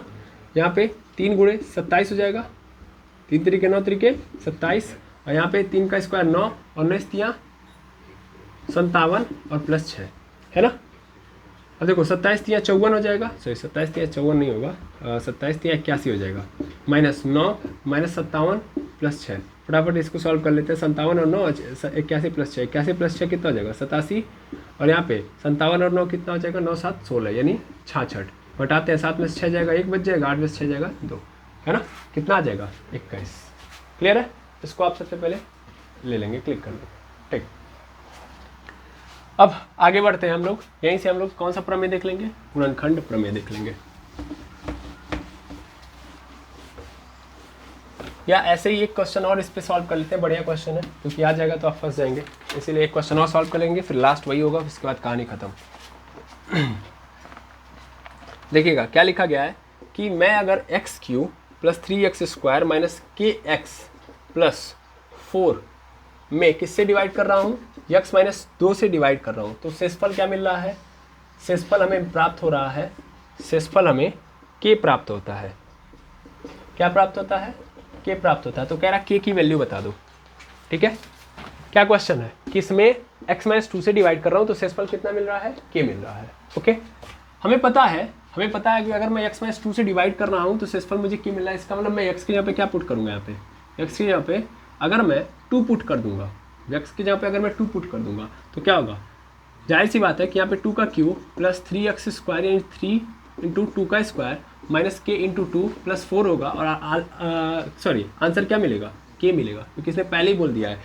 यहाँ पे 3 गुणे 27 हो जाएगा, 3 तरीके 9 तरीके 27, और यहाँ पे 3 का स्क्वायर 9 और 19 तियाँ 57 और प्लस 6, है ना। अब देखो 27 तियाँ 54 हो जाएगा, सॉरी 27 तियाँ 54 नहीं होगा, 27 तियाँ 81 हो जाएगा, माइनस 9 माइनस 57 प्लस 6, फटाफट इसको सॉल्व कर लेते हैं। 57 और 9 81 प्लस 6, 81 प्लस 6 कितना हो जाएगा 87, और यहाँ पे 57 और 9 कितना हो जाएगा 9 7 16, यानी 66, घटाते हैं 7 में से 6 जाएगा 1 बच जाएगा, 8 में से 6 जाएगा 2, है ना, कितना आ जाएगा 21। क्लियर है, इसको आप सबसे पहले ले लेंगे, क्लिक कर लो, ठीक। अब आगे बढ़ते हैं हम लोग, यहीं से हम लोग कौन सा प्रमेय देख लेंगे, गुणनखंड प्रमेय देख लेंगे, या ऐसे ही एक क्वेश्चन और इस पे सॉल्व कर लेते हैं, बढ़िया क्वेश्चन है क्योंकि आ जाएगा तो आप फंस जाएंगे, इसीलिए एक क्वेश्चन और सॉल्व कर लेंगे, फिर लास्ट वही होगा, उसके बाद कहानी खत्म। देखिएगा क्या लिखा गया है कि मैं अगर x³ plus 3x square minus kx plus 4 में किससे डिवाइड कर रहा हूँ, x माइनस 2 से डिवाइड कर रहा हूँ, तो शेषफल क्या मिल रहा है, शेषफल हमें प्राप्त हो रहा है, शेषफल हमें k प्राप्त होता है, क्या प्राप्त होता है, k प्राप्त होता है। तो कह रहा k की वैल्यू बता दो, ठीक है। क्या क्वेश्चन है कि इसमें x माइनस 2 से डिवाइड कर रहा हूँ तो शेषफल कितना मिल रहा है, k मिल रहा है, ओके। हमें पता है कि अगर मैं x माइनस 2 से डिवाइड कर रहा हूँ तो शेषफल मुझे k मिल रहा है, इसका मतलब मैं x के जगह पे क्या पुट करूँगा, यहाँ पे x की जगह पे अगर मैं 2 पुट कर दूंगा, x की जगह पे अगर मैं 2 पुट कर दूंगा तो क्या होगा, जाहिर सी बात है कि यहाँ पे 2 का क्यूब प्लस 3x स्क्वायर यानी 3 इंटू 2 का square minus k into 2 plus 4 होगा, और सॉरी आंसर क्या मिलेगा, k मिलेगा, क्योंकि इसने पहले ही बोल दिया है